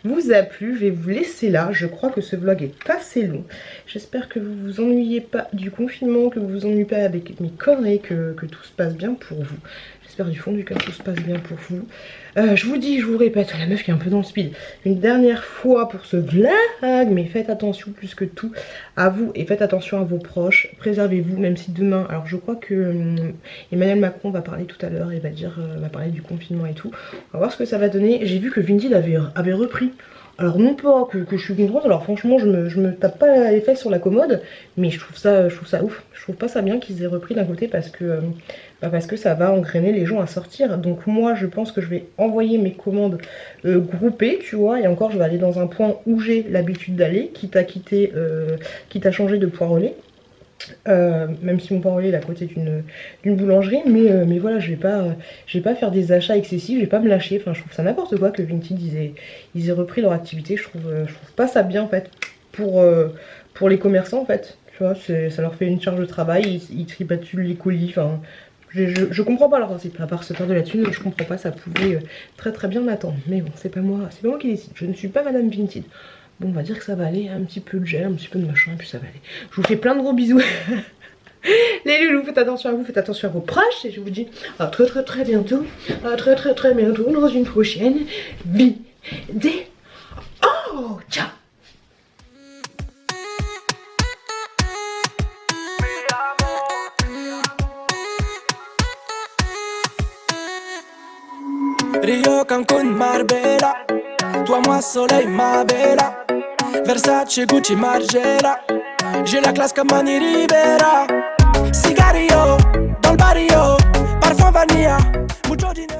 vous a plu. Je vais vous laisser là. Je crois que ce vlog est assez long. J'espère que vous vous ennuyez pas du confinement, que vous vous ennuyez pas avec mes conneries, que tout se passe bien pour vous. J'espère du fond du cœur que tout se passe bien pour vous. Je vous dis, je vous répète, la meuf qui est un peu dans le speed, une dernière fois pour ce vlog, mais faites attention plus que tout à vous et faites attention à vos proches. Préservez-vous, même si demain, alors je crois que Emmanuel Macron va parler tout à l'heure et va parler du confinement et tout. On va voir ce que ça va donner. J'ai vu que Vinted avait repris. Alors non pas que je suis contente, alors franchement je me tape pas les fesses sur la commode, mais je trouve ça ouf. Je trouve pas ça bien qu'ils aient repris d'un côté parce que ça va engrainer les gens à sortir. Donc moi je pense que je vais envoyer mes commandes groupées, tu vois, et encore je vais aller dans un point où j'ai l'habitude d'aller, quitte à changer de point relais. Même si mon point relais est à côté d'une boulangerie, mais voilà, je vais pas faire des achats excessifs, je vais pas me lâcher. Enfin, je trouve ça n'importe quoi que Vinted ils aient repris leur activité. Je trouve pas ça bien en fait pour les commerçants en fait. Tu vois, ça leur fait une charge de travail, ils tripatulent les colis. Enfin, je comprends pas leur principe, à part se faire de la thune, je comprends pas, ça pouvait très bien m'attendre. Mais bon, c'est pas moi qui décide, je ne suis pas Madame Vinted. Bon, on va dire que ça va aller, un petit peu de gel, un petit peu de machin, et puis ça va aller. Je vous fais plein de gros bisous. Les loulous, faites attention à vous, faites attention à vos proches, et je vous dis à très bientôt, très bientôt, dans une prochaine vidéo. Oh, ciao. Rio, Cancun, Marbella. Toi, moi, soleil, ma bella. Versace, Gucci, Margiela. J'ai la classe comme Mani Rivera. Cigarillo, dans le barrio. Parfum vanilla, mucho dinero.